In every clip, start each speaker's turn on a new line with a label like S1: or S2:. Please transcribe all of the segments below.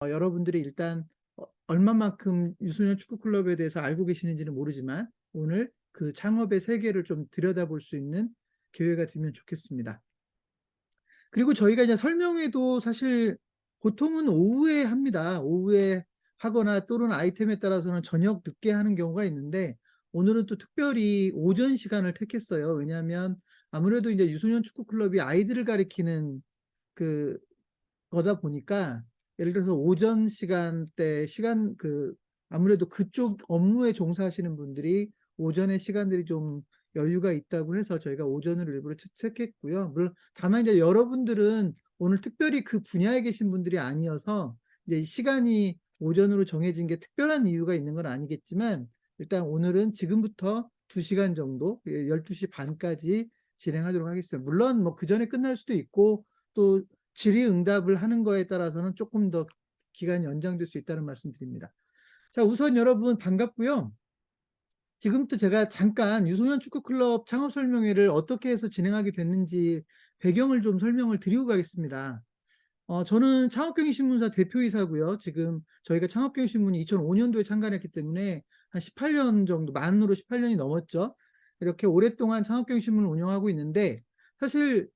S1: 여러분들이 일단 얼마만큼 유소년 축구 클럽에 대해서 알고 계시는지는 모르지만 오늘 그 창업의 세계를 좀 들여다볼 수 있는 기회가 되면 좋겠습니다. 그리고 저희가 이제 설명회도 사실 보통은 오후에 합니다. 오후에 하거나 또는 아이템에 따라서는 저녁 늦게 하는 경우가 있는데 오늘은 또 특별히 오전 시간을 택했어요. 왜냐하면 아무래도 이제 유소년 축구 클럽이 아이들을 가리키는 그 거다 보니까 예를 들어서 오전 시간대 아무래도 그쪽 업무에 종사하시는 분들이 오전에 시간들이 좀 여유가 있다고 해서 저희가 오전을 일부러 채택했고요. 물론 다만 이제 여러분들은 오늘 특별히 그 분야에 계신 분들이 아니어서 이제 시간이 오전으로 정해진 게 특별한 이유가 있는 건 아니겠지만 일단 오늘은 지금부터 2시간 정도 12시 반까지 진행하도록 하겠습니다. 물론 뭐 그 전에 끝날 수도 있고 또 질의응답을 하는 거에 따라서는 조금 더 기간이 연장될 수 있다는 말씀 드립니다. 자, 우선 여러분 반갑고요. 지금부터 제가 잠깐 유소년 축구클럽 창업 설명회를 어떻게 해서 진행하게 됐는지 배경을 좀 설명을 드리고 가겠습니다. 저는 창업경영신문사 대표이사고요. 지금 저희가 창업경영신문이 2005년도에 창간했기 때문에 한 18년 정도, 만으로 18년이 넘었죠. 이렇게 오랫동안 창업경영신문을 운영하고 있는데 사실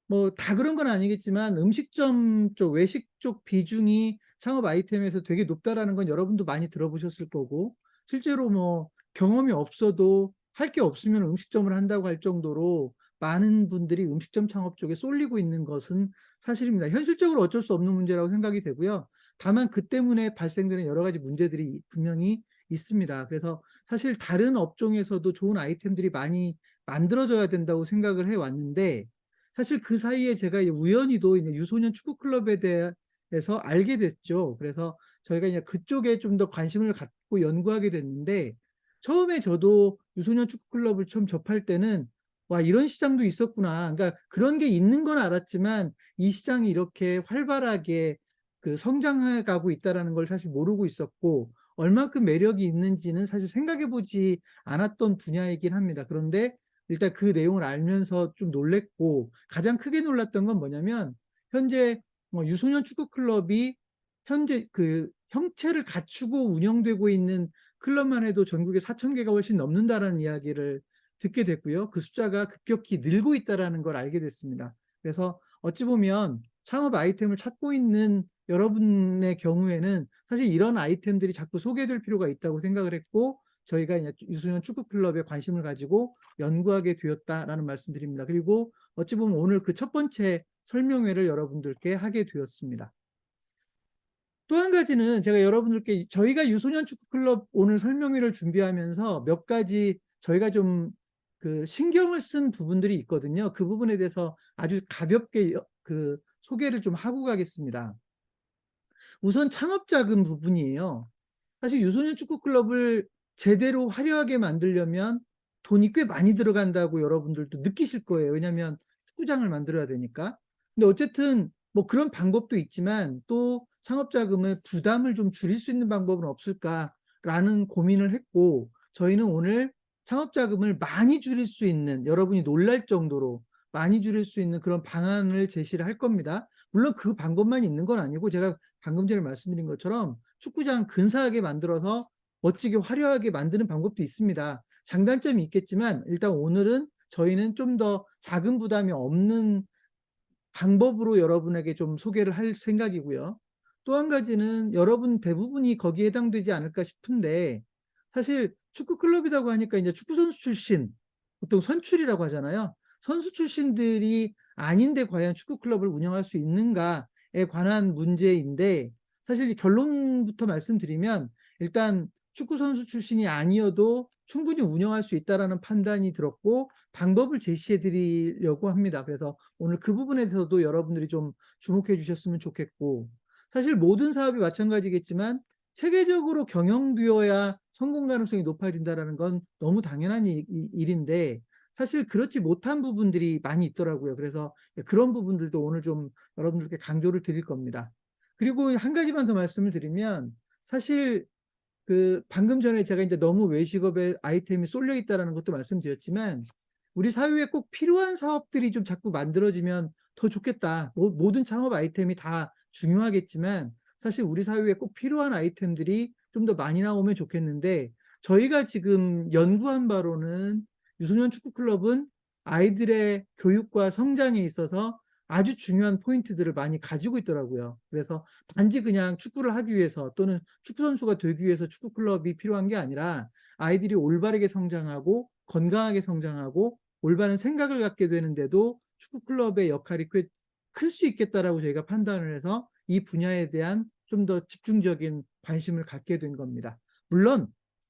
S1: 뭐 다 그런 건 아니겠지만 음식점 쪽, 외식 쪽 비중이 창업 아이템에서 되게 높다라는 건 여러분도 많이 들어보셨을 거고 실제로 뭐 경험이 없어도 할 게 없으면 음식점을 한다고 할 정도로 많은 분들이 음식점 창업 쪽에 쏠리고 있는 것은 사실입니다. 현실적으로 어쩔 수 없는 문제라고 생각이 되고요. 다만 그 때문에 발생되는 여러 가지 문제들이 분명히 있습니다. 그래서 사실 다른 업종에서도 좋은 아이템들이 많이 만들어져야 된다고 생각을 해왔는데 사실 그 사이에 제가 우연히도 이제 유소년 축구 클럽에 대해서 알게 됐죠. 그래서 저희가 이제 그쪽에 좀 더 관심을 갖고 연구하게 됐는데 처음에 저도 유소년 축구 클럽을 처음 접할 때는 와, 이런 시장도 있었구나. 그러니까 그런 게 있는 건 알았지만 이 시장이 이렇게 활발하게 그 성장해 가고 있다라는 걸 사실 모르고 있었고 얼만큼 매력이 있는지는 사실 생각해 보지 않았던 분야이긴 합니다. 그런데 일단 그 내용을 알면서 좀 놀랬고 가장 크게 놀랐던 건 뭐냐면 현재 뭐 유소년 축구 클럽이 현재 그 형체를 갖추고 운영되고 있는 클럽만 해도 전국에 4,000개가 훨씬 넘는다라는 이야기를 듣게 됐고요. 그 숫자가 급격히 늘고 있다라는 걸 알게 됐습니다. 그래서 어찌 보면 창업 아이템을 찾고 있는 여러분의 경우에는 사실 이런 아이템들이 자꾸 소개될 필요가 있다고 생각을 했고 저희가 이제 유소년 축구 클럽에 관심을 가지고 연구하게 되었다라는 말씀드립니다. 그리고 어찌 보면 오늘 그 첫 번째 설명회를 여러분들께 하게 되었습니다. 또 한 가지는 제가 여러분들께 저희가 유소년 축구 클럽 오늘 설명회를 준비하면서 몇 가지 저희가 좀 그 신경을 쓴 부분들이 있거든요. 그 부분에 대해서 아주 가볍게 그 소개를 좀 하고 가겠습니다. 우선 창업 자금 부분이에요. 사실 유소년 축구 클럽을 제대로 화려하게 만들려면 돈이 꽤 많이 들어간다고 여러분들도 느끼실 거예요. 왜냐하면 축구장을 만들어야 되니까. 근데 어쨌든 뭐 그런 방법도 있지만 또 창업 자금의 부담을 좀 줄일 수 있는 방법은 없을까라는 고민을 했고 저희는 오늘 창업 자금을 많이 줄일 수 있는 여러분이 놀랄 정도로 많이 줄일 수 있는 그런 방안을 제시를 할 겁니다. 물론 그 방법만 있는 건 아니고 제가 방금 전에 말씀드린 것처럼 축구장 근사하게 만들어서 멋지게 화려하게 만드는 방법도 있습니다. 장단점이 있겠지만 일단 오늘은 저희는 좀 더 자금 부담이 없는 방법으로 여러분에게 좀 소개를 할 생각이고요. 또 한 가지는 여러분 대부분이 거기에 해당되지 않을까 싶은데 사실 축구 클럽이라고 하니까 이제 축구 선수 출신 보통 선출이라고 하잖아요. 선수 출신들이 아닌데 과연 축구 클럽을 운영할 수 있는가에 관한 문제인데 사실 결론부터 말씀드리면 일단 축구 선수 출신이 아니어도 충분히 운영할 수 있다라는 판단이 들었고 방법을 제시해 드리려고 합니다. 그래서 오늘 그 부분에 대해서도 여러분들이 좀 주목해 주셨으면 좋겠고 사실 모든 사업이 마찬가지겠지만 체계적으로 경영되어야 성공 가능성이 높아진다는 건 너무 당연한 일인데 사실 그렇지 못한 부분들이 많이 있더라고요. 그래서 그런 부분들도 오늘 좀 여러분들께 강조를 드릴 겁니다. 그리고 한 가지만 더 말씀을 드리면 사실 그 방금 전에 제가 이제 너무 외식업에 아이템이 쏠려 있다는 것도 말씀드렸지만 우리 사회에 꼭 필요한 사업들이 좀 자꾸 만들어지면 더 좋겠다. 모든 창업 아이템이 다 중요하겠지만 사실 우리 사회에 꼭 필요한 아이템들이 좀 더 많이 나오면 좋겠는데 저희가 지금 연구한 바로는 유소년 축구 클럽은 아이들의 교육과 성장에 있어서 아주 중요한 포인트들을 많이 가지고 있더라고요. 그래서 단지 그냥 축구를 하기 위해서 또는 축구 선수가 되기 위해서 축구 클럽이 필요한 게 아니라 아이들이 올바르게 성장하고 건강하게 성장하고 올바른 생각을 갖게 되는데도 축구 클럽의 역할이 꽤 클 수 있겠다라고 저희가 판단을 해서 이 분야에 대한 좀 더 집중적인 관심을 갖게 된 겁니다. 물론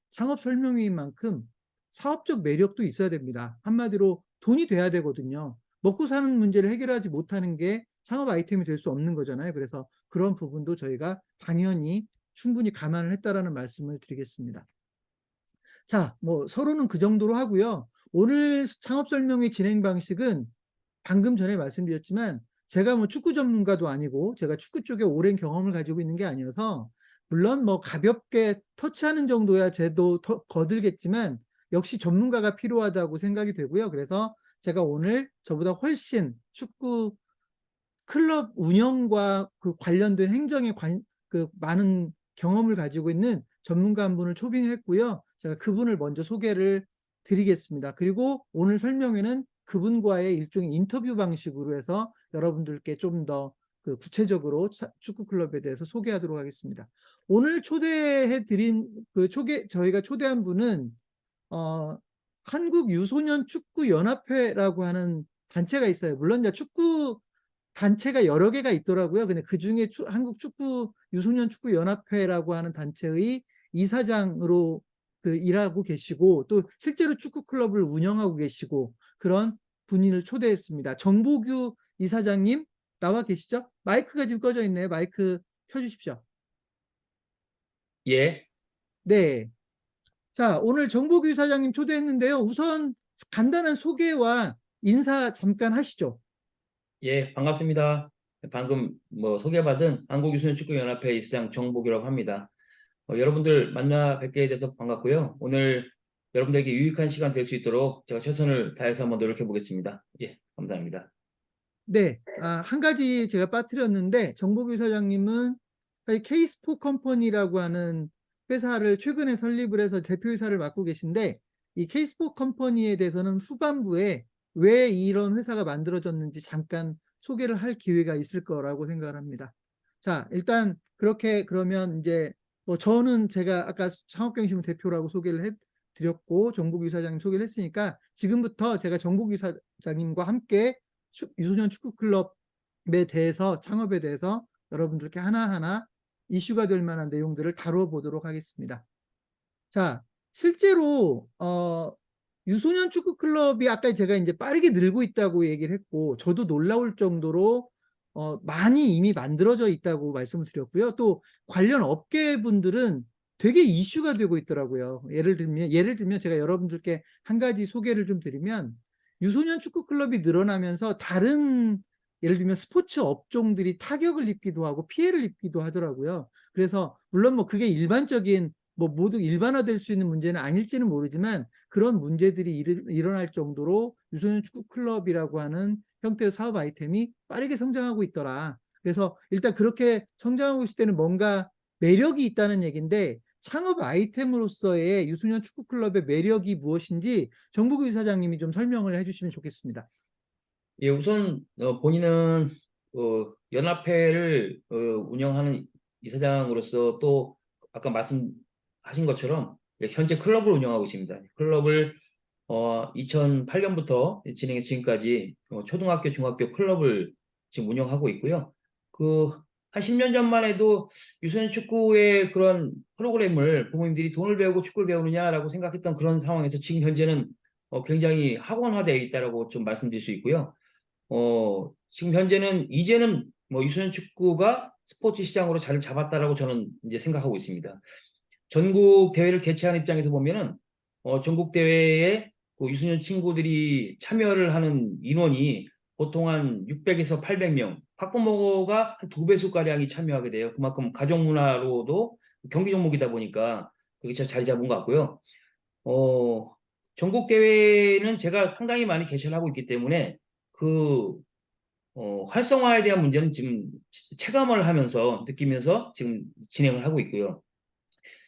S1: 창업 설명회인 만큼 사업적 매력도 있어야 됩니다. 한마디로 돈이 돼야 되거든요. 먹고 사는 문제를 해결하지 못하는 게 창업 아이템이 될 수 없는 거잖아요. 그래서 그런 부분도 저희가 당연히 충분히 감안을 했다라는 말씀을 드리겠습니다. 자, 뭐 서로는 그 정도로 하고요. 오늘 창업 설명회 진행 방식은 방금 전에 말씀드렸지만 제가 뭐 축구 전문가도 아니고 제가 축구 쪽에 오랜 경험을 가지고 있는 게 아니어서 물론 뭐 가볍게 터치하는 정도야 제도 거들겠지만 역시 전문가가 필요하다고 생각이 되고요. 그래서 제가 오늘 저보다 훨씬 축구 클럽 운영과 그 관련된 행정에 그 많은 경험을 가지고 있는 전문가 한 분을 초빙했고요. 제가 그분을 먼저 소개를 드리겠습니다. 그리고 오늘 설명회는 그분과의 일종의 인터뷰 방식으로 해서 여러분들께 좀 더 그 구체적으로 축구 클럽에 대해서 소개하도록 하겠습니다. 오늘 초대해 드린 저희가 초대한 분은 한국 유소년 축구 연합회라고 하는 단체가 있어요. 물론 이제 축구 단체가 여러 개가 있더라고요. 근데 그 중에 한국 축구 유소년 축구 연합회라고 하는 단체의 이사장으로 그 일하고 계시고 또 실제로 축구 클럽을 운영하고 계시고 그런 분을 초대했습니다. 정보규 이사장님 나와 계시죠? 마이크가 지금 꺼져 있네요. 마이크 켜주십시오.
S2: 예.
S1: 네. 자, 오늘 정보규 이사장님 초대했는데요. 우선 간단한 소개와 인사 잠깐 하시죠.
S2: 예, 반갑습니다. 방금 뭐 소개받은 한국유소년축구연합회 이사장 정복이라고 합니다. 여러분들 만나 뵙게 돼서 반갑고요. 오늘 여러분들에게 유익한 시간 될 수 있도록 제가 최선을 다해서 한번 노력해 보겠습니다. 예, 감사합니다.
S1: 네, 한 가지 제가 빠뜨렸는데 정보규 사장님은 K스포 컴퍼니라고 하는 회사를 최근에 설립을 해서 대표이사를 맡고 계신데 이 K스포 컴퍼니에 대해서는 후반부에 왜 이런 회사가 만들어졌는지 잠깐 소개를 할 기회가 있을 거라고 생각을 합니다. 자, 일단 그렇게 그러면 이제 뭐 저는 제가 아까 창업경심 대표라고 소개를 해드렸고 정보규 사장님 소개를 했으니까 지금부터 제가 정보규 사장님과 함께 유소년 축구 클럽에 대해서 창업에 대해서 여러분들께 하나하나 이슈가 될 만한 내용들을 다뤄보도록 하겠습니다. 자, 실제로 유소년 축구 클럽이 아까 제가 이제 빠르게 늘고 있다고 얘기를 했고 저도 놀라울 정도로 많이 이미 만들어져 있다고 말씀을 드렸고요. 또 관련 업계분들은 되게 이슈가 되고 있더라고요. 예를 들면 제가 여러분들께 한 가지 소개를 좀 드리면 유소년 축구 클럽이 늘어나면서 다른 예를 들면 스포츠 업종들이 타격을 입기도 하고 피해를 입기도 하더라고요. 그래서 물론 뭐 그게 일반적인 뭐 모두 일반화될 수 있는 문제는 아닐지는 모르지만 그런 문제들이 일어날 정도로 유소년 축구 클럽이라고 하는 형태의 사업 아이템이 빠르게 성장하고 있더라. 그래서 일단 그렇게 성장하고 있을 때는 뭔가 매력이 있다는 얘기인데 창업 아이템으로서의 유소년 축구 클럽의 매력이 무엇인지 정보규 이사장님이 좀 설명을 해주시면 좋겠습니다.
S2: 예, 우선 본인은 연합회를 운영하는 이사장으로서 또 아까 말씀하신 것처럼 현재 클럽을 운영하고 있습니다. 클럽을 2008년부터 진행해 지금까지 초등학교, 중학교 클럽을 지금 운영하고 있고요. 한 10년 전만 해도 유소년 축구의 그런 프로그램을 부모님들이 돈을 배우고 축구를 배우느냐라고 생각했던 그런 상황에서 지금 현재는 굉장히 학원화되어 있다라고 좀 말씀드릴 수 있고요. 지금 현재는 이제는 뭐 유소년 축구가 스포츠 시장으로 자리를 잡았다라고 저는 이제 생각하고 있습니다. 전국 대회를 개최하는 입장에서 보면은 전국 대회에 그 유소년 친구들이 참여를 하는 인원이 보통 한 600에서 800명, 학부모가 한 2배수 가량이 참여하게 돼요. 그만큼 가족 문화로도 경기 종목이다 보니까 그게 자리 잡은 것 같고요. 전국 대회는 제가 상당히 많이 개최를 하고 있기 때문에 그 활성화에 대한 문제는 지금 체감을 하면서 느끼면서 지금 진행을 하고 있고요.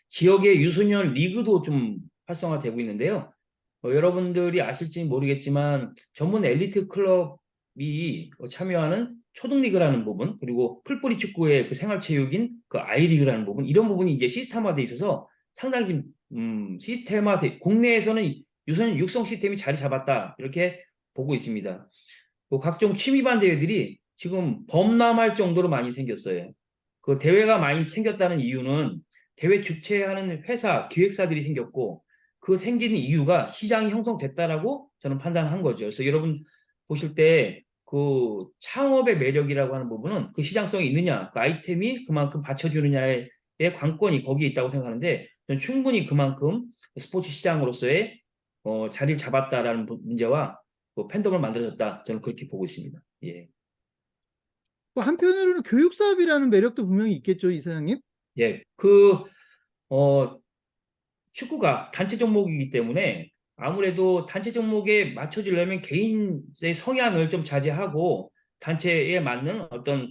S2: 지역의 유소년 리그도 좀 활성화되고 있는데요. 여러분들이 아실지 모르겠지만 전문 엘리트 클럽이 참여하는 초등리그라는 부분, 그리고 풀뿌리 축구의 그 생활체육인 그 아이리그라는 부분, 이런 부분이 이제 시스템화돼 있어서 상당히 지금 국내에서는 유소년 육성 시스템이 자리 잡았다 이렇게 보고 있습니다. 뭐 각종 취미반 대회들이 지금 범람할 정도로 많이 생겼어요. 그 대회가 많이 생겼다는 이유는 대회 주최하는 회사, 기획사들이 생겼고 그 생기는 이유가 시장이 형성됐다라고 저는 판단한 거죠. 그래서 여러분 보실 때 그 창업의 매력이라고 하는 부분은 그 시장성이 있느냐, 그 아이템이 그만큼 받쳐주느냐의 관건이 거기에 있다고 생각하는데 저는 충분히 그만큼 스포츠 시장으로서의 자리를 잡았다라는 문제와 팬덤을 만들어졌다. 저는 그렇게 보고 있습니다. 예.
S1: 뭐 한편으로는 교육 사업이라는 매력도 분명히 있겠죠, 이사장님?
S2: 예. 어, 축구가 단체 종목이기 때문에 아무래도 단체 종목에 맞춰지려면 개인의 성향을 좀 자제하고 단체에 맞는 어떤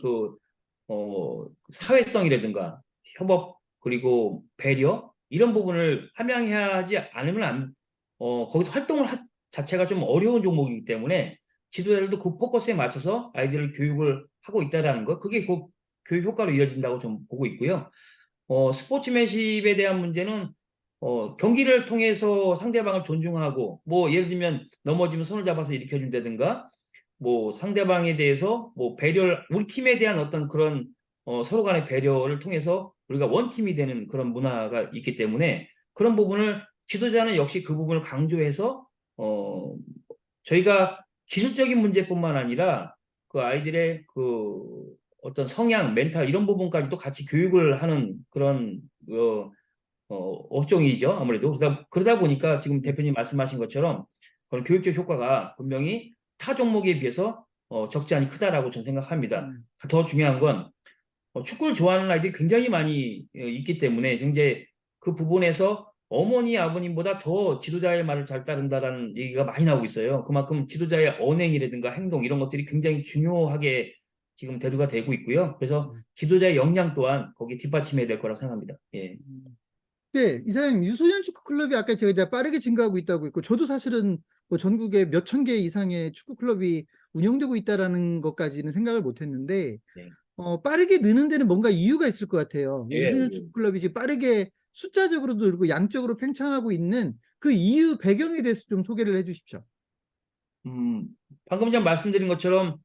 S2: 사회성이라든가 협업 그리고 배려 이런 부분을 함양해야 하지 않으면 거기서 자체가 좀 어려운 종목이기 때문에 지도자들도 그 포커스에 맞춰서 아이들을 교육을 하고 있다라는 거 그게 그 교육 효과로 이어진다고 좀 보고 있고요. 스포츠맨십에 대한 문제는 경기를 통해서 상대방을 존중하고 뭐 예를 들면 넘어지면 손을 잡아서 일으켜준다든가 뭐 상대방에 대해서 뭐 배려를 우리 팀에 대한 어떤 그런 서로 간의 배려를 통해서 우리가 원팀이 되는 그런 문화가 있기 때문에 그런 부분을 지도자는 역시 그 부분을 강조해서 어 저희가 기술적인 문제뿐만 아니라 그 아이들의 그 어떤 성향, 멘탈 이런 부분까지도 같이 교육을 하는 그런 업종이죠. 아무래도 그러다 보니까 지금 대표님 말씀하신 것처럼 그런 교육적 효과가 분명히 타 종목에 비해서 적지 않이 크다라고 저는 생각합니다.
S1: 음.
S2: 더 중요한 건 축구를 좋아하는 아이들이 굉장히 많이 있기 때문에 이제 그 부분에서 어머니, 아버님보다 더 지도자의 말을 잘 따른다라는 얘기가 많이 나오고 있어요. 그만큼 지도자의 언행이라든가 행동 이런 것들이 굉장히 중요하게 지금 대두가 되고 있고요. 그래서
S1: 음.
S2: 지도자의 역량 또한 거기에 뒷받침해야 될 거라고 생각합니다. 예.
S1: 네, 이사장님, 유소년 축구 클럽이 아까 제가 이제 빠르게 증가하고 있다고 했고, 저도 사실은 뭐 전국에 몇 천 개 이상의 축구 클럽이 운영되고 있다라는 것까지는 생각을 못 했는데,
S2: 예.
S1: 빠르게 느는 데는 뭔가 이유가 있을 것 같아요.
S2: 예.
S1: 유소년 축구 클럽이 지금 빠르게 숫자적으로도 그렇고 양적으로 팽창하고 있는 그 이유 배경에 대해서 좀 소개를 해 주십시오.
S2: 음, 방금 전 말씀드린 것처럼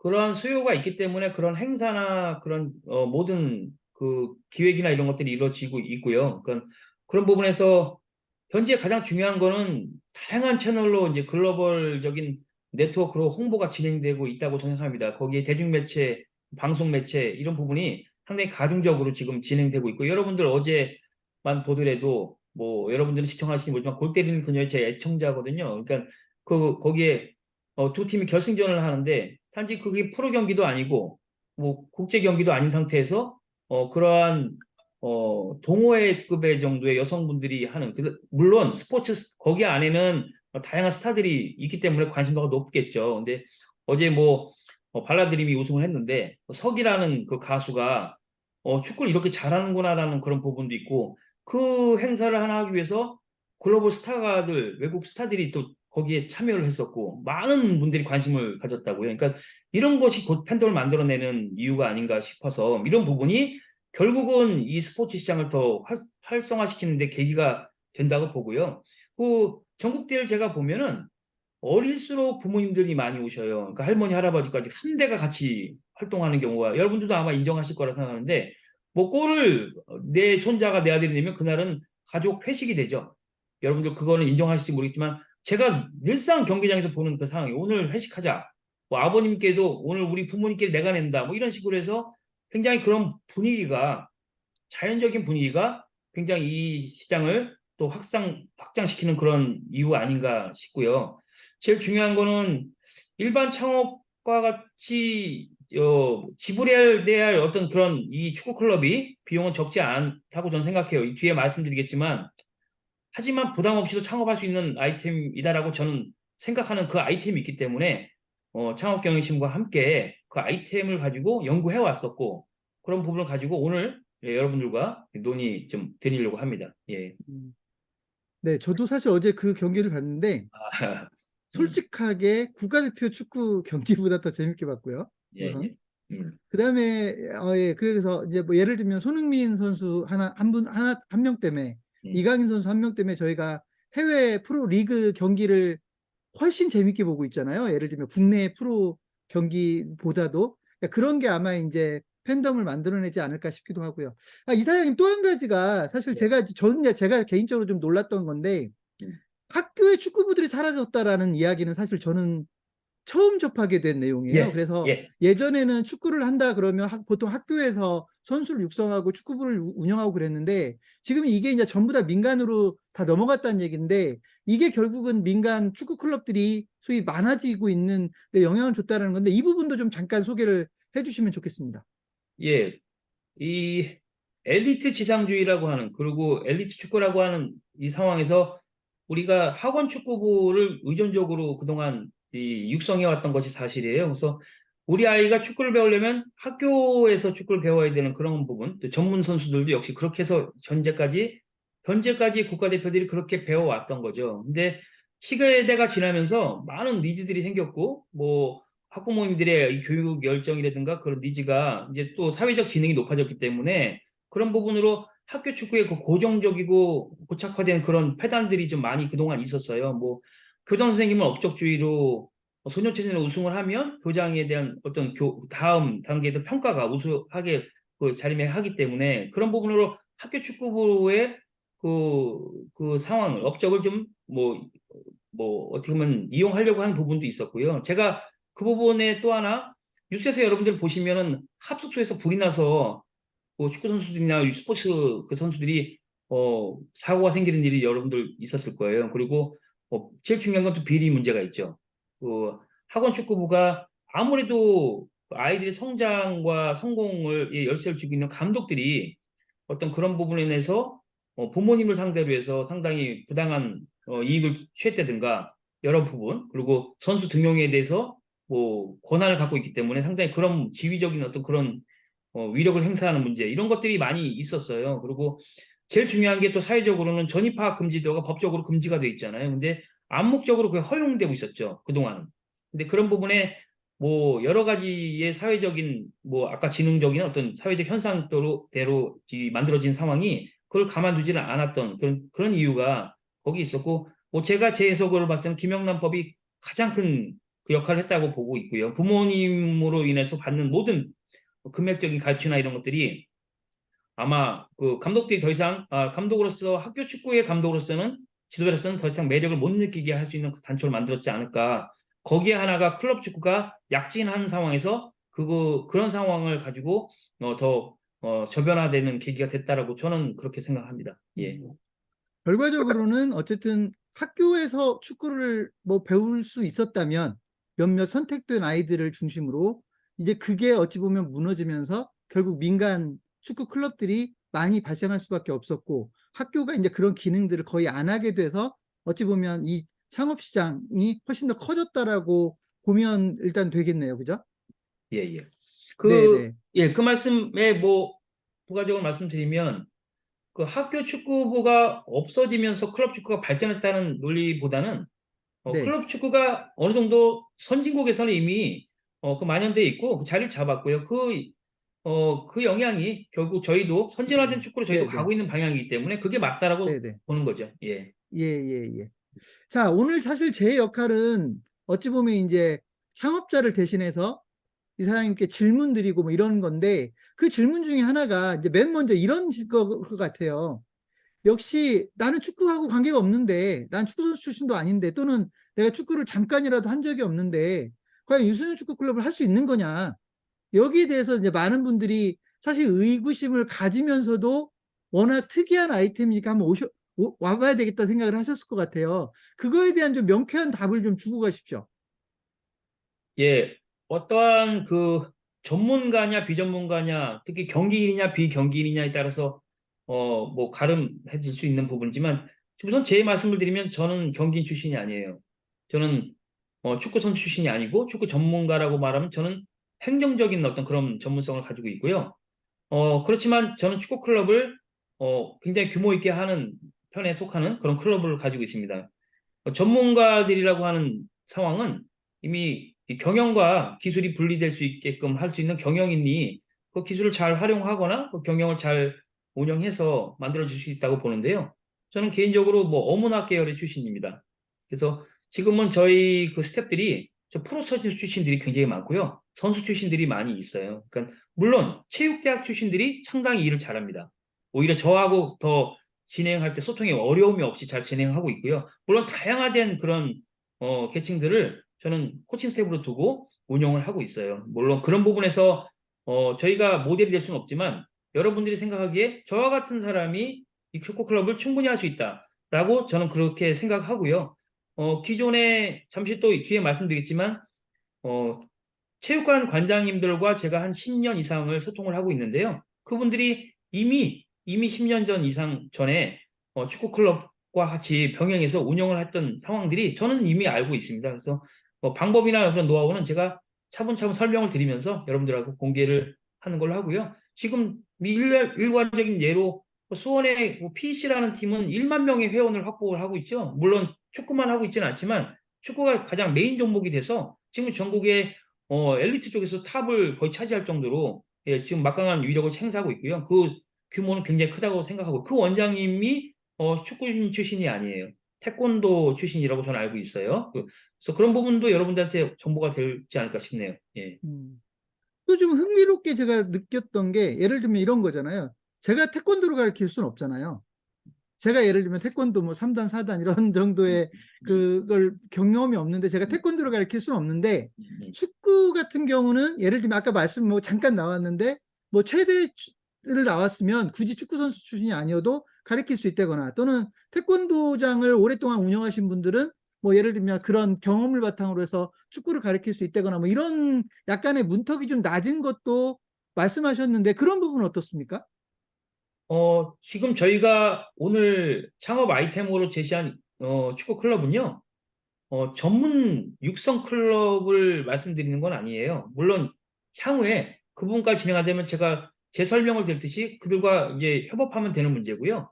S2: 그러한 수요가 있기 때문에 그런 행사나 그런 모든 그 기획이나 이런 것들이 이루어지고 있고요. 그러니까 그런 부분에서 현재 가장 중요한 거는 다양한 채널로 이제 글로벌적인 네트워크로 홍보가 진행되고 있다고 생각합니다. 거기에 대중매체, 방송매체 이런 부분이 상당히 가중적으로 지금 진행되고 있고 여러분들 어제만 보더라도 뭐 여러분들은 시청하시지 못지만 골 때리는 그녀의 제 애청자거든요. 그러니까 거기에 두 팀이 결승전을 하는데 단지 그게 프로 경기도 아니고 뭐 국제 경기도 아닌 상태에서 그러한 동호회급의 정도의 여성분들이 하는 물론 스포츠 거기 안에는 다양한 스타들이 있기 때문에 관심도가 높겠죠. 근데 어제 뭐 발라드림이 우승을 했는데 석이라는 그 가수가 축구를 이렇게 잘하는구나라는 그런 부분도 있고 그 행사를 하나 하기 위해서 글로벌 스타가들 외국 스타들이 또 거기에 참여를 했었고 많은 분들이 관심을 가졌다고요. 그러니까 이런 것이 곧 팬덤을 만들어내는 이유가 아닌가 싶어서 이런 부분이 결국은 이 스포츠 시장을 더 활성화시키는 데 계기가 된다고 보고요. 그 전국대회를 제가 보면은 어릴수록 부모님들이 많이 오셔요. 그러니까 할머니, 할아버지까지 3대가 같이 활동하는 경우가 여러분들도 아마 인정하실 거라 생각하는데 뭐 골을 내 손자가 내 아들이 내면 그날은 가족 회식이 되죠. 여러분들 그거는 인정하실지 모르겠지만 제가 늘상 경기장에서 보는 그 상황이 오늘 회식하자. 뭐 아버님께도 오늘 우리 부모님께 내가 낸다. 뭐 이런 식으로 해서 굉장히 그런 분위기가 자연적인 분위기가 굉장히 이 시장을 또 확장시키는 그런 이유 아닌가 싶고요. 제일 중요한 거는 일반 창업과 같이 지불해야 할 어떤 그런 이 축구 클럽이 비용은 적지 않다고 저는 생각해요. 이 뒤에 말씀드리겠지만 하지만 부담 없이도 창업할 수 있는 아이템이다라고 저는 생각하는 그 아이템이 있기 때문에 창업경영심과 함께 그 아이템을 가지고 연구해 왔었고 그런 부분을 가지고 오늘 여러분들과 논의 좀 드리려고 합니다. 예.
S1: 음. 네, 저도 사실 어제 그 경기를 봤는데
S2: 아, 음,
S1: 솔직하게 국가대표 축구 경기보다 더 재밌게 봤고요.
S2: 예,
S1: 우선.
S2: 예. 음,
S1: 그다음에 예, 그래서 이제 뭐 예를 들면 손흥민 선수 한 명 때문에
S2: 음.
S1: 이강인 선수 한 명 때문에 저희가 해외 프로 리그 경기를 훨씬 재밌게 보고 있잖아요. 예를 들면 국내 프로 경기보다도 그러니까 그런 게 아마 이제 팬덤을 만들어내지 않을까 싶기도 하고요. 이사장님 또 한 가지가 사실
S2: 예.
S1: 저는 제가 개인적으로 좀 놀랐던 건데
S2: 음.
S1: 학교의 축구부들이 사라졌다라는 이야기는 사실 저는 처음 접하게 된 내용이에요.
S2: 예,
S1: 그래서
S2: 예,
S1: 예전에는 축구를 한다 그러면 보통 학교에서 선수를 육성하고 축구부를 운영하고 그랬는데 지금 이게 이제 전부 다 민간으로 다 넘어갔다는 얘기인데 이게 결국은 민간 축구 클럽들이 소위 많아지고 있는 데 영향을 줬다는 건데 이 부분도 좀 잠깐 소개를 해주시면 좋겠습니다.
S2: 예. 이 엘리트 지상주의라고 하는 그리고 엘리트 축구라고 하는 이 상황에서 우리가 학원 축구부를 의존적으로 그동안 육성해 왔던 것이 사실이에요. 그래서 우리 아이가 축구를 배우려면 학교에서 축구를 배워야 되는 그런 부분, 또 전문 선수들도 역시 그렇게 해서 현재까지 국가대표들이 그렇게 배워왔던 거죠. 근데 시대가 지나면서 많은 니즈들이 생겼고, 뭐 학부모님들의 이 교육 열정이라든가 그런 니즈가 이제 또 사회적 지능이 높아졌기 때문에 그런 부분으로 학교 축구에 그 고정적이고 고착화된 그런 패단들이 좀 많이 그동안 있었어요. 뭐 교장 선생님은 업적주의로 소년체전에 우승을 하면 교장에 대한 어떤 다음 단계의 평가가 우수하게 그 자리매하기 때문에 그런 부분으로 학교 축구부의 그 상황을 업적을 좀 뭐 어떻게 보면 이용하려고 하는 부분도 있었고요. 제가 그 부분에 또 하나 뉴스에서 여러분들 보시면은 합숙소에서 불이 나서 그 축구 선수들이나 스포츠 그 선수들이 사고가 생기는 일이 여러분들 있었을 거예요. 그리고 제일 중요한 건 또 비리 문제가 있죠. 그 학원 축구부가 아무래도 그 아이들의 성장과 성공을 열쇠를 쥐고 있는 감독들이 어떤 그런 부분에 인해서 부모님을 상대로 해서 상당히 부당한 이익을 취했다든가 여러 부분 그리고 선수 등용에 대해서 뭐 권한을 갖고 있기 때문에 상당히 그런 지위적인 어떤 그런 위력을 행사하는 문제 이런 것들이 많이 있었어요. 그리고 제일 중요한 게 또 사회적으로는 전입학업 금지도가 법적으로 금지가 돼 있잖아요. 근데 암묵적으로 그게 허용되고 있었죠. 그동안은. 근데 그런 부분에 뭐 여러 가지의 사회적인 뭐 아까 지능적인 어떤 사회적 현상대로 만들어진 상황이 그걸 가만두지는 않았던 그런 이유가 거기 있었고 뭐 제가 제 해석으로 봤을 때는 김영란법이 가장 큰 그 역할을 했다고 보고 있고요. 부모님으로 인해서 받는 모든 금액적인 가치나 이런 것들이 아마 그 감독들이 더 이상 감독으로서 학교 축구의 감독으로서는 지도자로서는 더 이상 매력을 못 느끼게 할 수 있는 그 단초를 만들었지 않을까. 거기에 하나가 클럽 축구가 약진한 상황에서 그런 상황을 가지고 더 저변화되는 계기가 됐다라고 저는 그렇게 생각합니다. 예.
S1: 결과적으로는 어쨌든 학교에서 축구를 뭐 배울 수 있었다면 몇몇 선택된 아이들을 중심으로 이제 그게 어찌 보면 무너지면서 결국 민간 축구 클럽들이 많이 발생할 수밖에 없었고 학교가 이제 그런 기능들을 거의 안 하게 돼서 어찌 보면 이 창업 시장이 훨씬 더 커졌다라고 보면 일단 되겠네요. 그죠?
S2: 예, 예.
S1: 네네.
S2: 그 말씀에 뭐 부가적으로 말씀드리면 그 학교 축구부가 없어지면서 클럽 축구가 발전했다는 논리보다는
S1: 네.
S2: 클럽 축구가 어느 정도 선진국에서는 이미 그 만연돼 있고 그 자리를 잡았고요. 그 영향이 결국 저희도 선진화된 축구로 저희도
S1: 네네.
S2: 가고 있는 방향이기 때문에 그게 맞다라고
S1: 네네.
S2: 보는 거죠. 예.
S1: 예, 예, 예. 자, 오늘 사실 제 역할은 어찌 보면 이제 창업자를 대신해서 이사장님께 질문 드리고 뭐 이런 건데 그 질문 중에 하나가 이제 맨 먼저 이런 것 같아요. 역시 나는 축구하고 관계가 없는데 난 축구 선수 출신도 아닌데 또는 내가 축구를 잠깐이라도 한 적이 없는데 과연 유소년 축구 클럽을 할 수 있는 거냐. 여기에 대해서 이제 많은 분들이 사실 의구심을 가지면서도 워낙 특이한 아이템이니까 한번 와봐야 되겠다 생각을 하셨을 것 같아요. 그거에 대한 좀 명쾌한 답을 좀 주고 가십시오.
S2: 예. 어떠한 그 전문가냐 비전문가냐 특히 경기인이냐 비경기인이냐에 따라서 뭐 가름해질 수 있는 부분이지만 우선 제 말씀을 드리면 저는 경기인 출신이 아니에요. 저는 축구 선수 출신이 아니고 축구 전문가라고 말하면 저는 행정적인 어떤 그런 전문성을 가지고 있고요. 그렇지만 저는 축구 클럽을 굉장히 규모 있게 하는 편에 속하는 그런 클럽을 가지고 있습니다. 전문가들이라고 하는 상황은 이미 이 경영과 기술이 분리될 수 있게끔 할 수 있는 경영인이 그 기술을 잘 활용하거나 그 경영을 잘 운영해서 만들어질 수 있다고 보는데요. 저는 개인적으로 뭐 어문학 계열의 출신입니다. 그래서 지금은 저희 그 스태프들이 저 프로 선수 출신들이 굉장히 많고요. 선수 출신들이 많이 있어요. 그러니까 물론 체육대학 출신들이 상당히 일을 잘합니다. 오히려 저하고 더 진행할 때 소통에 어려움이 없이 잘 진행하고 있고요. 물론 다양화된 그런 계층들을 저는 코칭 스텝으로 두고 운영을 하고 있어요. 물론 그런 부분에서 저희가 모델이 될 수는 없지만 여러분들이 생각하기에 저와 같은 사람이 이 축구 클럽을 충분히 할 수 있다라고 저는 그렇게 생각하고요. 기존에 잠시 또 뒤에 말씀드리겠지만 어, 체육관 관장님들과 제가 한 10년 이상을 소통을 하고 있는데요. 그분들이 이미 10년 전 이상 전에 축구 클럽과 같이 병행해서 운영을 했던 상황들이 저는 이미 알고 있습니다. 그래서 방법이나 그런 노하우는 제가 차분차분 설명을 드리면서 여러분들하고 공개를 하는 걸로 하고요. 지금 일관적인 예로 수원의 PC라는 팀은 1만 명의 회원을 확보를 하고 있죠. 물론 축구만 하고 있지는 않지만 축구가 가장 메인 종목이 돼서 지금 전국에 엘리트 쪽에서 탑을 거의 차지할 정도로 예, 지금 막강한 위력을 행사하고 있고요. 그 규모는 굉장히 크다고 생각하고 그 원장님이 축구인 출신이 아니에요. 태권도 출신이라고 저는 알고 있어요. 그래서 그런 부분도 여러분들한테 정보가 되지 않을까 싶네요. 예.
S1: 또 좀 흥미롭게 제가 느꼈던 게 예를 들면 이런 거잖아요. 제가 태권도를 가르칠 수는 없잖아요. 제가 예를 들면 태권도 뭐 3단, 4단 이런 정도의 그걸 경험이 없는데 제가 태권도를 가르칠 수는 없는데 축구 같은 경우는 예를 들면 아까 말씀 뭐 잠깐 나왔는데 뭐 체대를 나왔으면 굳이 축구 선수 출신이 아니어도 가르칠 수 있다거나 또는 태권도장을 오랫동안 운영하신 분들은 뭐 예를 들면 그런 경험을 바탕으로 해서 축구를 가르칠 수 있다거나 뭐 이런 약간의 문턱이 좀 낮은 것도 말씀하셨는데 그런 부분은 어떻습니까?
S2: 지금 저희가 오늘 창업 아이템으로 제시한 축구 클럽은요. 전문 육성 클럽을 말씀드리는 건 아니에요. 물론 향후에 그 부분까지 진행하려면 제가 제 설명을 드렸듯이 그들과 이제 협업하면 되는 문제고요.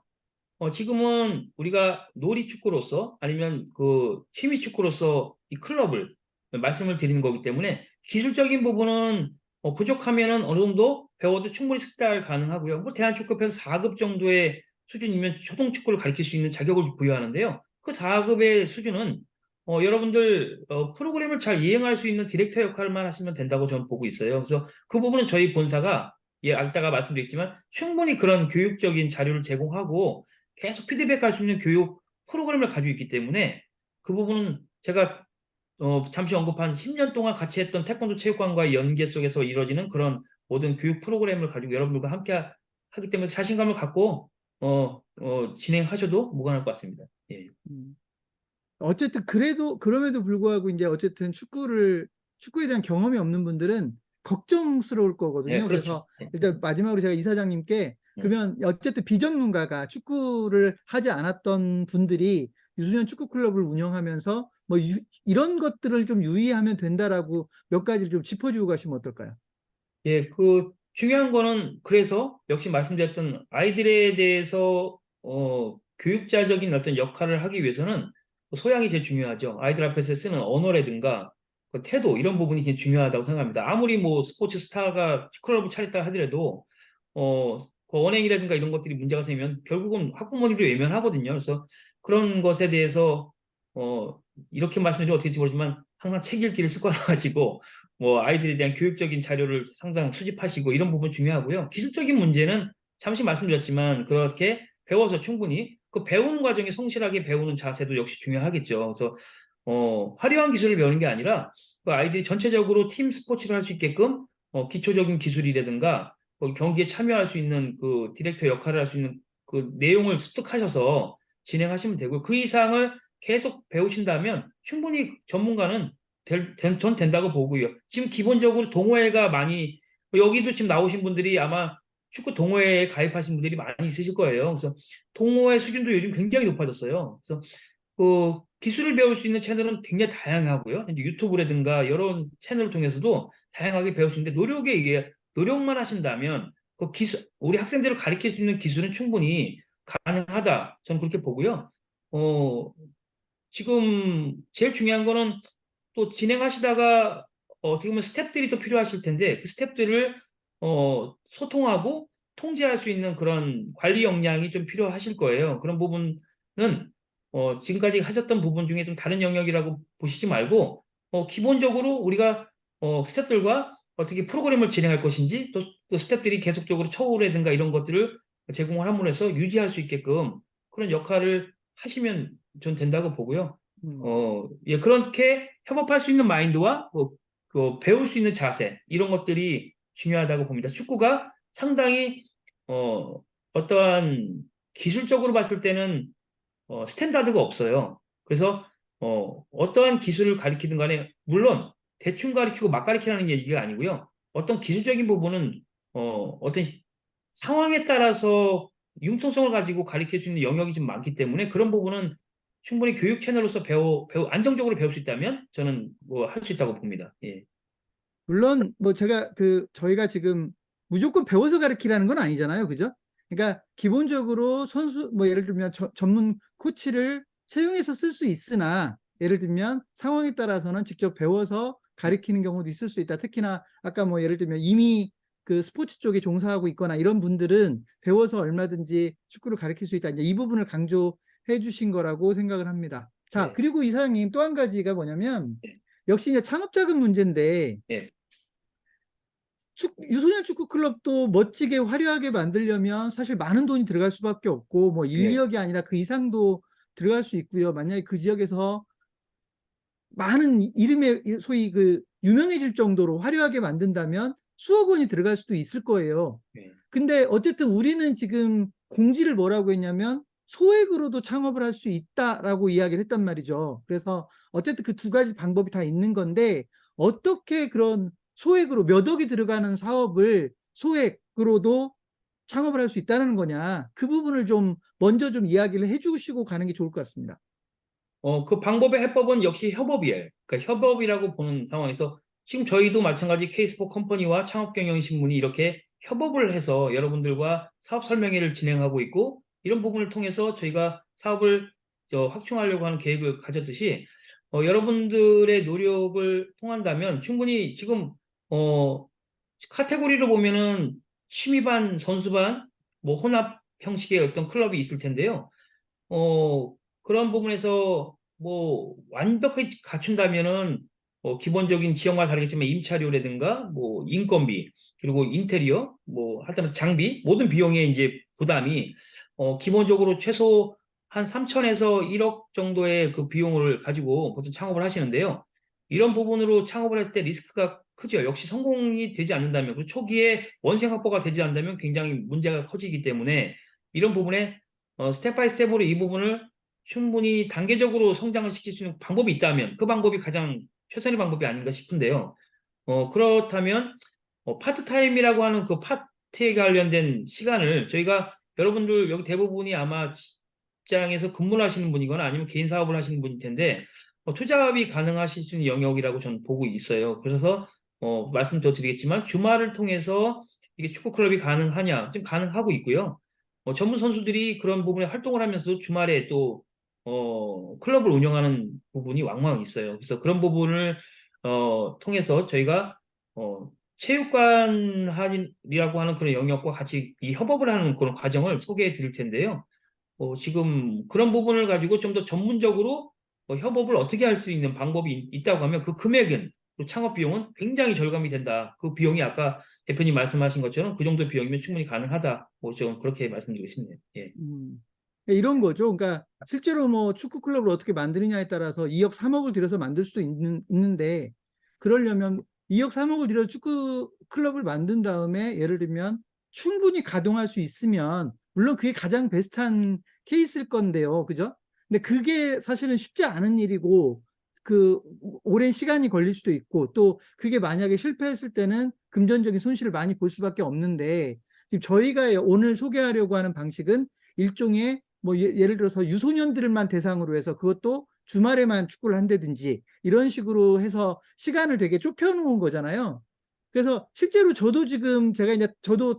S2: 지금은 우리가 놀이 축구로서 아니면 그 취미 축구로서 이 클럽을 말씀을 드리는 거기 때문에 기술적인 부분은 부족하면은 어느 정도 배워도 충분히 숙달 가능하고요. 뭐 대한축구협회에서 4급 정도의 수준이면 초등축구를 가르칠 수 있는 자격을 부여하는데요. 그 4급의 수준은 여러분들 프로그램을 잘 이행할 수 있는 디렉터 역할만 하시면 된다고 저는 보고 있어요. 그래서 그 부분은 저희 본사가 예, 아까 말씀드렸지만 충분히 그런 교육적인 자료를 제공하고 계속 피드백할 수 있는 교육 프로그램을 가지고 있기 때문에 그 부분은 제가 잠시 언급한 10년 동안 같이 했던 태권도 체육관과의 연계 속에서 이루어지는 그런 모든 교육 프로그램을 가지고 여러분들과 함께 하기 때문에 자신감을 갖고 진행하셔도 무관할 것 같습니다. 예.
S1: 음. 어쨌든 그래도 그럼에도 불구하고 이제 어쨌든 축구에 대한 경험이 없는 분들은 걱정스러울
S2: 예,
S1: 거거든요.
S2: 그렇죠.
S1: 그래서
S2: 예.
S1: 일단 마지막으로 제가 이사장님께
S2: 음.
S1: 그러면 어쨌든 비전문가가 축구를 하지 않았던 분들이 유소년 축구 클럽을 운영하면서 뭐 이런 것들을 좀 유의하면 된다라고 몇 가지를 좀 짚어주고 가시면 어떨까요?
S2: 예, 그 중요한 거는 그래서 역시 말씀드렸던 아이들에 대해서 교육자적인 어떤 역할을 하기 위해서는 소양이 제일 중요하죠. 아이들 앞에서 쓰는 언어라든가 그 태도 이런 부분이 굉장히 중요하다고 생각합니다. 아무리 뭐 스포츠 스타가 클럽을 차렸다 하더라도 그 언행이라든가 이런 것들이 문제가 생기면 결국은 학부모님도 외면하거든요. 그래서 그런 것에 대해서 어, 이렇게 말씀드리면 어떻게 될지 모르지만 항상 책 읽기를 습관화하시고 뭐 아이들에 대한 교육적인 자료를 상당 수집하시고 이런 부분 중요하고요. 기술적인 문제는 잠시 말씀드렸지만 그렇게 배워서 충분히 그 배우는 과정에 성실하게 배우는 자세도 역시 중요하겠죠. 그래서 화려한 기술을 배우는 게 아니라 그 아이들이 전체적으로 팀 스포츠를 할 수 있게끔 기초적인 기술이라든가 경기에 참여할 수 있는 그 디렉터 역할을 할 수 있는 그 내용을 습득하셔서 진행하시면 되고 그 이상을 계속 배우신다면 충분히 전문가는 전 된다고 보고요. 지금 기본적으로 동호회가 많이 여기도 지금 나오신 분들이 아마 축구 동호회에 가입하신 분들이 많이 있으실 거예요. 그래서 동호회 수준도 요즘 굉장히 높아졌어요. 그래서 그 기술을 배울 수 있는 채널은 굉장히 다양하고요. 이제 유튜브라든가 여러 채널을 통해서도 다양하게 배울 수 있는데 노력에 의해 노력만 하신다면 그 기술 우리 학생들을 가르칠 수 있는 기술은 충분히 가능하다. 저는 그렇게 보고요. 어, 지금 제일 중요한 거는 또 진행하시다가 어떻게 보면 스텝들이 또 필요하실 텐데 그 스텝들을 소통하고 통제할 수 있는 그런 관리 역량이 좀 필요하실 거예요. 그런 부분은 지금까지 하셨던 부분 중에 좀 다른 영역이라고 보시지 말고 기본적으로 우리가 스텝들과 어떻게 프로그램을 진행할 것인지 또 스텝들이 계속적으로 처우라든가 이런 것들을 제공을 함으로 해서 유지할 수 있게끔 그런 역할을 하시면 전 된다고 보고요. 예, 그렇게 협업할 수 있는 마인드와 배울 수 있는 자세, 이런 것들이 중요하다고 봅니다. 축구가 상당히, 어떠한 기술적으로 봤을 때는, 스탠다드가 없어요. 그래서, 어떠한 기술을 가리키든 간에, 물론, 대충 가리키고 막 가리키라는 얘기가 아니고요. 어떤 기술적인 부분은, 어떤 상황에 따라서 융통성을 가지고 가르칠 수 있는 영역이 좀 많기 때문에 그런 부분은 충분히 교육 채널로서 안정적으로 배울 수 있다면 저는 뭐 할 수 있다고 봅니다. 예.
S1: 물론 뭐 제가 저희가 지금 무조건 배워서 가르치라는 건 아니잖아요. 그죠? 그러니까 기본적으로 선수 뭐 예를 들면 전문 코치를 채용해서 쓸 수 있으나 예를 들면 상황에 따라서는 직접 배워서 가르치는 경우도 있을 수 있다. 특히나 아까 뭐 예를 들면 이미 그 스포츠 쪽에 종사하고 있거나 이런 분들은 배워서 얼마든지 축구를 가르칠 수 있다. 이제 이 부분을 강조해 주신 거라고 생각을 합니다. 자,
S2: 예.
S1: 그리고 이사장님 또 한 가지가 뭐냐면
S2: 예.
S1: 역시 이제 창업자금 문제인데
S2: 예.
S1: 유소년 축구 클럽도 멋지게 화려하게 만들려면 사실 많은 돈이 들어갈 수밖에 없고 뭐
S2: 예.
S1: 1억이 아니라 그 이상도 들어갈 수 있고요. 만약에 그 지역에서 많은 이름에 소위 그 유명해질 정도로 화려하게 만든다면 수억 원이 들어갈 수도 있을 거예요.
S2: 예.
S1: 근데 어쨌든 우리는 지금 공지를 뭐라고 했냐면 소액으로도 창업을 할 수 있다라고 이야기를 했단 말이죠. 그래서 어쨌든 그 두 가지 방법이 다 있는 건데 어떻게 그런 소액으로 몇 억이 들어가는 사업을 소액으로도 창업을 할 수 있다는 거냐. 그 부분을 좀 먼저 좀 이야기를 해주시고 가는 게 좋을 것 같습니다.
S2: 그 방법의 해법은 역시 협업이에요. 그러니까 협업이라고 보는 상황에서 지금 저희도 마찬가지 K스포 컴퍼니와 창업경영신문이 이렇게 협업을 해서 여러분들과 사업 설명회를 진행하고 있고 이런 부분을 통해서 저희가 사업을 확충하려고 하는 계획을 가졌듯이 여러분들의 노력을 통한다면 충분히 지금 어, 카테고리로 보면은 취미반, 선수반, 뭐 혼합 형식의 어떤 클럽이 있을 텐데요. 그런 부분에서 뭐 완벽하게 갖춘다면은 기본적인 지역마다 다르겠지만 임차료라든가 뭐 인건비 그리고 인테리어 뭐 하다못해 장비 모든 비용의 이제 부담이 기본적으로 최소 한 3천에서 1억 정도의 그 비용을 가지고 보통 창업을 하시는데요. 이런 부분으로 창업을 할 때 리스크가 크죠. 역시 성공이 되지 않는다면, 그 초기에 원생 확보가 되지 않는다면 굉장히 문제가 커지기 때문에 이런 부분에 스텝 바이 스텝으로 이 부분을 충분히 단계적으로 성장을 시킬 수 있는 방법이 있다면 그 방법이 가장 최선의 방법이 아닌가 싶은데요. 그렇다면 파트타임이라고 하는 그 파트에 관련된 시간을 저희가 여러분들 여기 대부분이 아마 직장에서 근무를 하시는 분이거나 아니면 개인 사업을 하시는 분일 텐데 투잡이 가능하실 수 있는 영역이라고 저는 보고 있어요. 그래서 말씀 더 드리겠지만 주말을 통해서 이게 축구 클럽이 가능하냐? 지금 가능하고 있고요. 전문 선수들이 그런 부분에 활동을 하면서도 주말에 또 클럽을 운영하는 부분이 왕왕 있어요. 그래서 그런 부분을 통해서 저희가 체육관이라고 하는 그런 영역과 같이 이 협업을 하는 그런 과정을 소개해 드릴 텐데요. 지금 그런 부분을 가지고 좀 더 전문적으로 협업을 어떻게 할 수 있는 방법이 있다고 하면 그 금액은 그 창업 비용은 굉장히 절감이 된다. 그 비용이 아까 대표님 말씀하신 것처럼 그 정도 비용이면 충분히 가능하다. 좀 그렇게 말씀드리고 싶네요. 예.
S1: 이런 거죠. 그러니까 실제로 뭐 축구 클럽을 어떻게 만드느냐에 따라서 2억, 3억을 들여서 만들 수도 있는데 그러려면 2억, 3억을 들여서 축구 클럽을 만든 다음에 예를 들면 충분히 가동할 수 있으면 물론 그게 가장 베스트한 케이스일 건데요. 그죠? 근데 그게 사실은 쉽지 않은 일이고 그 오랜 시간이 걸릴 수도 있고 또 그게 만약에 실패했을 때는 금전적인 손실을 많이 볼 수밖에 없는데 지금 저희가 오늘 소개하려고 하는 방식은 일종의 뭐 예를 들어서 유소년들만 대상으로 해서 그것도 주말에만 축구를 한다든지 이런 식으로 해서 시간을 되게 좁혀놓은 거잖아요. 그래서 실제로 저도 지금 제가 이제 저도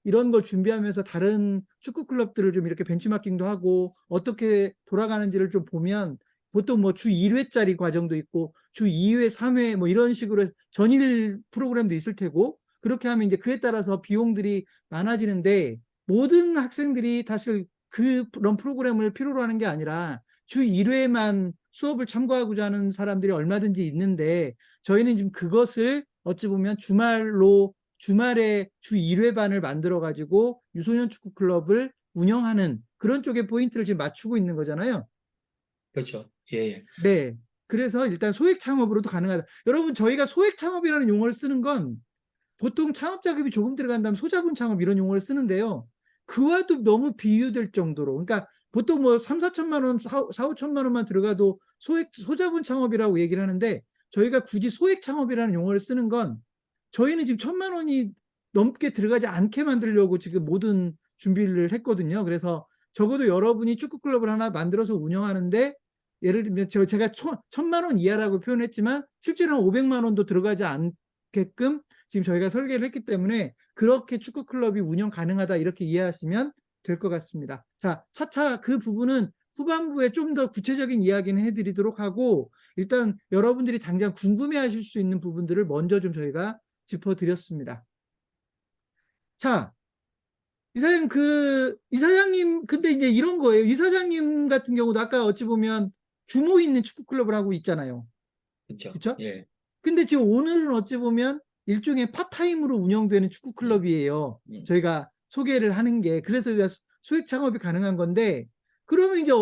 S1: 이런 걸 준비하면서 다른 축구 클럽들을 좀 이렇게 벤치마킹도 하고 어떻게 돌아가는지를 좀 보면 보통 뭐 주 1회짜리 과정도 있고 주 2회, 3회 뭐 이런 식으로 전일 프로그램도 있을 테고 그렇게 하면 이제 그에 따라서 비용들이 많아지는데 모든 학생들이 사실 그런 프로그램을 필요로 하는 게 아니라 주 1회만 수업을 참고하고자 하는 사람들이 얼마든지 있는데 저희는 지금 그것을 어찌 보면 주말에 주 1회반을 만들어 가지고 유소년 축구 클럽을 운영하는 그런 쪽에 포인트를 지금 맞추고 있는 거잖아요.
S2: 그렇죠. 예, 예.
S1: 네. 그래서 일단 소액 창업으로도 가능하다. 여러분, 저희가 소액 창업이라는 용어를 쓰는 건 보통 창업 자금이 조금 들어간다면 소자본 창업 이런 용어를 쓰는데요. 그와도 너무 비유될 정도로. 그러니까 보통 뭐 3, 4천만 원, 4, 5천만 원만 들어가도 소자본 창업이라고 얘기를 하는데 저희가 굳이 소액 창업이라는 용어를 쓰는 건 저희는 지금 1,000만 원이 넘게 들어가지 않게 만들려고 지금 모든 준비를 했거든요. 그래서 적어도 여러분이 축구 클럽을 하나 만들어서 운영하는데 예를 들면 제가 1,000만 원 이하라고 표현했지만 실제로는 500만 원도 들어가지 않게끔 지금 저희가 설계를 했기 때문에 그렇게 축구 클럽이 운영 가능하다 이렇게 이해하시면 될 것 같습니다. 자, 차차 그 부분은 후반부에 좀 더 구체적인 이야기는 해드리도록 하고 일단 여러분들이 당장 궁금해하실 수 있는 부분들을 먼저 좀 저희가 짚어드렸습니다. 자, 이사장님, 근데 이제 이런 거예요. 이사장님 같은 경우도 아까 어찌 보면 규모 있는 축구 클럽을 하고 있잖아요.
S2: 그렇죠.
S1: 그쵸?
S2: 예.
S1: 근데 지금 오늘은 어찌 보면 일종의 파타임으로 운영되는 축구
S2: 음,
S1: 클럽이에요.
S2: 음.
S1: 저희가 소개를 하는 게. 그래서 소액 창업이 가능한 건데, 그러면 이제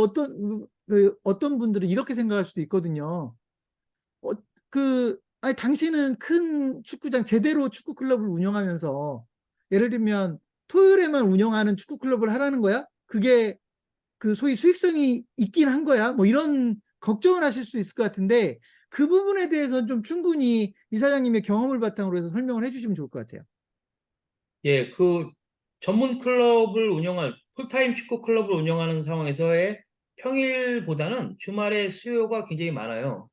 S1: 어떤 분들은 이렇게 생각할 수도 있거든요. 어, 아니, 당신은 큰 축구장, 제대로 축구 클럽을 운영하면서, 예를 들면, 토요일에만 운영하는 축구 클럽을 하라는 거야? 그게 그 소위 수익성이 있긴 한 거야? 뭐 이런 걱정을 하실 수 있을 것 같은데, 그 부분에 대해서는 좀 충분히 이사장님의 경험을 바탕으로 해서 설명을 해주시면 좋을 것 같아요.
S2: 예, 그 전문 클럽을 풀타임 축구 클럽을 운영하는 상황에서의 평일보다는 주말에 수요가 굉장히 많아요.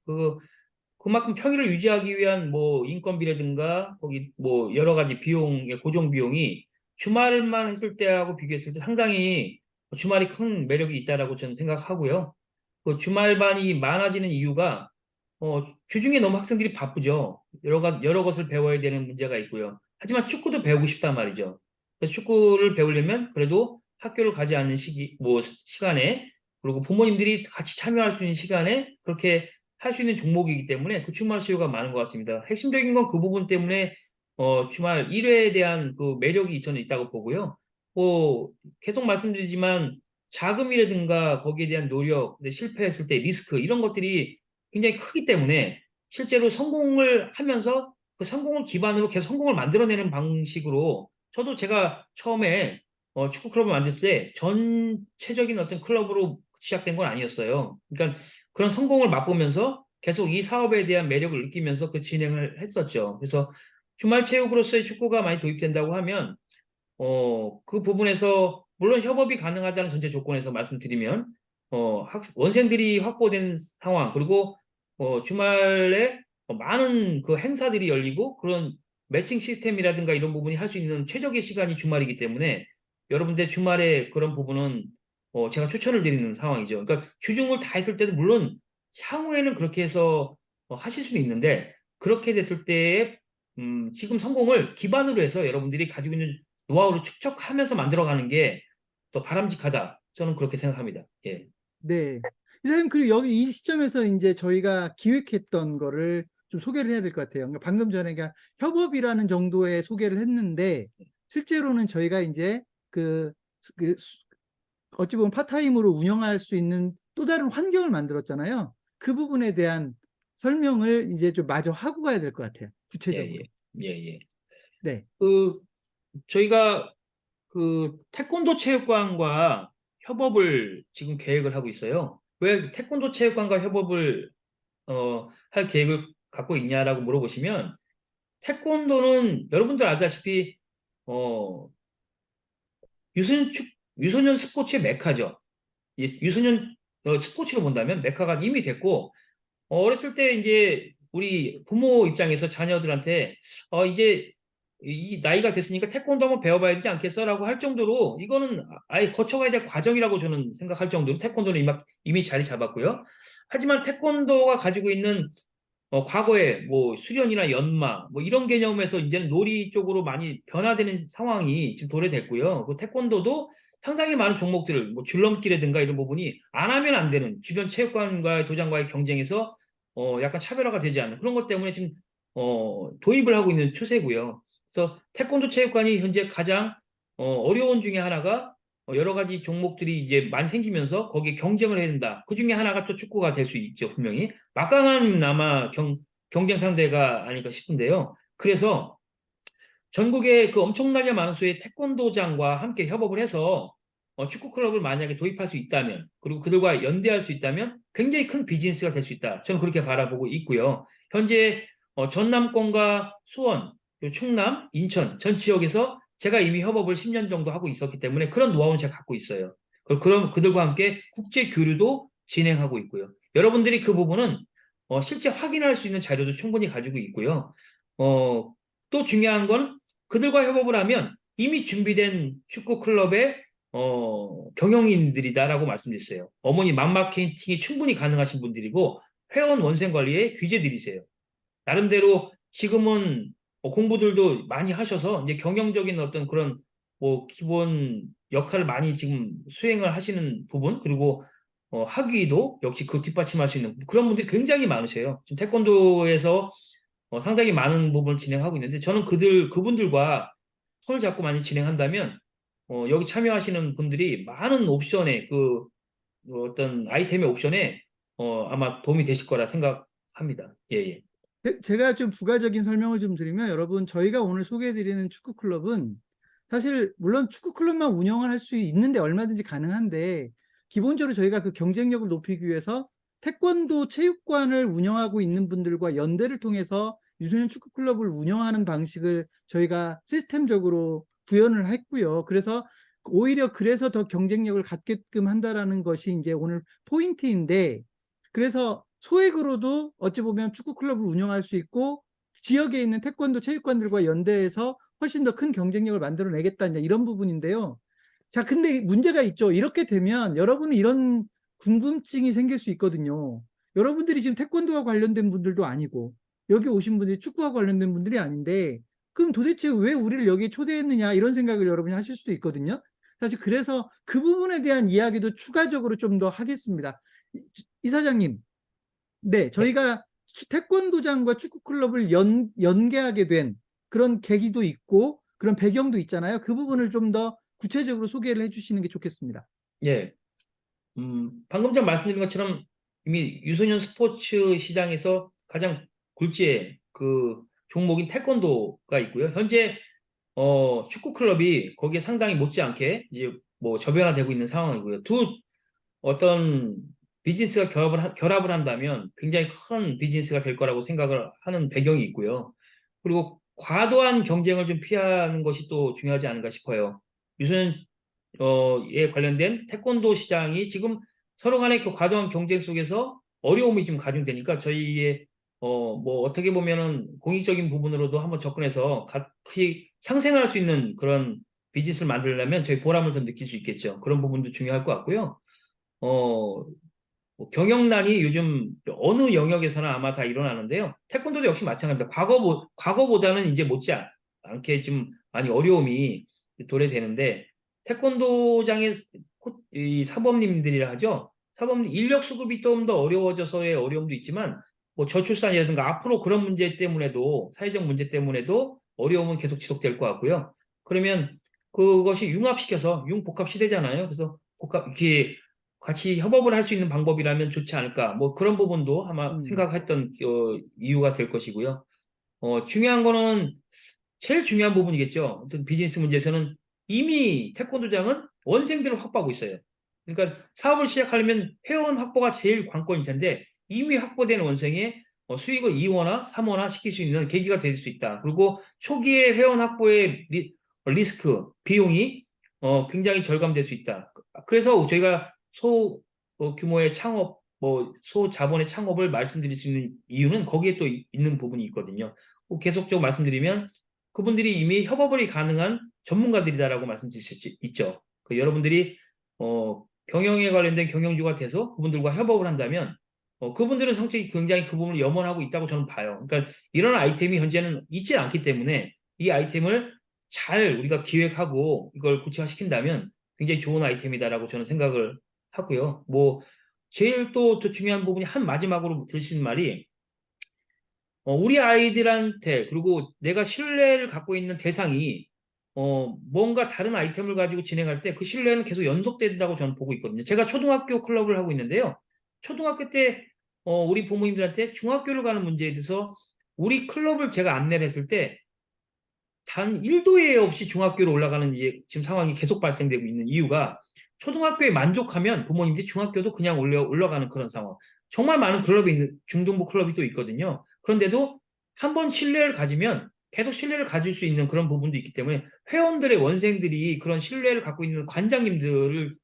S2: 그만큼 평일을 유지하기 위한 뭐 인건비라든가 거기 뭐 여러 가지 비용의 고정 비용이 주말만 했을 때하고 비교했을 때 상당히 주말이 큰 매력이 있다라고 저는 생각하고요. 그 주말반이 많아지는 이유가 주중에 너무 학생들이 바쁘죠. 여러 것을 배워야 되는 문제가 있고요. 하지만 축구도 배우고 싶단 말이죠. 그래서 축구를 배우려면 그래도 학교를 가지 않는 시간에, 그리고 부모님들이 같이 참여할 수 있는 시간에 그렇게 할 수 있는 종목이기 때문에 그 주말 수요가 많은 것 같습니다. 핵심적인 건 그 부분 때문에 주말 1회에 대한 그 매력이 저는 있다고 보고요. 뭐 계속 말씀드리지만 자금이라든가 거기에 대한 노력, 근데 실패했을 때 리스크 이런 것들이 굉장히 크기 때문에 실제로 성공을 하면서 그 성공을 기반으로 계속 성공을 만들어내는 방식으로, 저도 제가 처음에 축구 클럽을 만들 때 전체적인 어떤 클럽으로 시작된 건 아니었어요. 그러니까 그런 성공을 맛보면서 계속 이 사업에 대한 매력을 느끼면서 그 진행을 했었죠. 그래서 주말 체육으로서의 축구가 많이 도입된다고 하면 그 부분에서 물론 협업이 가능하다는 전제 조건에서 말씀드리면 원생들이 확보된 상황, 그리고 주말에 많은 그 행사들이 열리고 그런 매칭 시스템이라든가 이런 부분이 할 수 있는 최적의 시간이 주말이기 때문에 여러분들 주말에 그런 부분은 제가 추천을 드리는 상황이죠. 그러니까 주중을 다 했을 때도 물론 향후에는 그렇게 해서 하실 수는 있는데, 그렇게 됐을 때에 지금 성공을 기반으로 해서 여러분들이 가지고 있는 노하우를 축적하면서 만들어가는 게 더 바람직하다. 저는 그렇게 생각합니다. 예.
S1: 네. 이사님, 그리고 여기 이 시점에서 이제 저희가 기획했던 거를 좀 소개를 해야 될 것 같아요. 그러니까 방금 전에 그냥 협업이라는 정도의 소개를 했는데, 실제로는 저희가 이제 그 어찌 보면 파타임으로 운영할 수 있는 또 다른 환경을 만들었잖아요. 그 부분에 대한 설명을 이제 좀 마저 하고 가야 될 것 같아요.
S2: 예, 예,
S1: 구체적으로.
S2: 예, 예.
S1: 네.
S2: 그, 저희가 태권도 체육관과 협업을 지금 계획을 하고 있어요. 왜 태권도 체육관과 협업을, 할 계획을 갖고 있냐라고 물어보시면, 태권도는 여러분들 알다시피, 어, 유소년 스포츠의 메카죠. 유소년 스포츠로 본다면 메카가 이미 됐고, 어렸을 때 이제 우리 부모 입장에서 자녀들한테 이제 이 나이가 됐으니까 태권도 한번 배워봐야 되지 않겠어라고 할 정도로 이거는 아예 거쳐가야 될 과정이라고 저는 생각할 정도로 태권도는 이미 자리 잡았고요. 하지만 태권도가 가지고 있는 과거에 뭐 수련이나 연마 뭐 이런 개념에서 이제는 놀이 쪽으로 많이 변화되는 상황이 지금 도래됐고요. 그 태권도도 상당히 많은 종목들을 뭐 줄넘기라든가 이런 부분이 안 하면 안 되는 주변 체육관과 도장과의 경쟁에서 약간 차별화가 되지 않는 그런 것 때문에 지금 도입을 하고 있는 추세고요. 그래서 태권도 체육관이 현재 가장 어려운 중에 하나가 여러 가지 종목들이 이제 많이 생기면서 거기에 경쟁을 해야 된다. 그 중에 하나가 또 축구가 될 수 있죠, 분명히. 막강한 아마 경쟁 상대가 아닐까 싶은데요. 그래서 전국에 그 엄청나게 많은 수의 태권도장과 함께 협업을 해서 축구 클럽을 만약에 도입할 수 있다면, 그리고 그들과 연대할 수 있다면 굉장히 큰 비즈니스가 될 수 있다. 저는 그렇게 바라보고 있고요. 현재 전남권과 수원, 그리고 충남, 인천 전 지역에서 제가 이미 협업을 10년 정도 하고 있었기 때문에 그런 노하우는 제가 갖고 있어요. 그럼 그들과 함께 국제 교류도 진행하고 있고요. 여러분들이 그 부분은 실제 확인할 수 있는 자료도 충분히 가지고 있고요. 또 중요한 건 그들과 협업을 하면 이미 준비된 축구 클럽의 경영인들이다라고 말씀드렸어요. 어머니 맘마케팅이 충분히 가능하신 분들이고 회원 원생 관리에 귀재들이세요. 나름대로 지금은 공부들도 많이 하셔서 이제 경영적인 어떤 그런 뭐 기본 역할을 많이 지금 수행을 하시는 부분 그리고 학위도 역시 그 뒷받침할 수 있는 그런 분들이 굉장히 많으세요. 지금 태권도에서 상당히 많은 부분을 진행하고 있는데 저는 그분들과 손을 잡고 많이 진행한다면 여기 참여하시는 분들이 많은 옵션에 어떤 아이템의 옵션에 아마 도움이 되실 거라 생각합니다. 예, 예.
S1: 제가 좀 부가적인 설명을 좀 드리면 여러분 저희가 오늘 소개해드리는 축구 클럽은 사실 물론 축구 클럽만 운영을 할 수 있는데 얼마든지 가능한데 기본적으로 저희가 그 경쟁력을 높이기 위해서 태권도 체육관을 운영하고 있는 분들과 연대를 통해서 유소년 축구 클럽을 운영하는 방식을 저희가 시스템적으로 구현을 했고요. 그래서 오히려 그래서 더 경쟁력을 갖게끔 한다라는 것이 이제 오늘 포인트인데 그래서 소액으로도 어찌 보면 축구 클럽을 운영할 수 있고 지역에 있는 태권도 체육관들과 연대해서 훨씬 더 큰 경쟁력을 만들어내겠다 이런 부분인데요. 자, 근데 문제가 있죠. 이렇게 되면 여러분은 이런 궁금증이 생길 수 있거든요. 여러분들이 지금 태권도와 관련된 분들도 아니고 여기 오신 분들이 축구와 관련된 분들이 아닌데 그럼 도대체 왜 우리를 여기에 초대했느냐 이런 생각을 여러분이 하실 수도 있거든요. 사실 그래서 그 부분에 대한 이야기도 추가적으로 좀 더 하겠습니다. 이사장님, 네,
S2: 네.
S1: 저희가 태권도장과 축구클럽을 연계하게 된 그런 계기도 있고 그런 배경도 있잖아요. 그 부분을 좀 더 구체적으로 소개를 해주시는 게 좋겠습니다.
S2: 예. 방금 전 말씀드린 것처럼 이미 유소년 스포츠 시장에서 가장 굴지의 그 종목인 태권도가 있고요. 현재 축구 클럽이 거기에 상당히 못지않게 이제 뭐 저변화되고 있는 상황이고요. 어떤 비즈니스가 결합을 한다면 굉장히 큰 비즈니스가 될 거라고 생각을 하는 배경이 있고요. 그리고 과도한 경쟁을 좀 피하는 것이 또 중요하지 않은가 싶어요. 유소년 에 관련된 태권도 시장이 지금 서로 간의 그 과도한 경쟁 속에서 어려움이 좀 가중되니까 저희의 뭐 어떻게 보면은 공익적인 부분으로도 한번 접근해서 같이 상생할 수 있는 그런 비즈니스를 만들려면 저희 보람을 더 느낄 수 있겠죠. 그런 부분도 중요할 것 같고요. 어, 뭐 경영난이 요즘 어느 영역에서나 아마 다 일어나는데요. 태권도도 역시 마찬가지입니다. 과거보다는 이제 못지않게 좀 많이 어려움이 도래되는데 태권도장의 이 사범님들이라 하죠. 사범 인력 수급이 좀 더 어려워져서의 어려움도 있지만 뭐 저출산이라든가 앞으로 그런 문제 때문에도 사회적 문제 때문에도 어려움은 계속 지속될 것 같고요. 그러면 그것이 융합시켜서 융복합 시대잖아요. 그래서 복합 이렇게 같이 협업을 할 수 있는 방법이라면 좋지 않을까. 뭐 그런 부분도 아마
S1: 음,
S2: 생각했던 이유가 될 것이고요. 중요한 거는 제일 중요한 부분이겠죠. 어떤 비즈니스 문제에서는 이미 태권도장은 원생들을 확보하고 있어요. 그러니까 사업을 시작하려면 회원 확보가 제일 관건일 텐데 이미 확보된 원생의 수익을 2호나 3호나 시킬 수 있는 계기가 될 수 있다. 그리고 초기에 회원 확보의 리스크, 비용이 굉장히 절감될 수 있다. 그래서 저희가 규모의 창업, 소자본의 창업을 말씀드릴 수 있는 이유는 거기에 또 있는 부분이 있거든요. 계속적으로 말씀드리면 그분들이 이미 협업이 가능한 전문가들이다라고 말씀드릴 수 있죠. 여러분들이 경영에 관련된 경영주가 돼서 그분들과 협업을 한다면 그분들은 성격이 굉장히 그 부분을 염원하고 있다고 저는 봐요. 그러니까 이런 아이템이 현재는 있지 않기 때문에 이 아이템을 잘 우리가 기획하고 이걸 구체화시킨다면 굉장히 좋은 아이템이다라고 저는 생각을 하고요. 제일 또 중요한 부분이 한 마지막으로 드리신 말이 우리 아이들한테 그리고 내가 신뢰를 갖고 있는 대상이 뭔가 다른 아이템을 가지고 진행할 때 그 신뢰는 계속 연속된다고 저는 보고 있거든요. 제가 초등학교 클럽을 하고 있는데요. 초등학교 때 우리 부모님들한테 중학교를 가는 문제에 대해서 우리 클럽을 제가 안내를 했을 때 단 1도 예외 없이 중학교로 올라가는 지금 상황이 계속 발생되고 있는 이유가 초등학교에 만족하면 부모님들이 중학교도 그냥 올라가는 그런 상황. 정말 많은 클럽이 중등부 클럽이 또 있거든요. 그런데도 한 번 신뢰를 가지면 계속 신뢰를 가질 수 있는 그런 부분도 있기 때문에 회원들의 원생들이 그런 신뢰를 갖고 있는 관장님들을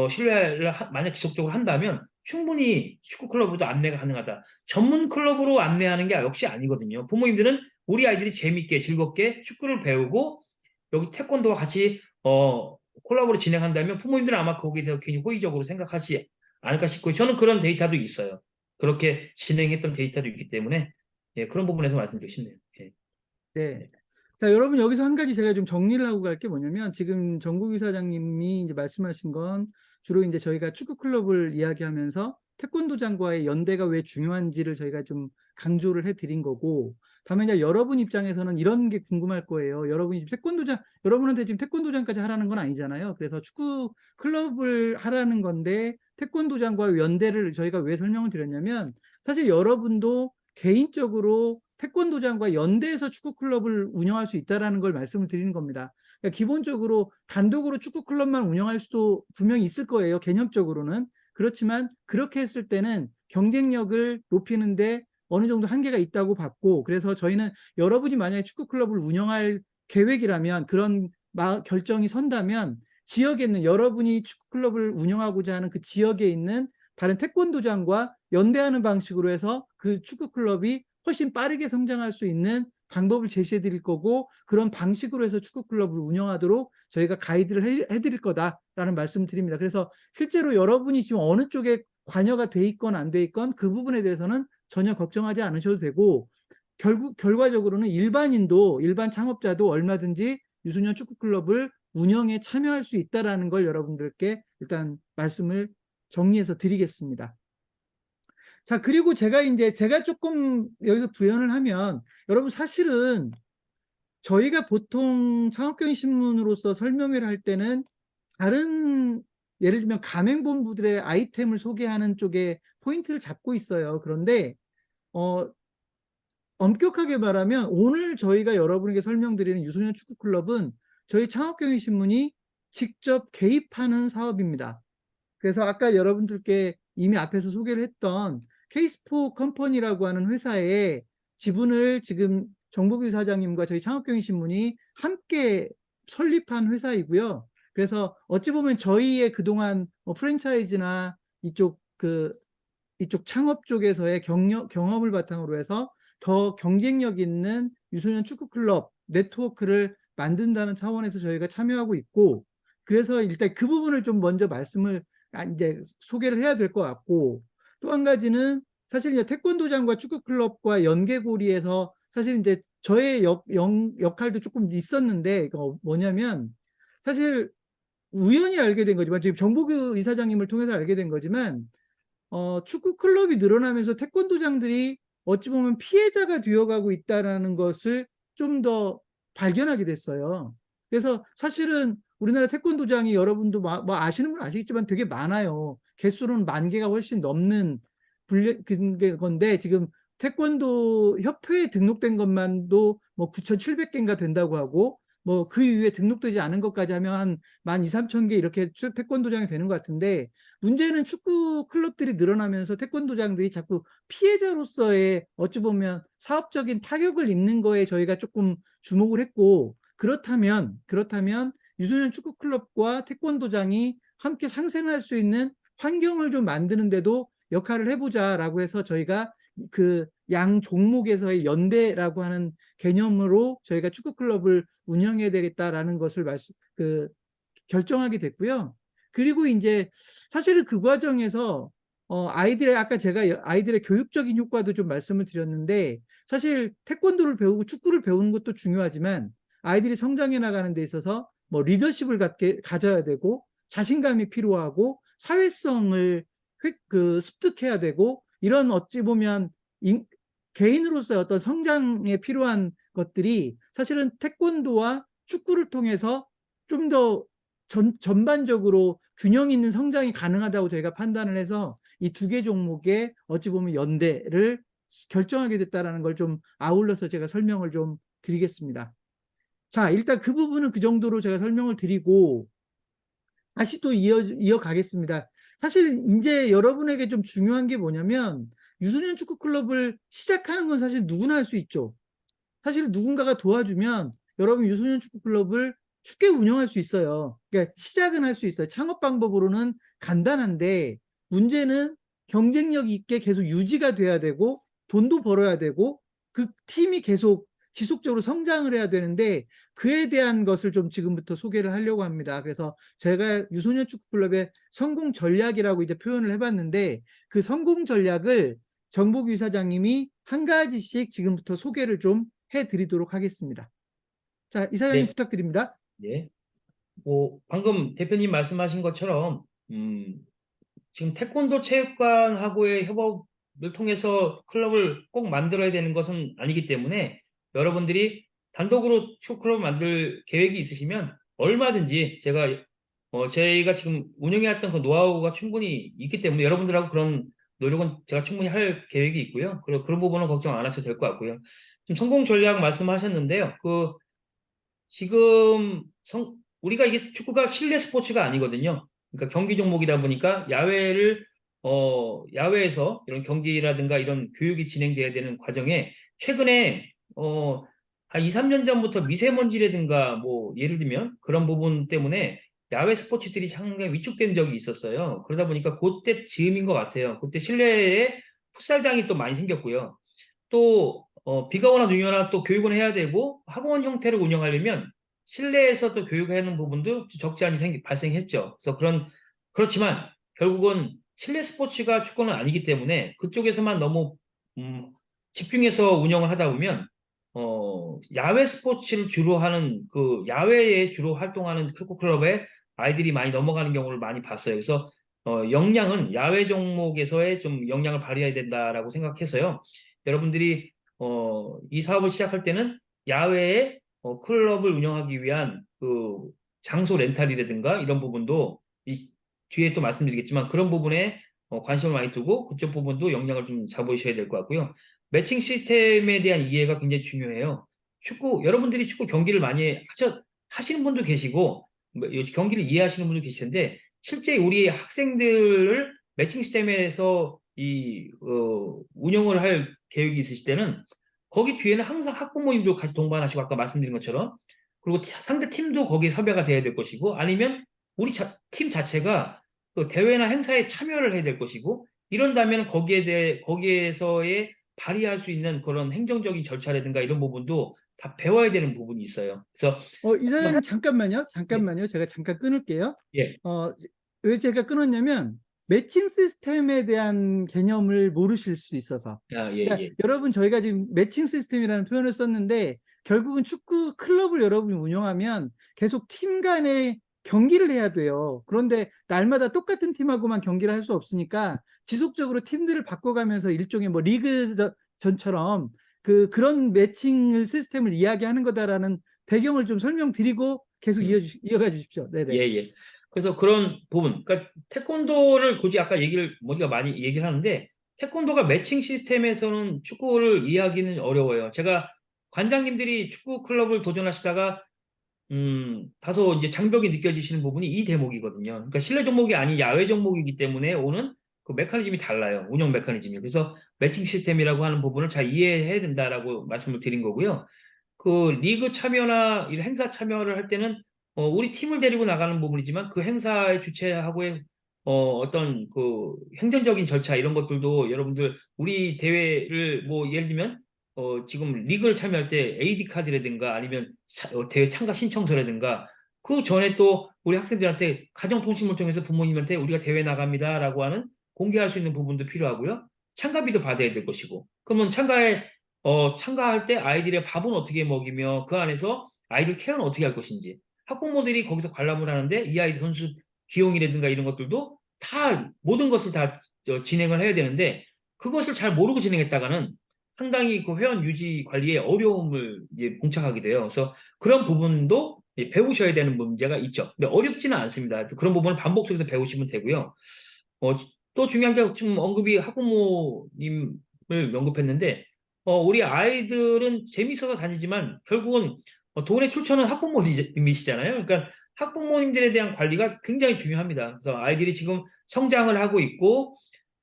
S2: 신뢰를 만약 지속적으로 한다면 충분히 축구 클럽으로도 안내가 가능하다. 전문 클럽으로 안내하는 게 역시 아니거든요. 부모님들은 우리 아이들이 재밌게 즐겁게 축구를 배우고 여기 태권도와 같이 콜라보를 진행한다면 부모님들은 아마 거기에 대해서 괜히 호의적으로 생각하지 않을까 싶고요. 저는 그런 데이터도 있어요. 그렇게 진행했던 데이터도 있기 때문에 예, 그런 부분에서 말씀드리고 싶네요. 예.
S1: 네. 자, 여러분 여기서 한 가지 제가 좀 정리를 하고 갈 게 뭐냐면 지금 정국 이사장님이 이제 말씀하신 건 주로 이제 저희가 축구 클럽을 이야기하면서 태권도장과의 연대가 왜 중요한지를 저희가 좀 강조를 해드린 거고, 다음에 이제 여러분 입장에서는 이런 게 궁금할 거예요. 여러분이 지금 여러분한테 지금 태권도장까지 하라는 건 아니잖아요. 그래서 축구 클럽을 하라는 건데 태권도장과 연대를 저희가 왜 설명을 드렸냐면 사실 여러분도 개인적으로 태권도장과 연대해서 축구클럽을 운영할 수 있다는 걸 말씀을 드리는 겁니다. 그러니까 기본적으로 단독으로 축구클럽만 운영할 수도 분명히 있을 거예요. 개념적으로는. 그렇지만 그렇게 했을 때는 경쟁력을 높이는데 어느 정도 한계가 있다고 봤고, 그래서 저희는 여러분이 만약에 축구클럽을 운영할 계획이라면 그런 결정이 선다면 지역에 있는 여러분이 축구클럽을 운영하고자 하는 그 지역에 있는 다른 태권도장과 연대하는 방식으로 해서 그 축구클럽이 훨씬 빠르게 성장할 수 있는 방법을 제시해 드릴 거고, 그런 방식으로 해서 축구클럽을 운영하도록 저희가 가이드를 해드릴 거다라는 말씀을 드립니다. 그래서 실제로 여러분이 지금 어느 쪽에 관여가 돼 있건 안 돼 있건 그 부분에 대해서는 전혀 걱정하지 않으셔도 되고, 결과적으로는 일반 창업자도 얼마든지 유소년 축구클럽을 운영에 참여할 수 있다는 걸 여러분들께 일단 말씀을 정리해서 드리겠습니다. 자, 그리고 제가 조금 여기서 부연을 하면, 여러분 사실은 저희가 보통 창업경영신문으로서 설명회를 할 때는 다른, 예를 들면 가맹본부들의 아이템을 소개하는 쪽에 포인트를 잡고 있어요. 그런데 엄격하게 말하면 오늘 저희가 여러분에게 설명드리는 유소년 축구클럽은 저희 창업경영신문이 직접 개입하는 사업입니다. 그래서 아까 여러분들께 이미 앞에서 소개를 했던 케이스포 컴퍼니라고 하는 회사의 지분을 지금 정보규 사장님과 저희 창업경영신문이 함께 설립한 회사이고요. 그래서 어찌 보면 저희의 그동안 프랜차이즈나 이쪽 창업 쪽에서의 경험을 바탕으로 해서 더 경쟁력 있는 유소년 축구클럽 네트워크를 만든다는 차원에서 저희가 참여하고 있고, 그래서 일단 그 부분을 좀 먼저 이제 소개를 해야 될 것 같고, 또 한 가지는 사실 이제 태권도장과 축구클럽과 연계고리에서 사실 이제 저의 역할도 조금 있었는데, 뭐냐면 사실 우연히 알게 된 거지만, 지금 정보규 이사장님을 통해서 알게 된 거지만, 축구 클럽이 늘어나면서 태권도장들이 어찌 보면 피해자가 되어가고 있다는 것을 좀 더 발견하게 됐어요. 그래서 사실은 우리나라 태권도장이 여러분도 아시는 분 아시겠지만 되게 많아요. 개수로는 10,000개가 훨씬 넘는 건데, 지금 태권도 협회에 등록된 것만도 9,700개인가 된다고 하고, 그 이후에 등록되지 않은 것까지 하면 한 12,000~13,000개 이렇게 태권도장이 되는 것 같은데, 문제는 축구 클럽들이 늘어나면서 태권도장들이 자꾸 피해자로서의 어찌 보면 사업적인 타격을 입는 거에 저희가 조금 주목을 했고, 그렇다면 유소년 축구 클럽과 태권도장이 함께 상생할 수 있는 환경을 좀 만드는데도 역할을 해보자라고 해서 저희가 그 양 종목에서의 연대라고 하는 개념으로 저희가 축구 클럽을 운영해야 되겠다라는 것을 결정하게 됐고요. 그리고 이제 사실은 그 과정에서 아까 제가 아이들의 교육적인 효과도 좀 말씀을 드렸는데, 사실 태권도를 배우고 축구를 배우는 것도 중요하지만 아이들이 성장해 나가는 데 있어서 뭐 리더십을 가져야 되고, 자신감이 필요하고, 사회성을 습득해야 되고, 이런 어찌 보면 개인으로서의 어떤 성장에 필요한 것들이 사실은 태권도와 축구를 통해서 좀 더 전반적으로 균형 있는 성장이 가능하다고 저희가 판단을 해서 이 두 개 종목의 어찌 보면 연대를 결정하게 됐다라는 걸 좀 아울러서 제가 설명을 좀 드리겠습니다. 자, 일단 그 부분은 그 정도로 제가 설명을 드리고 다시 또 이어가겠습니다. 사실 이제 여러분에게 좀 중요한 게 뭐냐면, 유소년 축구 클럽을 시작하는 건 사실 누구나 할 수 있죠. 사실 누군가가 도와주면 여러분 유소년 축구 클럽을 쉽게 운영할 수 있어요. 그러니까 시작은 할 수 있어요. 창업 방법으로는 간단한데, 문제는 경쟁력 있게 계속 유지가 돼야 되고, 돈도 벌어야 되고, 그 팀이 계속 지속적으로 성장을 해야 되는데, 그에 대한 것을 좀 지금부터 소개를 하려고 합니다. 그래서 제가 유소년 축구 클럽의 성공 전략이라고 이제 표현을 해봤는데, 그 성공 전략을 정복유 이사장님이 한 가지씩 지금부터 소개를 좀 해드리도록 하겠습니다. 자, 이사장님
S2: 네,
S1: 부탁드립니다.
S2: 예. 뭐 방금 대표님 말씀하신 것처럼 지금 태권도 체육관하고의 협업을 통해서 클럽을 꼭 만들어야 되는 것은 아니기 때문에 여러분들이 단독으로 축구 클럽을 만들 계획이 있으시면 얼마든지 저희가 지금 운영해왔던 그 노하우가 충분히 있기 때문에 여러분들하고 그런 노력은 제가 충분히 할 계획이 있고요. 그리고 그런 부분은 걱정 안 하셔도 될 것 같고요. 지금 성공 전략 말씀하셨는데요. 지금 우리가 이게 축구가 실내 스포츠가 아니거든요. 그러니까 경기 종목이다 보니까 야외에서 이런 경기라든가 이런 교육이 진행돼야 되는 과정에 최근에 한 2, 3년 전부터 미세먼지라든가 뭐 예를 들면 그런 부분 때문에 야외 스포츠들이 상당히 위축된 적이 있었어요. 그러다 보니까 그때 즈음인 것 같아요. 그때 실내에 풋살장이 또 많이 생겼고요. 또 비가 오나 눈이 오나 또 교육은 해야 되고 학원 형태로 운영하려면 실내에서 또 교육하는 부분도 적지 않게 발생했죠. 그래서 그렇지만 결국은 실내 스포츠가 축구는 아니기 때문에 그쪽에서만 너무 집중해서 운영을 하다 보면 야외 스포츠를 주로 하는 야외에 주로 활동하는 축구 클럽에 아이들이 많이 넘어가는 경우를 많이 봤어요. 그래서 역량은 야외 종목에서의 좀 역량을 발휘해야 된다라고 생각해서요. 여러분들이 이 사업을 시작할 때는 야외에 클럽을 운영하기 위한 그 장소 렌탈이라든가 이런 부분도 뒤에 또 말씀드리겠지만 그런 부분에 관심을 많이 두고 그쪽 부분도 역량을 좀 잡으셔야 될 것 같고요. 매칭 시스템에 대한 이해가 굉장히 중요해요. 여러분들이 축구 경기를 많이 하시는 분도 계시고 경기를 이해하시는 분도 계시는데 실제 우리 학생들을 매칭 시스템에서 운영을 할 계획이 있으실 때는 거기 뒤에는 항상 학부모님도 같이 동반하시고 아까 말씀드린 것처럼 그리고 상대 팀도 거기에 섭외가 돼야 될 것이고 아니면 우리 팀 자체가 그 대회나 행사에 참여를 해야 될 것이고 이런다면 거기에서의 발휘할 수 있는 그런 행정적인 절차라든가 이런 부분도 다 배워야 되는 부분이 있어요. 그래서
S1: 이사장님 잠깐만요.
S2: 예,
S1: 잠깐만요. 제가 잠깐 끊을게요.
S2: 예,
S1: 왜 제가 끊었냐면, 매칭 시스템에 대한 개념을 모르실 수 있어서.
S2: 예,
S1: 그러니까
S2: 예.
S1: 여러분, 저희가 지금 매칭 시스템이라는 표현을 썼는데, 결국은 축구 클럽을 여러분이 운영하면 계속 팀 간의 경기를 해야 돼요. 그런데 날마다 똑같은 팀하고만 경기를 할 수 없으니까 지속적으로 팀들을 바꿔가면서 일종의 뭐 리그 전처럼 그런 매칭 시스템을 이야기하는 거다라는 배경을 좀 설명드리고 계속 이어가 주십시오.
S2: 예,
S1: 네네.
S2: 예. 그래서 그런 부분, 그러니까 태권도를 굳이 아까 우리가 많이 얘기를 하는데, 태권도가 매칭 시스템에서는 축구를 이해하기는 어려워요. 제가 관장님들이 축구 클럽을 도전하시다가, 다소 이제 장벽이 느껴지시는 부분이 이 대목이거든요. 그러니까 실내 종목이 아닌 야외 종목이기 때문에 오는 그 메커니즘이 달라요. 운영 메커니즘이. 그래서 매칭 시스템이라고 하는 부분을 잘 이해해야 된다라고 말씀을 드린 거고요. 그 리그 참여나 이 행사 참여를 할 때는 우리 팀을 데리고 나가는 부분이지만 그 행사의 주최하고의 어떤 그 행정적인 절차 이런 것들도 여러분들 우리 대회를 뭐 예를 들면 지금 리그를 참여할 때 AD 카드라든가 아니면 대회 참가 신청서라든가 그 전에 또 우리 학생들한테 가정통신을 통해서 부모님한테 우리가 대회 나갑니다라고 하는 공개할 수 있는 부분도 필요하고요. 참가비도 받아야 될 것이고. 그러면 참가할 때 아이들의 밥은 어떻게 먹이며 그 안에서 아이들 케어는 어떻게 할 것인지. 학부모들이 거기서 관람을 하는데 이 아이들 선수 기용이라든가 이런 것들도 다 모든 것을 다 진행을 해야 되는데 그것을 잘 모르고 진행했다가는 상당히 그 회원 유지 관리에 어려움을 이제 봉착하게 돼요. 그래서 그런 부분도 배우셔야 되는 문제가 있죠. 근데 어렵지는 않습니다. 그런 부분을 반복 속에서 배우시면 되고요. 어, 또 중요한 게 지금 언급이 학부모님을 언급했는데 우리 아이들은 재밌어서 다니지만 결국은 돈의 출처는 학부모님이시잖아요. 그러니까 학부모님들에 대한 관리가 굉장히 중요합니다. 그래서 아이들이 지금 성장을 하고 있고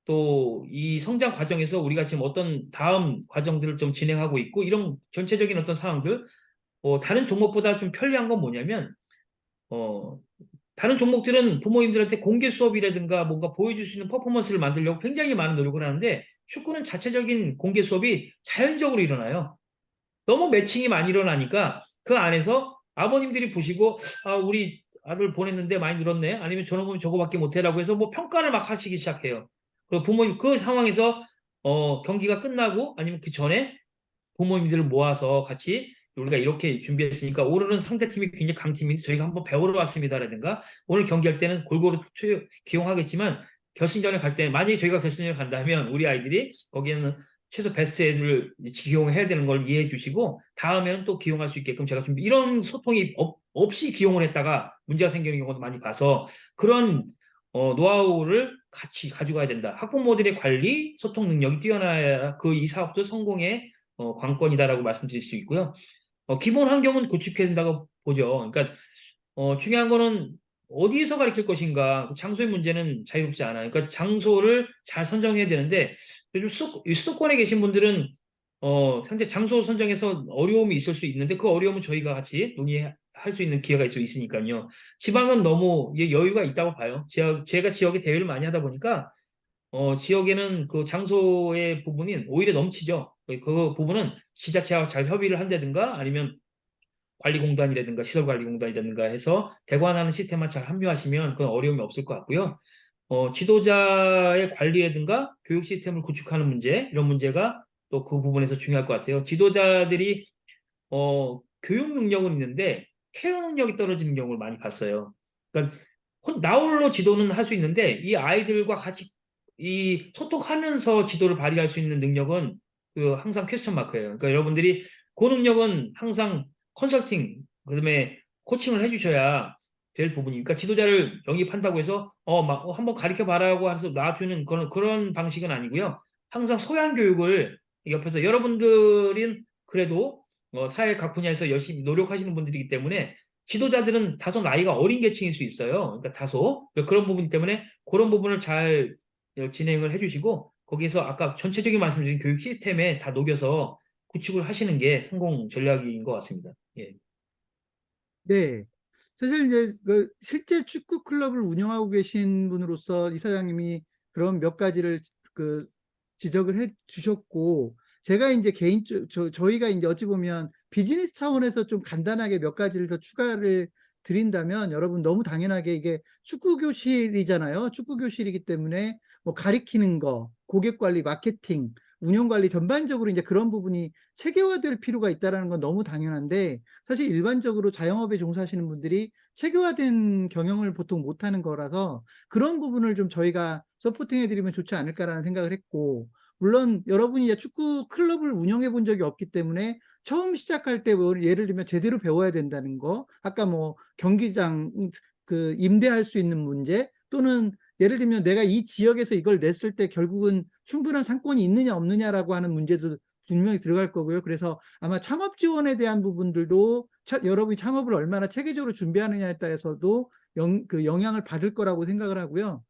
S2: 또 이 성장 과정에서 우리가 지금 어떤 다음 과정들을 좀 진행하고 있고 이런 전체적인 어떤 상황들 다른 종목보다 좀 편리한 건 뭐냐면 어, 다른 종목들은 부모님들한테 공개 수업이라든가 뭔가 보여줄 수 있는 퍼포먼스를 만들려고 굉장히 많은 노력을 하는데 축구는 자체적인 공개 수업이 자연적으로 일어나요. 너무 매칭이 많이 일어나니까 그 안에서 아버님들이 보시고 아, 우리 아들 보냈는데 많이 늘었네. 아니면 저놈은 저거밖에 못해라고 해서 뭐 평가를 막 하시기 시작해요. 그리고 부모님 그 상황에서 경기가 끝나고 아니면 그 전에 부모님들을 모아서 같이 우리가 이렇게 준비했으니까 오늘은 상대팀이 굉장히 강팀인데 저희가 한번 배우러 왔습니다라든가 오늘 경기할 때는 골고루 기용하겠지만 결승전에 갈 때 만약에 저희가 결승전에 간다면 우리 아이들이 거기에는 최소 베스트 애들을 기용해야 되는 걸 이해해 주시고 다음에는 또 기용할 수 있게끔 제가 준비 이런 소통이 없이 기용을 했다가 문제가 생기는 경우도 많이 봐서 그런 노하우를 같이 가져가야 된다. 학부모들의 관리, 소통 능력이 뛰어나야 그 이 사업도 성공에 관건이다라고 말씀드릴 수 있고요. 기본 환경은 구축해야 된다고 보죠. 그러니까 중요한 거는 어디에서 가르칠 것인가. 장소의 문제는 자유롭지 않아요. 그러니까 장소를 잘 선정해야 되는데 요즘 수도권에 계신 분들은 현재 장소 선정에서 어려움이 있을 수 있는데 그 어려움은 저희가 같이 논의할 수 있는 기회가 있으니까요. 지방은 너무 여유가 있다고 봐요. 제가 지역에 대회를 많이 하다 보니까 지역에는 그 장소의 부분이 오히려 넘치죠. 그 부분은 지자체와 잘 협의를 한다든가 아니면 관리공단이라든가 시설관리공단이라든가 해서 대관하는 시스템만 잘 합류하시면 그건 어려움이 없을 것 같고요. 지도자의 관리라든가 교육 시스템을 구축하는 문제, 이런 문제가 또 그 부분에서 중요할 것 같아요. 지도자들이 교육 능력은 있는데 케어 능력이 떨어지는 경우를 많이 봤어요. 그러니까 나홀로 지도는 할 수 있는데 이 아이들과 같이 이 소통하면서 지도를 발휘할 수 있는 능력은 그 항상 퀘스천 마크예요. 그러니까 여러분들이 그 능력은 항상 컨설팅, 그다음에 코칭을 해주셔야 될 부분이니까 지도자를 영입한다고 해서 막 한번 가르쳐 봐라고 해서 놔주는 그런 방식은 아니고요. 항상 소양 교육을 옆에서 여러분들은 그래도 사회 각 분야에서 열심히 노력하시는 분들이기 때문에 지도자들은 다소 나이가 어린 계층일 수 있어요. 그러니까 다소 그런 부분 때문에 그런 부분을 잘 진행을 해주시고 거기에서 아까 전체적인 말씀드린 교육 시스템에 다 녹여서 구축을 하시는 게 성공 전략인 것 같습니다. 예.
S1: 네. 사실 이제 그 실제 축구 클럽을 운영하고 계신 분으로서 이사장님이 그런 몇 가지를 그 지적을 해 주셨고, 제가 이제 저희가 이제 어찌 보면 비즈니스 차원에서 좀 간단하게 몇 가지를 더 추가를 드린다면, 여러분 너무 당연하게 이게 축구 교실이잖아요. 축구 교실이기 때문에 뭐 가리키는 거, 고객 관리, 마케팅, 운영 관리 전반적으로 이제 그런 부분이 체계화될 필요가 있다라는 건 너무 당연한데, 사실 일반적으로 자영업에 종사하시는 분들이 체계화된 경영을 보통 못하는 거라서 그런 부분을 좀 저희가 서포팅해드리면 좋지 않을까라는 생각을 했고, 물론 여러분이 이제 축구 클럽을 운영해 본 적이 없기 때문에 처음 시작할 때 뭐 예를 들면 제대로 배워야 된다는 거, 아까 뭐 경기장 그 임대할 수 있는 문제, 또는 예를 들면 내가 이 지역에서 이걸 냈을 때 결국은 충분한 상권이 있느냐 없느냐라고 하는 문제도 분명히 들어갈 거고요. 그래서 아마 창업 지원에 대한 부분들도 여러분이 창업을 얼마나 체계적으로 준비하느냐에 따라서도 그 영향을 받을 거라고 생각을 하고요.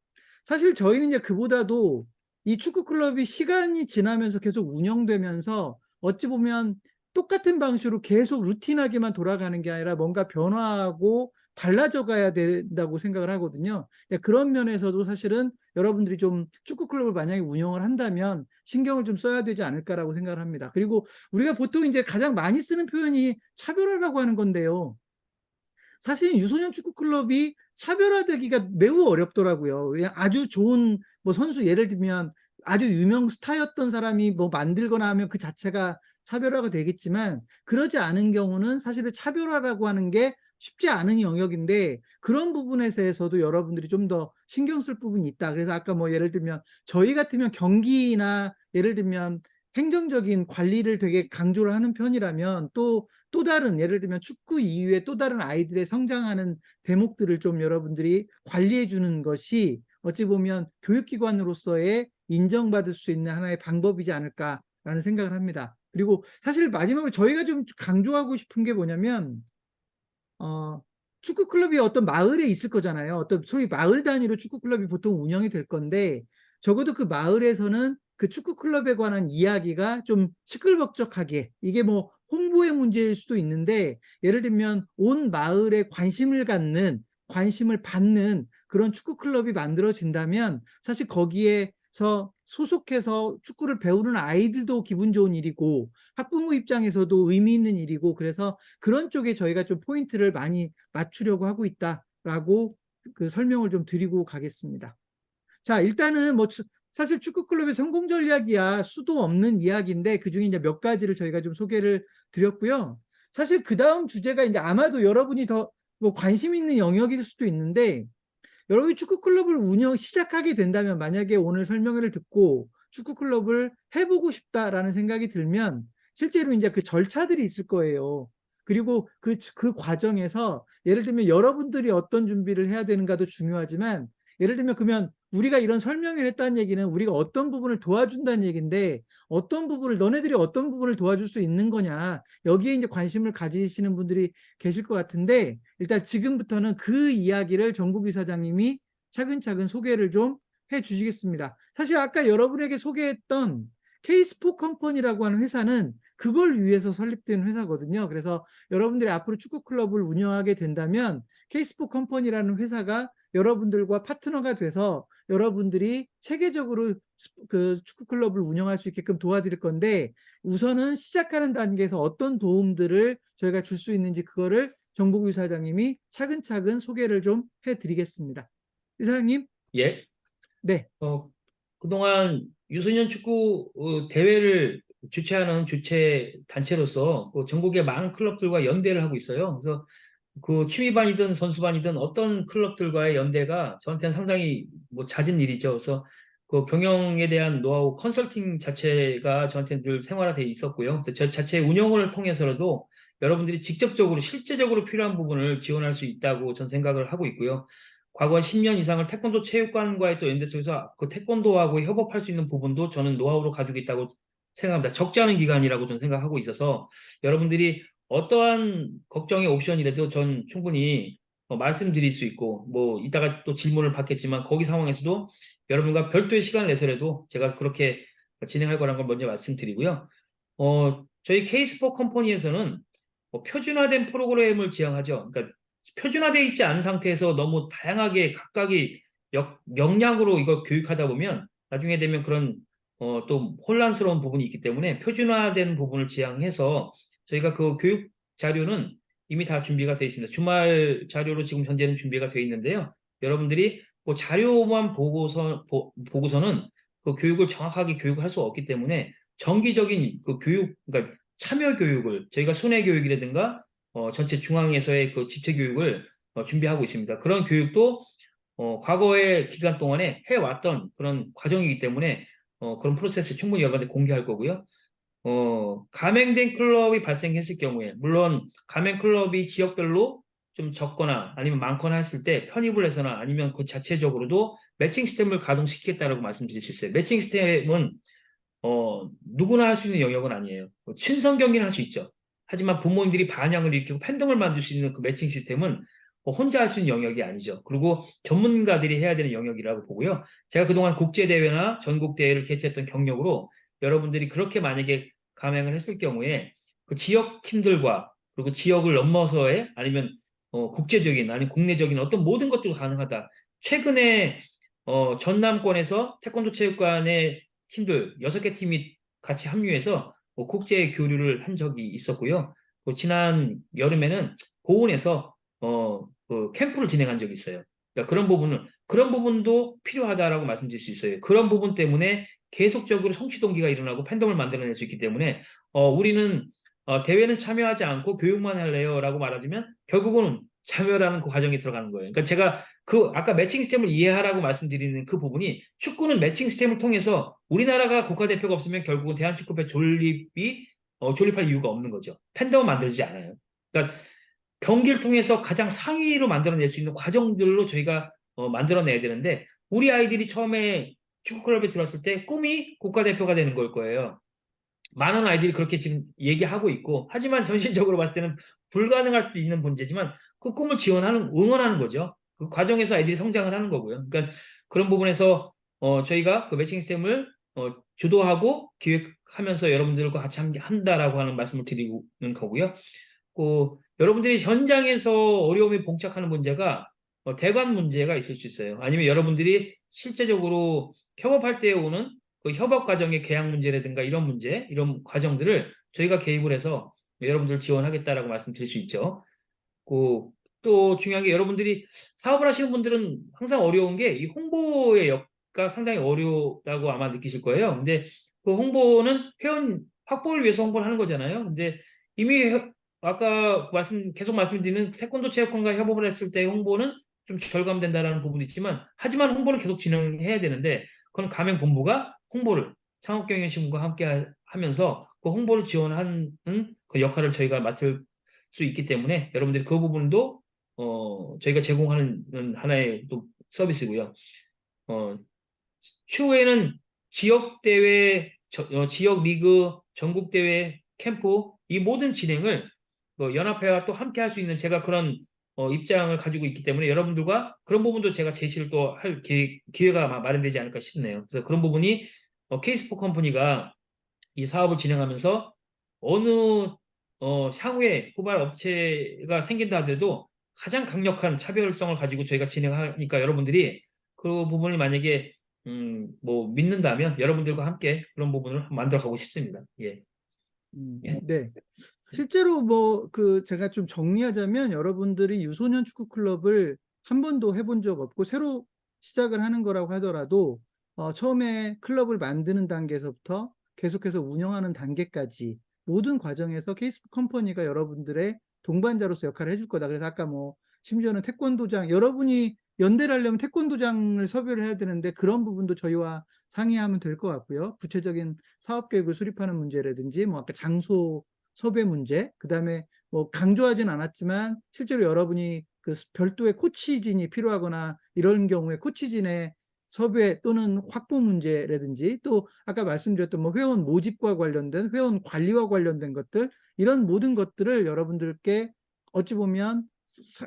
S1: 사실 저희는 이제 그보다도 이 축구 클럽이 시간이 지나면서 계속 운영되면서 어찌 보면 똑같은 방식으로 계속 루틴하게만 돌아가는 게 아니라 뭔가 변화하고 달라져 가야 된다고 생각을 하거든요. 그런 면에서도 사실은 여러분들이 좀 축구 클럽을 만약에 운영을 한다면 신경을 좀 써야 되지 않을까라고 생각을 합니다. 그리고 우리가 보통 이제 가장 많이 쓰는 표현이 차별화라고 하는 건데요. 사실 유소년 축구 클럽이 차별화되기가 매우 어렵더라고요. 그냥 아주 좋은 뭐 선수 예를 들면 아주 유명 스타였던 사람이 뭐 만들거나 하면 그 자체가 차별화가 되겠지만 그러지 않은 경우는 사실은 차별화라고 하는 게 쉽지 않은 영역인데 그런 부분에 대해서도 여러분들이 좀 더 신경 쓸 부분이 있다. 그래서 아까 뭐 예를 들면 저희 같으면 경기나 예를 들면 행정적인 관리를 되게 강조를 하는 편이라면 또 다른 예를 들면 축구 이후에 또 다른 아이들의 성장하는 대목들을 좀 여러분들이 관리해 주는 것이 어찌 보면 교육기관으로서의 인정받을 수 있는 하나의 방법이지 않을까라는 생각을 합니다. 그리고 사실 마지막으로 저희가 좀 강조하고 싶은 게 뭐냐면 축구 클럽이 어떤 마을에 있을 거잖아요. 어떤 소위 마을 단위로 축구 클럽이 보통 운영이 될 건데 적어도 그 마을에서는 그 축구 클럽에 관한 이야기가 좀 시끌벅적하게 이게 뭐 홍보의 문제일 수도 있는데 예를 들면 온 마을에 관심을 갖는 관심을 받는 그런 축구 클럽이 만들어진다면 사실 거기에서 소속해서 축구를 배우는 아이들도 기분 좋은 일이고 학부모 입장에서도 의미 있는 일이고 그래서 그런 쪽에 저희가 좀 포인트를 많이 맞추려고 하고 있다라고 그 설명을 좀 드리고 가겠습니다. 자, 일단은 뭐 사실 축구 클럽의 성공 전략이야 수도 없는 이야기인데 그중에 이제 몇 가지를 저희가 좀 소개를 드렸고요. 사실 그 다음 주제가 이제 아마도 여러분이 더 뭐 관심 있는 영역일 수도 있는데 여러분이 축구 클럽을 시작하게 된다면 만약에 오늘 설명회를 듣고 축구 클럽을 해보고 싶다라는 생각이 들면 실제로 이제 그 절차들이 있을 거예요. 그리고 그 과정에서 예를 들면 여러분들이 어떤 준비를 해야 되는가도 중요하지만 예를 들면 그러면 우리가 이런 설명회를 했다는 얘기는 우리가 어떤 부분을 도와준다는 얘기인데 너네들이 어떤 부분을 도와줄 수 있는 거냐 여기에 이제 관심을 가지시는 분들이 계실 것 같은데 일단 지금부터는 그 이야기를 정국 이사장님이 차근차근 소개를 좀 해주시겠습니다. 사실 아까 여러분에게 소개했던 K스포 컴퍼니라고 하는 회사는 그걸 위해서 설립된 회사거든요. 그래서 여러분들이 앞으로 축구 클럽을 운영하게 된다면 K스포 컴퍼니라는 회사가 여러분들과 파트너가 돼서 여러분들이 체계적으로 그 축구 클럽을 운영할 수 있게끔 도와드릴 건데 우선은 시작하는 단계에서 어떤 도움들을 저희가 줄 수 있는지 그거를 정보구 이사장님이 차근차근 소개를 좀 해드리겠습니다. 이사장님,
S2: 예.
S1: 네,
S2: 그동안 유소년 축구 대회를 주최하는 주최 단체로서 전국의 많은 클럽들과 연대를 하고 있어요. 그래서 그 취미반이든 선수반이든 어떤 클럽들과의 연대가 저한테는 상당히 뭐 잦은 일이죠. 그래서 그 경영에 대한 노하우 컨설팅 자체가 저한테는 늘 생활화돼 있었고요. 저 자체 운영을 통해서라도 여러분들이 직접적으로 실제적으로 필요한 부분을 지원할 수 있다고 저는 생각을 하고 있고요. 과거 10년 이상을 태권도 체육관과의 또 연대 속에서 그 태권도하고 협업할 수 있는 부분도 저는 노하우로 가지고 있다고 생각합니다. 적지 않은 기간이라고 저는 생각하고 있어서 여러분들이 어떠한 걱정의 옵션이라도 전 충분히 말씀드릴 수 있고 뭐 이따가 또 질문을 받겠지만 거기 상황에서도 여러분과 별도의 시간을 내서라도 제가 그렇게 진행할 거라는 걸 먼저 말씀드리고요. 저희 K스포 컴퍼니에서는 표준화된 프로그램을 지향하죠. 그러니까 표준화되어 있지 않은 상태에서 너무 다양하게 각각의 역량으로 이걸 교육하다 보면 나중에 되면 그런 또 혼란스러운 부분이 있기 때문에 표준화된 부분을 지향해서 저희가 그 교육 자료는 이미 다 준비가 되어 있습니다. 주말 자료로 지금 현재는 준비가 되어 있는데요. 여러분들이 그 자료만 보고서는 그 교육을 정확하게 교육할 수 없기 때문에 정기적인 그 교육, 그러니까 참여 교육을 저희가 순회 교육이라든가 전체 중앙에서의 그 집체 교육을 준비하고 있습니다. 그런 교육도 과거의 기간 동안에 해왔던 그런 과정이기 때문에 그런 프로세스 충분히 여러분한테 공개할 거고요. 가맹된 클럽이 발생했을 경우에, 물론 가맹 클럽이 지역별로 좀 적거나 아니면 많거나 했을 때 편입을 해서나 아니면 그 자체적으로도 매칭 시스템을 가동시키겠다라고 말씀드릴 수 있어요. 매칭 시스템은 누구나 할 수 있는 영역은 아니에요. 친선 경기는 할 수 있죠. 하지만 부모님들이 반향을 일으키고 팬덤을 만들 수 있는 그 매칭 시스템은 혼자 할 수 있는 영역이 아니죠. 그리고 전문가들이 해야 되는 영역이라고 보고요. 제가 그동안 국제대회나 전국대회를 개최했던 경력으로 여러분들이 그렇게 만약에 감행을 했을 경우에 그 지역 팀들과 그리고 지역을 넘어서의 아니면 국제적인 아니 국내적인 어떤 모든 것도 가능하다. 최근에 전남권에서 태권도 체육관의 팀들 6개 팀이 같이 합류해서 국제 교류를 한 적이 있었고요. 지난 여름에는 고은에서 그 캠프를 진행한 적이 있어요. 그러니까 그런 부분도 필요하다라고 말씀드릴 수 있어요. 그런 부분 때문에 계속적으로 성취 동기가 일어나고 팬덤을 만들어낼 수 있기 때문에 우리는 대회는 참여하지 않고 교육만 할래요라고 말하자면 결국은 참여라는 그 과정이 들어가는 거예요. 그러니까 제가 그 아까 매칭 시스템을 이해하라고 말씀드리는 그 부분이 축구는 매칭 시스템을 통해서 우리나라가 국가대표가 없으면 결국은 대한축구협회 존립할 이유가 없는 거죠. 팬덤을 만들지 않아요. 그러니까 경기를 통해서 가장 상위로 만들어낼 수 있는 과정들로 저희가 만들어내야 되는데 우리 아이들이 처음에 축구클럽에 들어왔을 때 꿈이 국가대표가 되는 걸 거예요. 많은 아이들이 그렇게 지금 얘기하고 있고, 하지만 현실적으로 봤을 때는 불가능할 수도 있는 문제지만 그 꿈을 응원하는 거죠. 그 과정에서 아이들이 성장을 하는 거고요. 그러니까 그런 부분에서 저희가 그 매칭 시스템을 주도하고 기획하면서 여러분들과 같이 함께 한다라고 하는 말씀을 드리는 거고요. 여러분들이 현장에서 어려움이 봉착하는 문제가 대관 문제가 있을 수 있어요. 아니면 여러분들이 실제적으로 협업할 때 오는 그 협업 과정의 계약 문제라든가 이런 문제, 이런 과정들을 저희가 개입을 해서 여러분들 지원하겠다라고 말씀드릴 수 있죠. 또 중요한 게 여러분들이 사업을 하시는 분들은 항상 어려운 게 이 홍보의 역가 상당히 어렵다고 아마 느끼실 거예요. 근데 그 홍보는 회원 확보를 위해서 홍보를 하는 거잖아요. 근데 이미 아까 계속 말씀드리는 태권도 체육관과 협업을 했을 때 홍보는 좀 절감된다라는 부분도 있지만 하지만 홍보는 계속 진행해야 되는데 그건 가맹본부가 홍보를 창업경영신문과 함께 하면서 그 홍보를 지원하는 그 역할을 저희가 맡을 수 있기 때문에 여러분들이 그 부분도 저희가 제공하는 하나의 또 서비스고요. 어, 추후에는 지역 대회, 지역 리그, 전국 대회, 캠프 이 모든 진행을 연합회와 또 함께 할 수 있는 제가 그런 입장을 가지고 있기 때문에 여러분들과 그런 부분도 제가 제시를 또 할 기회가 마련되지 않을까 싶네요. 그래서 그런 부분이 케이스포 컴퍼니가 이 사업을 진행하면서 어느 향후에 후발 업체가 생긴다 하더라도 가장 강력한 차별성을 가지고 저희가 진행하니까 여러분들이 그 부분을 만약에 뭐 믿는다면 여러분들과 함께 그런 부분을 만들어 가고 싶습니다. 예. 예.
S1: 네. 실제로 제가 좀 정리하자면 여러분들이 유소년 축구 클럽을 한 번도 해본 적 없고 새로 시작을 하는 거라고 하더라도 처음에 클럽을 만드는 단계에서부터 계속해서 운영하는 단계까지 모든 과정에서 케이스프 컴퍼니가 여러분들의 동반자로서 역할을 해줄 거다. 그래서 아까 심지어는 태권도장, 여러분이 연대를 하려면 태권도장을 섭외를 해야 되는데 그런 부분도 저희와 상의하면 될 것 같고요. 구체적인 사업 계획을 수립하는 문제라든지 아까 장소 섭외 문제, 그다음에 강조하진 않았지만 실제로 여러분이 그 별도의 코치진이 필요하거나 이런 경우에 코치진의 섭외 또는 확보 문제라든지 또 아까 말씀드렸던 회원 모집과 관련된 회원 관리와 관련된 것들 이런 모든 것들을 여러분들께 어찌 보면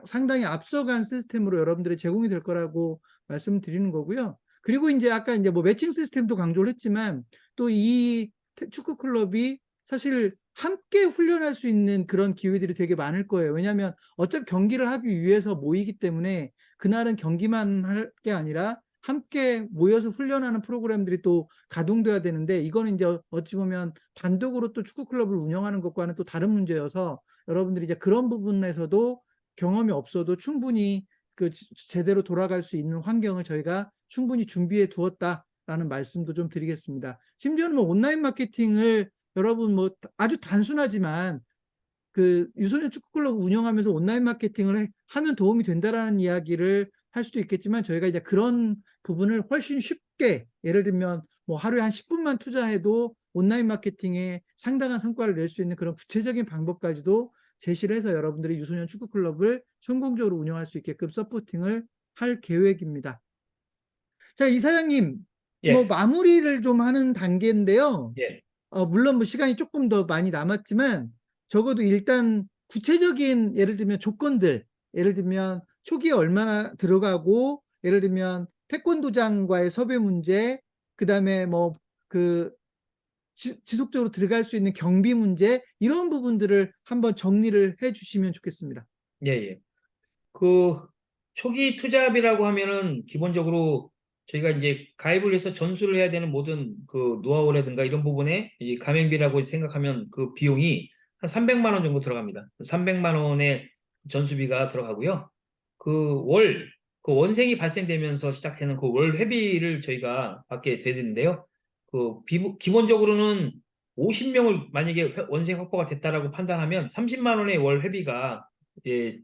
S1: 상당히 앞서간 시스템으로 여러분들이 제공이 될 거라고 말씀드리는 거고요. 그리고 이제 아까 이제 매칭 시스템도 강조를 했지만 또 이 축구 클럽이 사실 함께 훈련할 수 있는 그런 기회들이 되게 많을 거예요. 왜냐하면 어차피 경기를 하기 위해서 모이기 때문에 그날은 경기만 할 게 아니라 함께 모여서 훈련하는 프로그램들이 또 가동돼야 되는데 이거는 이제 어찌 보면 단독으로 또 축구 클럽을 운영하는 것과는 또 다른 문제여서 여러분들이 이제 그런 부분에서도 경험이 없어도 충분히 제대로 돌아갈 수 있는 환경을 저희가 충분히 준비해 두었다라는 말씀도 좀 드리겠습니다. 심지어는 온라인 마케팅을 여러분 아주 단순하지만 그 유소년 축구클럽 운영하면서 온라인 마케팅을 하면 도움이 된다라는 이야기를 할 수도 있겠지만 저희가 이제 그런 부분을 훨씬 쉽게 예를 들면 하루에 한 10분만 투자해도 온라인 마케팅에 상당한 성과를 낼 수 있는 그런 구체적인 방법까지도 제시를 해서 여러분들이 유소년 축구클럽을 성공적으로 운영할 수 있게끔 서포팅을 할 계획입니다. 자, 이사장님,
S2: 예.
S1: 마무리를 좀 하는 단계인데요.
S2: 예.
S1: 물론 시간이 조금 더 많이 남았지만 적어도 일단 구체적인 예를 들면 조건들, 예를 들면 초기에 얼마나 들어가고 예를 들면 태권도장과의 섭외 문제, 그다음에 지속적으로 들어갈 수 있는 경비 문제 이런 부분들을 한번 정리를 해 주시면 좋겠습니다.
S2: 예, 예. 그 초기 투자비라고 하면은 기본적으로 저희가 이제 가입을 해서 전수를 해야 되는 모든 그 노하우라든가 이런 부분에 이 가맹비라고 생각하면 그 비용이 한 300만 원 정도 들어갑니다. 300만 원의 전수비가 들어가고요. 그 원생이 발생되면서 시작되는 그 월 회비를 저희가 받게 되는데요. 기본적으로는 50명을 만약에 원생 확보가 됐다라고 판단하면 30만 원의 월 회비가 예,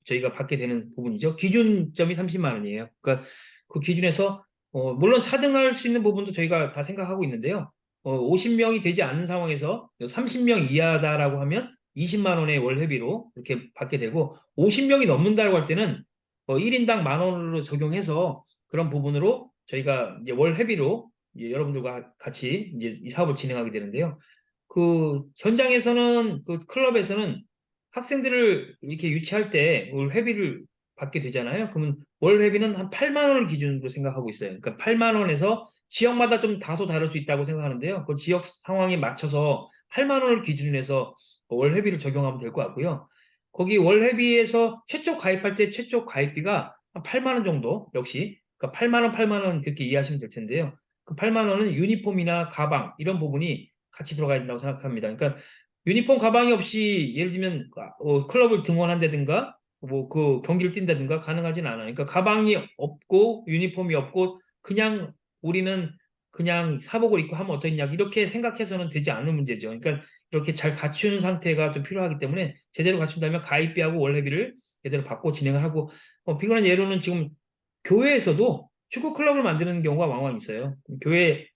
S2: 저희가 받게 되는 부분이죠. 기준점이 30만 원이에요. 그러니까 그 기준에서 물론 차등할 수 있는 부분도 저희가 다 생각하고 있는데요. 50명이 되지 않는 상황에서 30명 이하다라고 하면 20만 원의 월 회비로 이렇게 받게 되고 50명이 넘는다고 할 때는 1인당 만 원으로 적용해서 그런 부분으로 저희가 이제 월 회비로 이제 여러분들과 같이 이제 이 사업을 진행하게 되는데요. 그 현장에서는 그 클럽에서는 학생들을 이렇게 유치할 때 월 회비를 받게 되잖아요. 그러면 월 회비는 한 8만 원을 기준으로 생각하고 있어요. 그러니까 8만 원에서 지역마다 좀 다소 다를 수 있다고 생각하는데요. 그 지역 상황에 맞춰서 8만 원을 기준으로 해서 월 회비를 적용하면 될 것 같고요. 거기 월 회비에서 최초 가입할 때 최초 가입비가 한 8만 원 정도 역시 그러니까 8만 원 그렇게 이해하시면 될 텐데요. 그 8만 원은 유니폼이나 가방 이런 부분이 같이 들어가야 된다고 생각합니다. 그러니까 유니폼 가방이 없이 예를 들면 클럽을 등원한다든가 뭐 그 경기를 뛴다든가 가능하진 않아요. 그러니까 가방이 없고 유니폼이 없고 그냥 우리는 그냥 사복을 입고 하면 어떠냐 이렇게 생각해서는 되지 않는 문제죠. 그러니까 이렇게 잘 갖춘 상태가 좀 필요하기 때문에 제대로 갖춘다면 가입비하고 월회비를 제대로 받고 진행을 하고 비근한 예로는 지금 교회에서도 축구 클럽을 만드는 경우가 왕왕 있어요.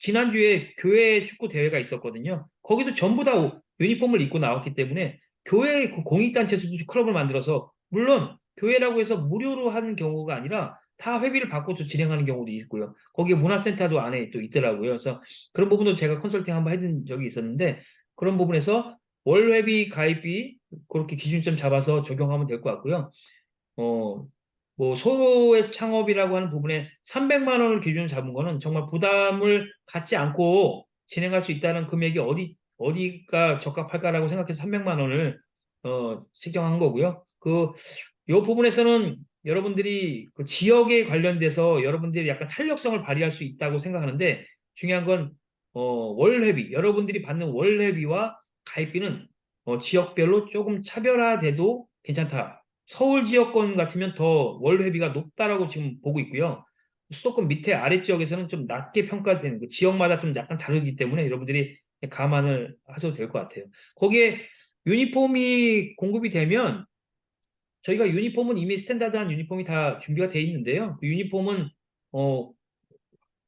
S2: 지난주에 교회 축구 대회가 있었거든요. 거기도 전부 다 유니폼을 입고 나왔기 때문에 교회 그 공익단체에서도 클럽을 만들어서 물론 교회라고 해서 무료로 하는 경우가 아니라 다 회비를 받고 또 진행하는 경우도 있고요. 거기에 문화센터도 안에 또 있더라고요. 그래서 그런 부분도 제가 컨설팅 한번 해준 적이 있었는데 그런 부분에서 월회비, 가입비 그렇게 기준점 잡아서 적용하면 될 것 같고요. 어, 뭐 소의 창업이라고 하는 부분에 300만 원을 기준으로 잡은 거는 정말 부담을 갖지 않고 진행할 수 있다는 금액이 어디가 적합할까라고 생각해서 300만 원을 책정한 거고요. 요 부분에서는 여러분들이 그 지역에 관련돼서 여러분들이 약간 탄력성을 발휘할 수 있다고 생각하는데 중요한 건 월회비, 여러분들이 받는 월회비와 가입비는 지역별로 조금 차별화돼도 괜찮다. 서울 지역권 같으면 더 월회비가 높다라고 지금 보고 있고요. 수도권 밑에 아래 지역에서는 좀 낮게 평가되는 그 지역마다 좀 약간 다르기 때문에 여러분들이 감안을 하셔도 될 것 같아요. 거기에 유니폼이 공급이 되면 저희가 유니폼은 이미 스탠다드한 유니폼이 다 준비가 돼 있는데요. 그 유니폼은 어,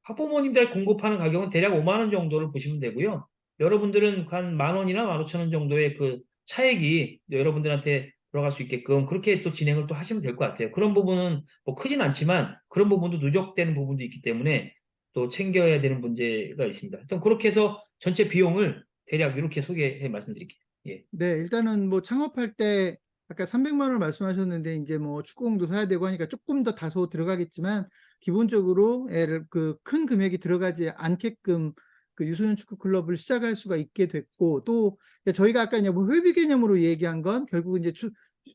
S2: 학부모님들 공급하는 가격은 대략 5만 원 정도를 보시면 되고요. 여러분들은 한 만 원이나 15,000원 정도의 그 차액이 여러분들한테 들어갈 수 있게끔 그렇게 또 진행을 또 하시면 될 것 같아요. 그런 부분은 뭐 크진 않지만 그런 부분도 누적되는 부분도 있기 때문에 또 챙겨야 되는 문제가 있습니다. 일단 그렇게 해서 전체 비용을 대략 이렇게 소개해 말씀드릴게요. 예.
S1: 네, 일단은 뭐 창업할 때 아까 300만 원을 말씀하셨는데 이제 뭐 축구공도 사야 되고 하니까 조금 더 다소 들어가겠지만 기본적으로 그 큰 금액이 들어가지 않게끔 그 유소년 축구 클럽을 시작할 수가 있게 됐고 또 저희가 아까 이제 뭐 회비 개념으로 얘기한 건 결국 이제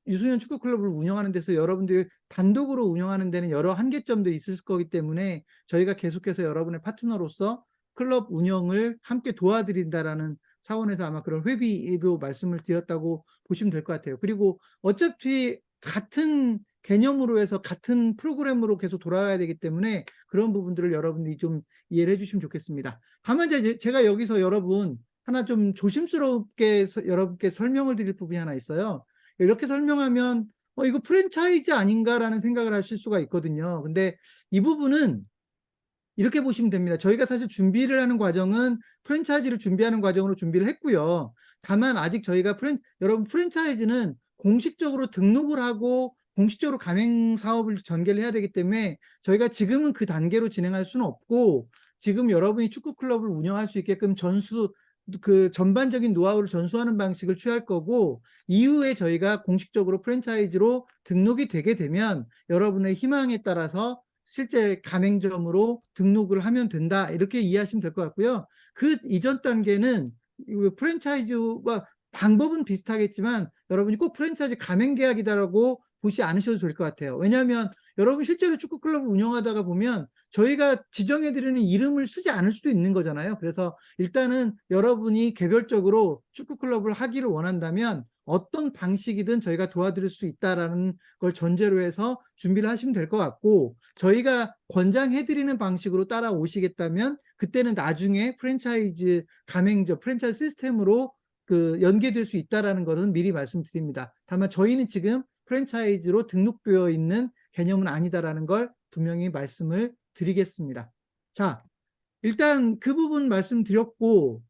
S1: 유소년 축구 클럽을 운영하는 데서 여러분들이 단독으로 운영하는 데는 여러 한계점도 있을 거기 때문에 저희가 계속해서 여러분의 파트너로서 클럽 운영을 함께 도와드린다라는 차원에서 아마 그런 회비로 말씀을 드렸다고 보시면 될 것 같아요. 그리고 어차피 같은 개념으로 해서 같은 프로그램으로 계속 돌아가야 되기 때문에 그런 부분들을 여러분들이 좀 이해를 해주시면 좋겠습니다. 다만 제가 여기서 여러분 하나 좀 조심스럽게 여러분께 설명을 드릴 부분이 하나 있어요. 이렇게 설명하면 이거 프랜차이즈 아닌가라는 생각을 하실 수가 있거든요. 근데 이 부분은 이렇게 보시면 됩니다. 저희가 사실 준비를 하는 과정은 프랜차이즈를 준비하는 과정으로 준비를 했고요. 다만 아직 저희가 여러분 프랜차이즈는 공식적으로 등록을 하고 공식적으로 가맹 사업을 전개를 해야 되기 때문에 저희가 지금은 그 단계로 진행할 수는 없고 지금 여러분이 축구 클럽을 운영할 수 있게끔 그 전반적인 노하우를 전수하는 방식을 취할 거고 이후에 저희가 공식적으로 프랜차이즈로 등록이 되게 되면 여러분의 희망에 따라서 실제 가맹점으로 등록을 하면 된다 이렇게 이해하시면 될 것 같고요. 그 이전 단계는 프랜차이즈와 방법은 비슷하겠지만 여러분이 꼭 프랜차이즈 가맹 계약이다라고 보지 않으셔도 될 것 같아요. 왜냐하면 여러분 실제로 축구 클럽을 운영하다가 보면 저희가 지정해드리는 이름을 쓰지 않을 수도 있는 거잖아요. 그래서 일단은 여러분이 개별적으로 축구 클럽을 하기를 원한다면 어떤 방식이든 저희가 도와드릴 수 있다라는 걸 전제로 해서 준비를 하시면 될 것 같고, 저희가 권장해드리는 방식으로 따라오시겠다면 그때는 나중에 프랜차이즈 가맹점, 프랜차이즈 시스템으로 그 연계될 수 있다라는 것은 미리 말씀드립니다. 다만 저희는 지금 프랜차이즈로 등록되어 있는 개념은 아니다라는 걸 분명히 말씀을 드리겠습니다. 자, 일단 그 부분 말씀드렸고,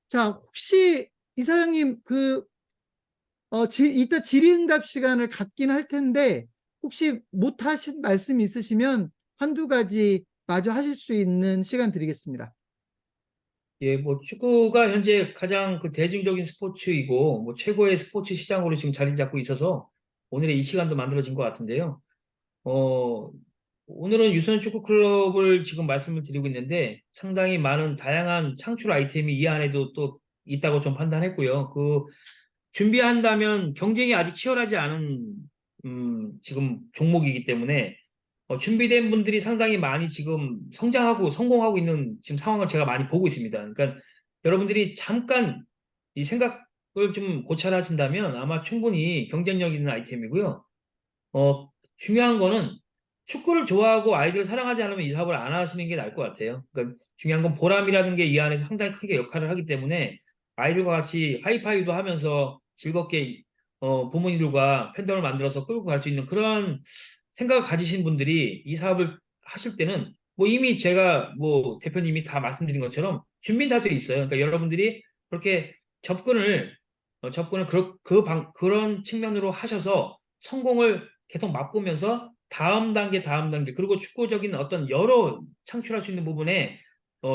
S1: 자, 혹시 이사장님 이따 질의응답 시간을 갖긴 할 텐데 혹시 못 하신 말씀 있으시면 한두 가지 마저 하실 수 있는 시간 드리겠습니다.
S2: 예, 뭐 축구가 현재 가장 그 대중적인 스포츠이고 뭐 최고의 스포츠 시장으로 지금 자리 잡고 있어서 오늘의 이 시간도 만들어진 것 같은데요. 어, 오늘은 유소년 축구 클럽을 지금 말씀을 드리고 있는데 상당히 많은 다양한 창출 아이템이 이 안에도 또 있다고 좀 판단했고요. 그 준비한다면 경쟁이 아직 치열하지 않은 지금 종목이기 때문에 준비된 분들이 상당히 많이 지금 성장하고 성공하고 있는 지금 상황을 제가 많이 보고 있습니다. 그러니까 여러분들이 잠깐 이 생각을 좀 고찰하신다면 아마 충분히 경쟁력 있는 아이템이고요. 중요한 거는 축구를 좋아하고 아이들을 사랑하지 않으면 이 사업을 안 하시는 게 나을 것 같아요. 그러니까 중요한 건 보람이라는 게 이 안에서 상당히 크게 역할을 하기 때문에 아이들과 같이 하이파이도 하면서 즐겁게 부모님들과 팬덤을 만들어서 끌고 갈 수 있는 그런 생각을 가지신 분들이 이 사업을 하실 때는 뭐 이미 제가 뭐 대표님이 다 말씀드린 것처럼 준비 다 돼 있어요. 그러니까 여러분들이 그렇게 접근을 그런 측면으로 하셔서 성공을 계속 맛보면서 다음 단계, 그리고 축구적인 어떤 여러 창출할 수 있는 부분에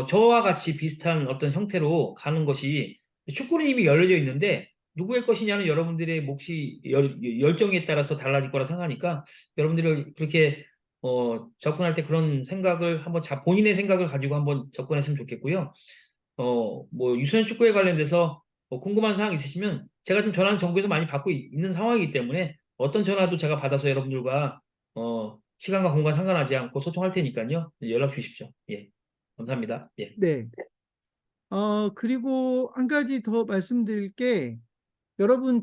S2: 저와 같이 비슷한 어떤 형태로 가는 것이 축구는 이미 열려져 있는데 누구의 것이냐는 여러분들의 몫이 열정에 따라서 달라질 거라 생각하니까 여러분들을 그렇게 접근할 때 그런 생각을 한번 본인의 생각을 가지고 한번 접근했으면 좋겠고요. 뭐 유소년 축구에 관련돼서 뭐 궁금한 사항 있으시면 제가 지금 전화는 정부에서 많이 받고 있는 상황이기 때문에 어떤 전화도 제가 받아서 여러분들과 시간과 공간 상관하지 않고 소통할 테니까요. 연락 주십시오. 예. 감사합니다. 예.
S1: 네. 그리고 한 가지 더 말씀드릴 게, 여러분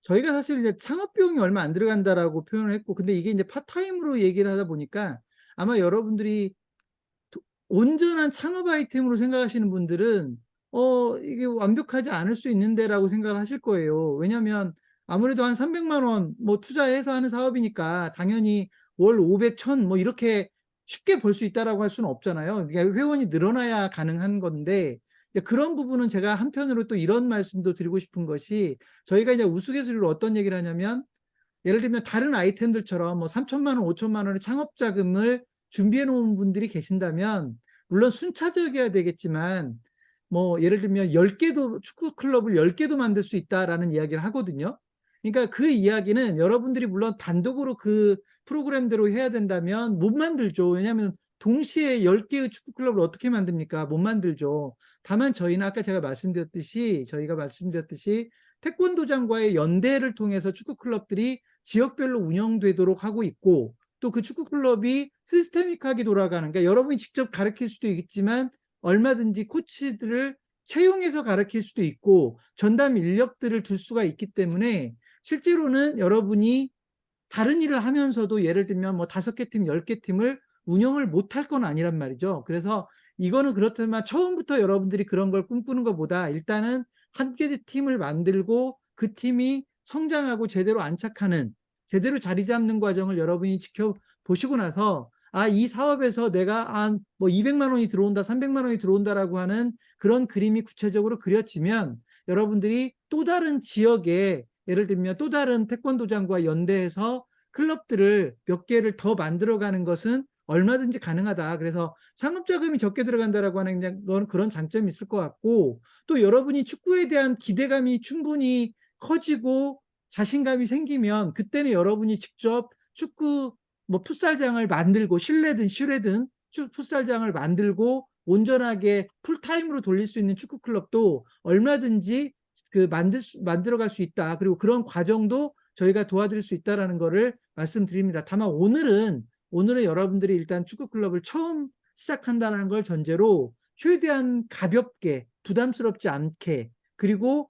S1: 저희가 사실 이제 창업 비용이 얼마 안 들어간다라고 표현을 했고, 근데 이게 이제 파타임으로 얘기를 하다 보니까 아마 여러분들이 온전한 창업 아이템으로 생각하시는 분들은 이게 완벽하지 않을 수 있는데라고 생각을 하실 거예요. 왜냐하면 아무래도 한 300만 원 뭐 투자해서 하는 사업이니까 당연히 월 500, 1000 뭐 이렇게 쉽게 벌 수 있다라고 할 수는 없잖아요. 그러니까 회원이 늘어나야 가능한 건데, 그런 부분은 제가 한편으로 또 이런 말씀도 드리고 싶은 것이, 저희가 이제 우스갯소리로 어떤 얘기를 하냐면, 예를 들면 다른 아이템들처럼 뭐 3천만 원, 5천만 원의 창업 자금을 준비해 놓은 분들이 계신다면, 물론 순차적이어야 되겠지만, 뭐 예를 들면 10개도 축구 클럽을 10개도 만들 수 있다라는 이야기를 하거든요. 그러니까 그 이야기는 여러분들이 물론 단독으로 그 프로그램대로 해야 된다면 못 만들죠. 왜냐하면 동시에 10개의 축구 클럽을 어떻게 만듭니까? 못 만들죠. 다만 저희는 아까 저희가 말씀드렸듯이 태권도장과의 연대를 통해서 축구 클럽들이 지역별로 운영되도록 하고 있고, 또 그 축구 클럽이 시스테믹하게 돌아가는, 그러니까 여러분이 직접 가르칠 수도 있지만 얼마든지 코치들을 채용해서 가르칠 수도 있고 전담 인력들을 둘 수가 있기 때문에, 실제로는 여러분이 다른 일을 하면서도 예를 들면 뭐 5개 팀, 10개 팀을 운영을 못할 건 아니란 말이죠. 그래서 이거는 그렇지만 처음부터 여러분들이 그런 걸 꿈꾸는 것보다 일단은 한 개의 팀을 만들고 그 팀이 성장하고 제대로 안착하는, 제대로 자리 잡는 과정을 여러분이 지켜보시고 나서, 이 사업에서 내가 뭐 200만 원이 들어온다, 300만 원이 들어온다라고 하는 그런 그림이 구체적으로 그려지면, 여러분들이 또 다른 지역에 예를 들면 또 다른 태권도장과 연대해서 클럽들을 몇 개를 더 만들어가는 것은 얼마든지 가능하다. 그래서 창업자금이 적게 들어간다라고 하는 건 그런 장점이 있을 것 같고, 또 여러분이 축구에 대한 기대감이 충분히 커지고 자신감이 생기면 그때는 여러분이 직접 축구 뭐 풋살장을 만들고, 실내든 실외든 풋살장을 만들고 온전하게 풀타임으로 돌릴 수 있는 축구 클럽도 얼마든지 만들어갈 수 있다. 그리고 그런 과정도 저희가 도와드릴 수 있다라는 거를 말씀드립니다. 다만 오늘은 여러분들이 일단 축구 클럽을 처음 시작한다는 걸 전제로 최대한 가볍게 부담스럽지 않게, 그리고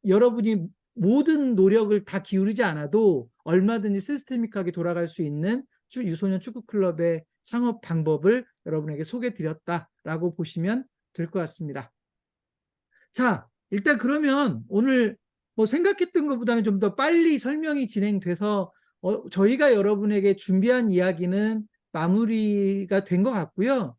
S1: 여러분이 모든 노력을 다 기울이지 않아도 얼마든지 시스테믹하게 돌아갈 수 있는 유소년 축구 클럽의 창업 방법을 여러분에게 소개해 드렸다라고 보시면 될 것 같습니다. 자, 일단 그러면 오늘 뭐 생각했던 것보다는 좀 더 빨리 설명이 진행돼서 저희가 여러분에게 준비한 이야기는 마무리가 된 것 같고요.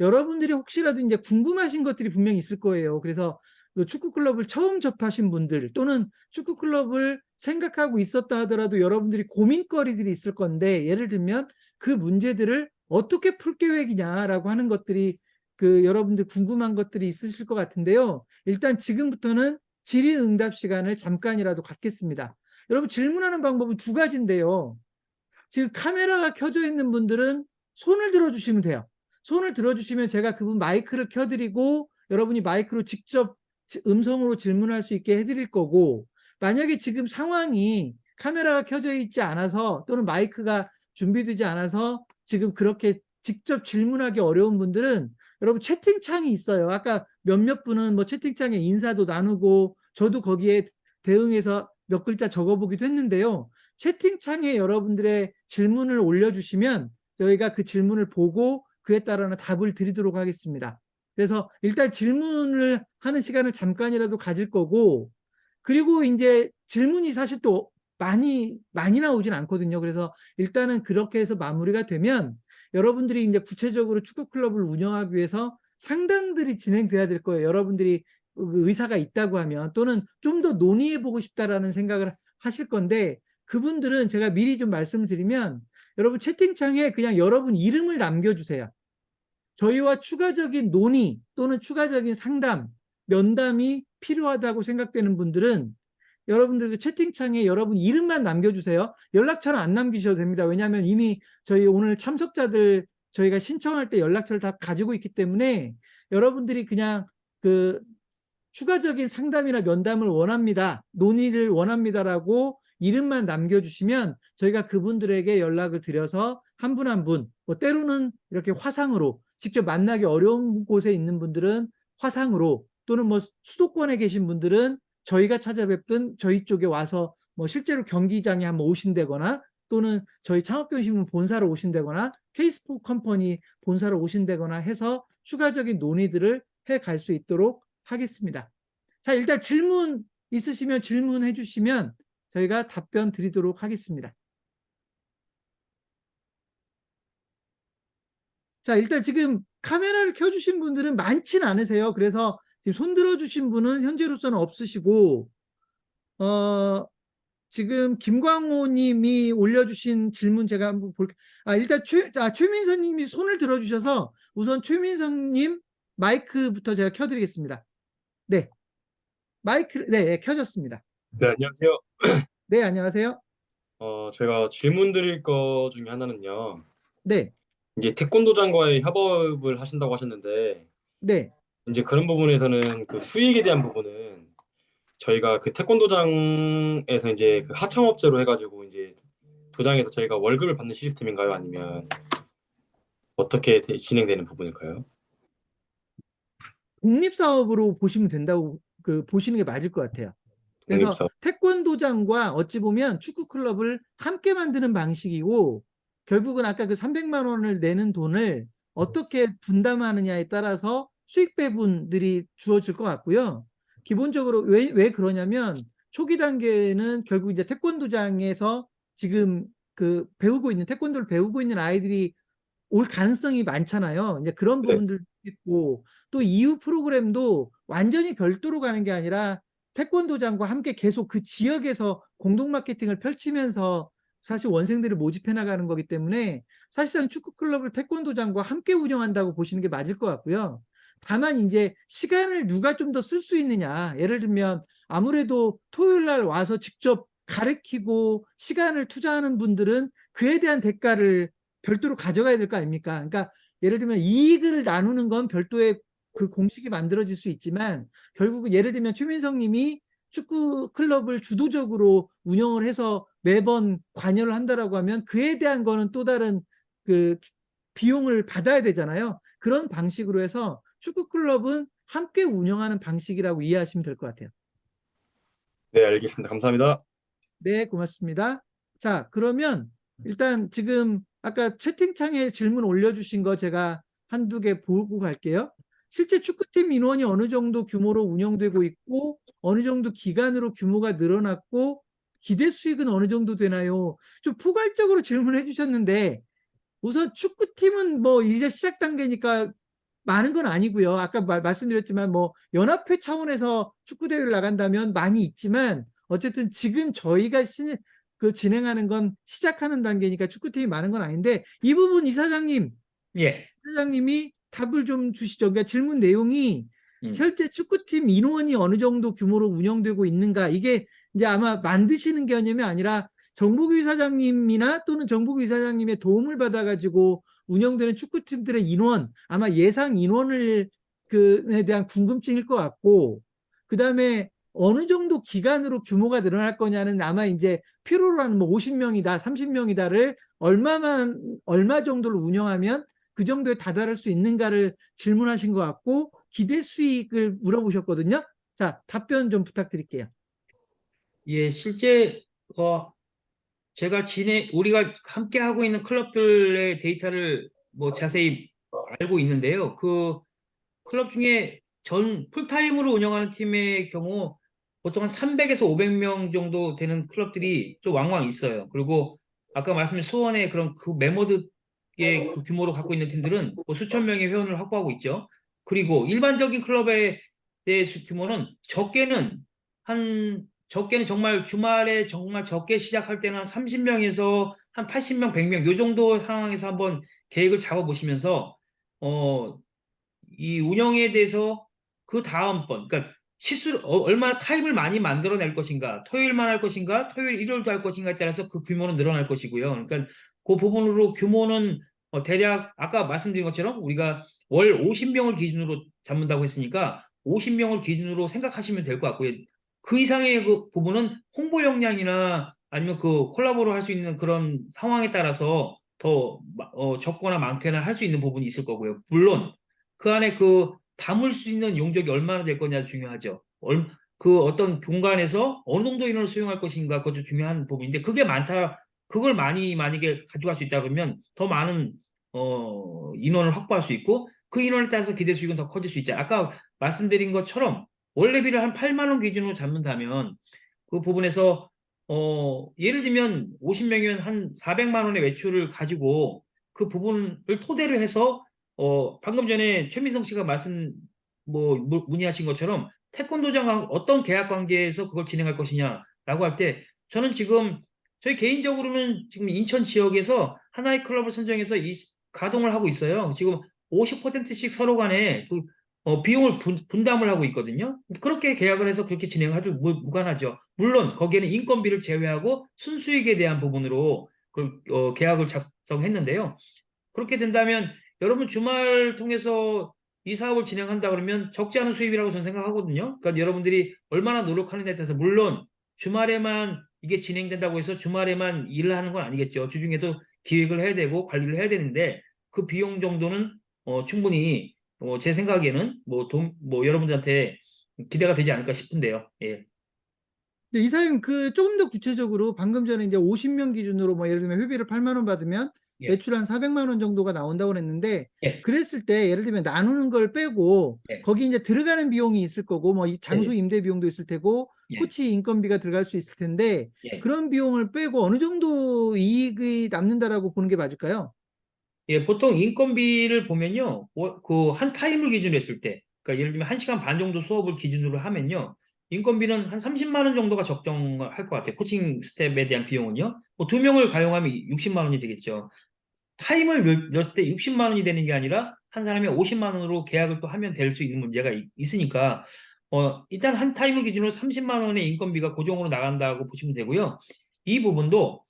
S1: 여러분들이 혹시라도 이제 궁금하신 것들이 분명히 있을 거예요. 그래서 축구 클럽을 처음 접하신 분들, 또는 축구 클럽을 생각하고 있었다 하더라도 여러분들이 고민거리들이 있을 건데, 예를 들면 그 문제들을 어떻게 풀 계획이냐라고 하는 것들이 여러분들 궁금한 것들이 있으실 것 같은데요. 일단 지금부터는 질의응답 시간을 잠깐이라도 갖겠습니다. 여러분, 질문하는 방법은 두 가지인데요. 지금 카메라가 켜져 있는 분들은 손을 들어주시면 돼요. 손을 들어주시면 제가 그분 마이크를 켜드리고 여러분이 마이크로 직접 음성으로 질문할 수 있게 해드릴 거고, 만약에 지금 상황이 카메라가 켜져 있지 않아서 또는 마이크가 준비되지 않아서 지금 그렇게 직접 질문하기 어려운 분들은 여러분 채팅창이 있어요. 아까 몇몇 분은 뭐 채팅창에 인사도 나누고 저도 거기에 대응해서 몇 글자 적어보기도 했는데요. 채팅창에 여러분들의 질문을 올려주시면 저희가 그 질문을 보고 그에 따라서 답을 드리도록 하겠습니다. 그래서 일단 질문을 하는 시간을 잠깐이라도 가질 거고, 그리고 이제 질문이 사실 또 많이 나오진 않거든요. 그래서 일단은 그렇게 해서 마무리가 되면 여러분들이 이제 구체적으로 축구 클럽을 운영하기 위해서 상담들이 진행돼야 될 거예요. 여러분들이 의사가 있다고 하면, 또는 좀 더 논의해보고 싶다라는 생각을 하실 건데, 그분들은 제가 미리 좀 말씀을 드리면 여러분 채팅창에 그냥 여러분 이름을 남겨주세요. 저희와 추가적인 논의 또는 추가적인 상담, 면담이 필요하다고 생각되는 분들은 여러분들 그 채팅창에 여러분 이름만 남겨주세요. 연락처는 안 남기셔도 됩니다. 왜냐하면 이미 저희 오늘 참석자들 저희가 신청할 때 연락처를 다 가지고 있기 때문에 여러분들이 그냥 추가적인 상담이나 면담을 원합니다, 논의를 원합니다라고 이름만 남겨주시면 저희가 그분들에게 연락을 드려서 한 분 한 분, 뭐 때로는 이렇게 화상으로, 직접 만나기 어려운 곳에 있는 분들은 화상으로, 또는 뭐 수도권에 계신 분들은 저희가 찾아뵙든 저희 쪽에 와서 뭐 실제로 경기장에 한번 오신다거나, 또는 저희 창업교육신문 본사로 오신다거나 케이스포 컴퍼니 본사로 오신다거나 해서 추가적인 논의들을 해갈 수 있도록 하겠습니다. 자, 일단 질문 있으시면 질문해 주시면 저희가 답변 드리도록 하겠습니다. 자, 일단 지금 카메라를 켜주신 분들은 많진 않으세요. 그래서 지금 손 들어주신 분은 현재로서는 없으시고, 지금 김광호 님이 올려주신 질문 제가 한번 볼게요. 일단 최민선 님이 손을 들어주셔서 우선 최민선 님 마이크부터 제가 켜드리겠습니다. 네. 마이크, 네, 켜졌습니다.
S3: 네, 안녕하세요.
S1: 네, 안녕하세요.
S3: 제가 질문 드릴 거 중에 하나는요.
S1: 네,
S3: 이제 태권도장과의 협업을 하신다고 하셨는데,
S1: 네.
S3: 이제 그런 부분에서는 그 수익에 대한 부분은 저희가 그 태권도장에서 이제 그 하청업체로 해가지고 이제 도장에서 저희가 월급을 받는 시스템인가요? 아니면 어떻게 진행되는 부분일까요?
S1: 독립사업으로 보시면 된다고 보시는 게 맞을 것 같아요. 그래서
S3: 독립사업.
S1: 태권도장과 어찌 보면 축구클럽을 함께 만드는 방식이고, 결국은 아까 그 300만 원을 내는 돈을 어떻게 분담하느냐에 따라서 수익 배분들이 주어질 것 같고요. 기본적으로 왜 그러냐면 초기 단계는 결국 이제 태권도장에서 지금 배우고 있는, 태권도를 배우고 있는 아이들이 올 가능성이 많잖아요. 이제 그런
S3: 네.
S1: 부분들도 있고, 또 이후 프로그램도 완전히 별도로 가는 게 아니라 태권도장과 함께 계속 그 지역에서 공동 마케팅을 펼치면서 사실 원생들을 모집해 나가는 거기 때문에 사실상 축구클럽을 태권도장과 함께 운영한다고 보시는 게 맞을 것 같고요. 다만 이제 시간을 누가 좀 더 쓸 수 있느냐, 예를 들면 아무래도 토요일 날 와서 직접 가르치고 시간을 투자하는 분들은 그에 대한 대가를 별도로 가져가야 될 거 아닙니까? 그러니까 예를 들면 이익을 나누는 건 별도의 그 공식이 만들어질 수 있지만, 결국은 예를 들면 최민성 님이 축구 클럽을 주도적으로 운영을 해서 매번 관여를 한다라고 하면 그에 대한 거는 또 다른 그 비용을 받아야 되잖아요. 그런 방식으로 해서 축구 클럽은 함께 운영하는 방식이라고 이해하시면 될 것 같아요.
S3: 네, 알겠습니다. 감사합니다.
S1: 네, 고맙습니다. 자, 그러면 일단 지금 아까 채팅창에 질문 올려주신 거 제가 한두 개 보고 갈게요. 실제 축구팀 인원이 어느 정도 규모로 운영되고 있고 어느 정도 기간으로 규모가 늘어났고 기대 수익은 어느 정도 되나요? 좀 포괄적으로 질문해 주셨는데 우선 축구팀은 뭐 이제 시작 단계니까 많은 건 아니고요. 아까 말씀드렸지만 뭐 연합회 차원에서 축구 대회를 나간다면 많이 있지만 어쨌든 지금 저희가 진행하는 건 시작하는 단계니까 축구팀이 많은 건 아닌데 이 부분 이사장님이
S2: 예.
S1: 답을 좀 주시죠. 그러니까 질문 내용이 실제 축구팀 인원이 어느 정도 규모로 운영되고 있는가 이게 이제 아마 만드시는 개념이 아니라 정보규 이사장님이나 또는 정보규 이사장님의 도움을 받아가지고 운영되는 축구팀들의 인원, 아마 예상 인원을 그에 대한 궁금증일 것 같고, 그 다음에 어느 정도 기간으로 규모가 늘어날 거냐는 아마 이제 필요로 하는 뭐 50명이다, 30명이다를 얼마 정도를 운영하면 그 정도에 다다를 수 있는가를 질문하신 것 같고, 기대 수익을 물어보셨거든요. 자, 답변 좀 부탁드릴게요.
S2: 예, 실제 우리가 함께 하고 있는 클럽들의 데이터를 뭐 자세히 알고 있는데요. 그 클럽 중에 풀타임으로 운영하는 팀의 경우 보통 한 300에서 500명 정도 되는 클럽들이 좀 왕왕 있어요. 그리고 아까 말씀드린 수원의 그런 그 메모드의 그 규모로 갖고 있는 팀들은 뭐 수천 명의 회원을 확보하고 있죠. 그리고 일반적인 클럽의 규모는 적게는 정말 주말에 정말 적게 시작할 때는 한 30명에서 한 80명, 100명 요 정도 상황에서 한번 계획을 잡아보시면서 이 운영에 대해서 그 다음번, 그러니까 얼마나 타임을 많이 만들어낼 것인가, 토요일만 할 것인가, 토요일, 일요일도 할 것인가에 따라서 그 규모는 늘어날 것이고요. 그러니까 그 부분으로 규모는 대략 아까 말씀드린 것처럼 우리가 월 50명을 기준으로 잡는다고 했으니까 50명을 기준으로 생각하시면 될 것 같고요. 그 이상의 그 부분은 홍보 역량이나 아니면 그 콜라보를 할 수 있는 그런 상황에 따라서 더 적거나 많게나 할 수 있는 부분이 있을 거고요. 물론 그 안에 그 담을 수 있는 용적이 얼마나 될 거냐 중요하죠. 그 어떤 공간에서 어느 정도 인원을 수용할 것인가 그것도 중요한 부분인데 그게 많다. 그걸 만약에 가져갈 수 있다 그러면 더 많은 인원을 확보할 수 있고 그 인원에 따라서 기대 수익은 더 커질 수 있죠. 아까 말씀드린 것처럼 원래비를 한 8만 원 기준으로 잡는다면 그 부분에서 예를 들면 50명이면 한 400만 원의 외출을 가지고 그 부분을 토대로 해서 방금 전에 최민성 씨가 문의하신 것처럼 태권도장 어떤 계약 관계에서 그걸 진행할 것이냐라고 할 때 저는 지금 저희 개인적으로는 지금 인천 지역에서 하나의 클럽을 선정해서 가동을 하고 있어요. 지금 50%씩 서로 간에 그 비용을 분담을 하고 있거든요. 그렇게 계약을 해서 그렇게 진행하도 무관하죠. 물론 거기에는 인건비를 제외하고 순수익에 대한 부분으로 계약을 작성했는데요. 그렇게 된다면 여러분 주말 통해서 이 사업을 진행한다 그러면 적지 않은 수입이라고 저는 생각하거든요. 그러니까 여러분들이 얼마나 노력하느냐에 따라서 물론 주말에만 이게 진행된다고 해서 주말에만 일을 하는 건 아니겠죠. 주중에도 기획을 해야 되고 관리를 해야 되는데 그 비용 정도는 충분히 제 생각에는 여러분들한테 기대가 되지 않을까 싶은데요. 예.
S1: 네, 이사님 조금 더 구체적으로 방금 전에 이제 50명 기준으로 뭐 예를 들면 회비를 8만 원 받으면
S2: 예.
S1: 매출 한 400만 원 정도가 나온다고 그랬는데
S2: 예.
S1: 그랬을 때 예를 들면 나누는 걸 빼고
S2: 예.
S1: 거기 이제 들어가는 비용이 있을 거고 뭐 이 장소 임대 비용도 있을 테고
S2: 예.
S1: 코치 인건비가 들어갈 수 있을 텐데
S2: 예.
S1: 그런 비용을 빼고 어느 정도 이익이 남는다라고 보는 게 맞을까요?
S2: 예, 보통 인건비를 보면요, 그 한 타임을 기준으로 했을 때, 그러니까 예를 들면 1시간 반 정도 수업을 기준으로 하면요, 인건비는 한 30만 원 정도가 적정할 것 같아요. 코칭 스텝에 대한 비용은요. 뭐 2명을 가용하면 60만 원이 되겠죠. 타임을 넣었을 때 60만 원이 되는 게 아니라 한 사람이 50만 원으로 계약을 또 하면 될 수 있는 문제가 있으니까, 일단 한 타임을 기준으로 30만 원의 인건비가 고정으로 나간다고 보시면 되고요. 이 부분도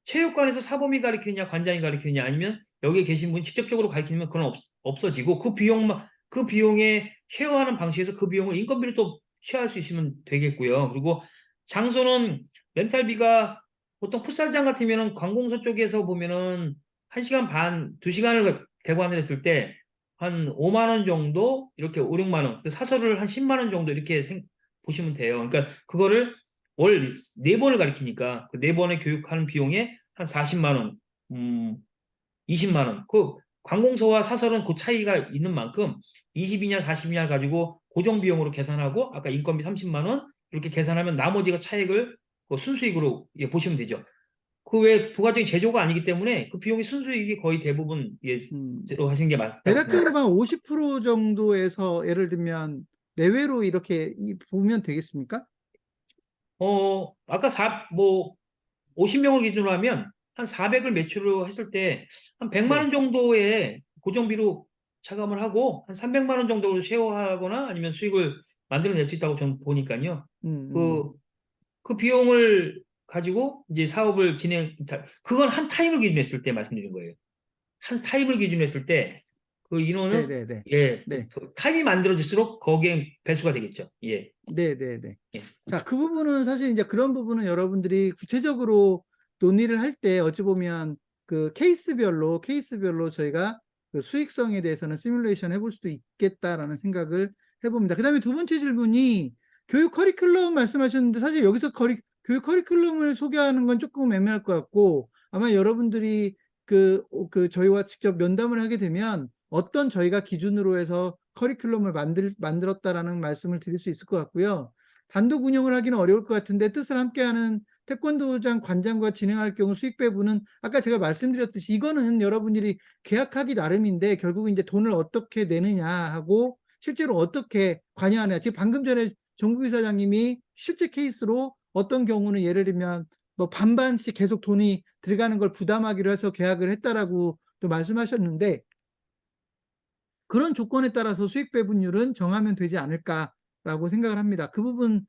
S2: 체육관에서 사범이 가르치느냐, 관장이 가르치느냐, 아니면 여기에 계신 분이 직접적으로 가르치면 그건 없어지고 그 비용에 쉐어하는 방식에서 그 비용을 인건비를 또 취할 수 있으면 되겠고요. 그리고 장소는 렌탈비가 보통 풋살장 같으면은 관공서 쪽에서 보면은 1시간 반, 2시간을 대관을 했을 때 한 5만 원 정도 이렇게 5, 6만 원. 사설을 한 10만 원 정도 이렇게 보시면 돼요. 그러니까 그거를 월 4번을 가리키니까 그 4번에 교육하는 비용에 한 40만 원, 20만 원. 그 관공서와 사설은 그 차이가 있는 만큼 20이냐 40이냐를 가지고 고정 비용으로 계산하고 아까 인건비 30만 원 이렇게 계산하면 나머지가 차익을 그 순수익으로 예, 보시면 되죠. 그 외에 부가적인 제조가 아니기 때문에 그 비용이 순수익이 거의 대부분 예,
S1: 음,
S2: 로 하시는 게 맞다고
S1: 대략적으로
S2: 생각합니다.
S1: 한 50% 정도에서 예를 들면 내외로 이렇게 보면 되겠습니까?
S2: 아까 뭐 50명을 기준으로 하면 한 400을 매출로 했을 때 한 100만
S1: 네.
S2: 원 정도의 고정비로 차감을 하고 한 300만 원 정도로 쉐어하거나 아니면 수익을 만들어낼 수 있다고 저는 보니까요.
S1: 음,
S2: 그, 그 비용을 가지고 이제 사업을 그건 한 타임을 기준했을 때 말씀드린 거예요. 한 타임을 기준했을 때 그 인원은
S1: 네네네.
S2: 예,
S1: 네.
S2: 타임이 만들어질수록 거기에 배수가 되겠죠. 예,
S1: 네네네.
S2: 예,
S1: 자, 그 부분은 사실 이제 그런 부분은 여러분들이 구체적으로 논의를 할 때 어찌 보면 그 케이스별로 저희가 그 수익성에 대해서는 시뮬레이션 해볼 수도 있겠다라는 생각을 해봅니다. 그 다음에 두 번째 질문이 교육 커리큘럼 말씀하셨는데 사실 여기서 교육 커리큘럼을 소개하는 건 조금 애매할 것 같고 아마 여러분들이 그 저희와 직접 면담을 하게 되면 어떤 저희가 기준으로 해서 커리큘럼을 만들었다라는 말씀을 드릴 수 있을 것 같고요. 단독 운영을 하기는 어려울 것 같은데 뜻을 함께하는 태권도장 관장과 진행할 경우 수익 배분은 아까 제가 말씀드렸듯이 이거는 여러분들이 계약하기 나름인데 결국은 이제 돈을 어떻게 내느냐 하고 실제로 어떻게 관여하느냐. 지금 방금 전에 정부 이사장님이 실제 케이스로 어떤 경우는 예를 들면 뭐 반반씩 계속 돈이 들어가는 걸 부담하기로 해서 계약을 했다라고 또 말씀하셨는데 그런 조건에 따라서 수익 배분율은 정하면 되지 않을까라고 생각을 합니다. 그 부분은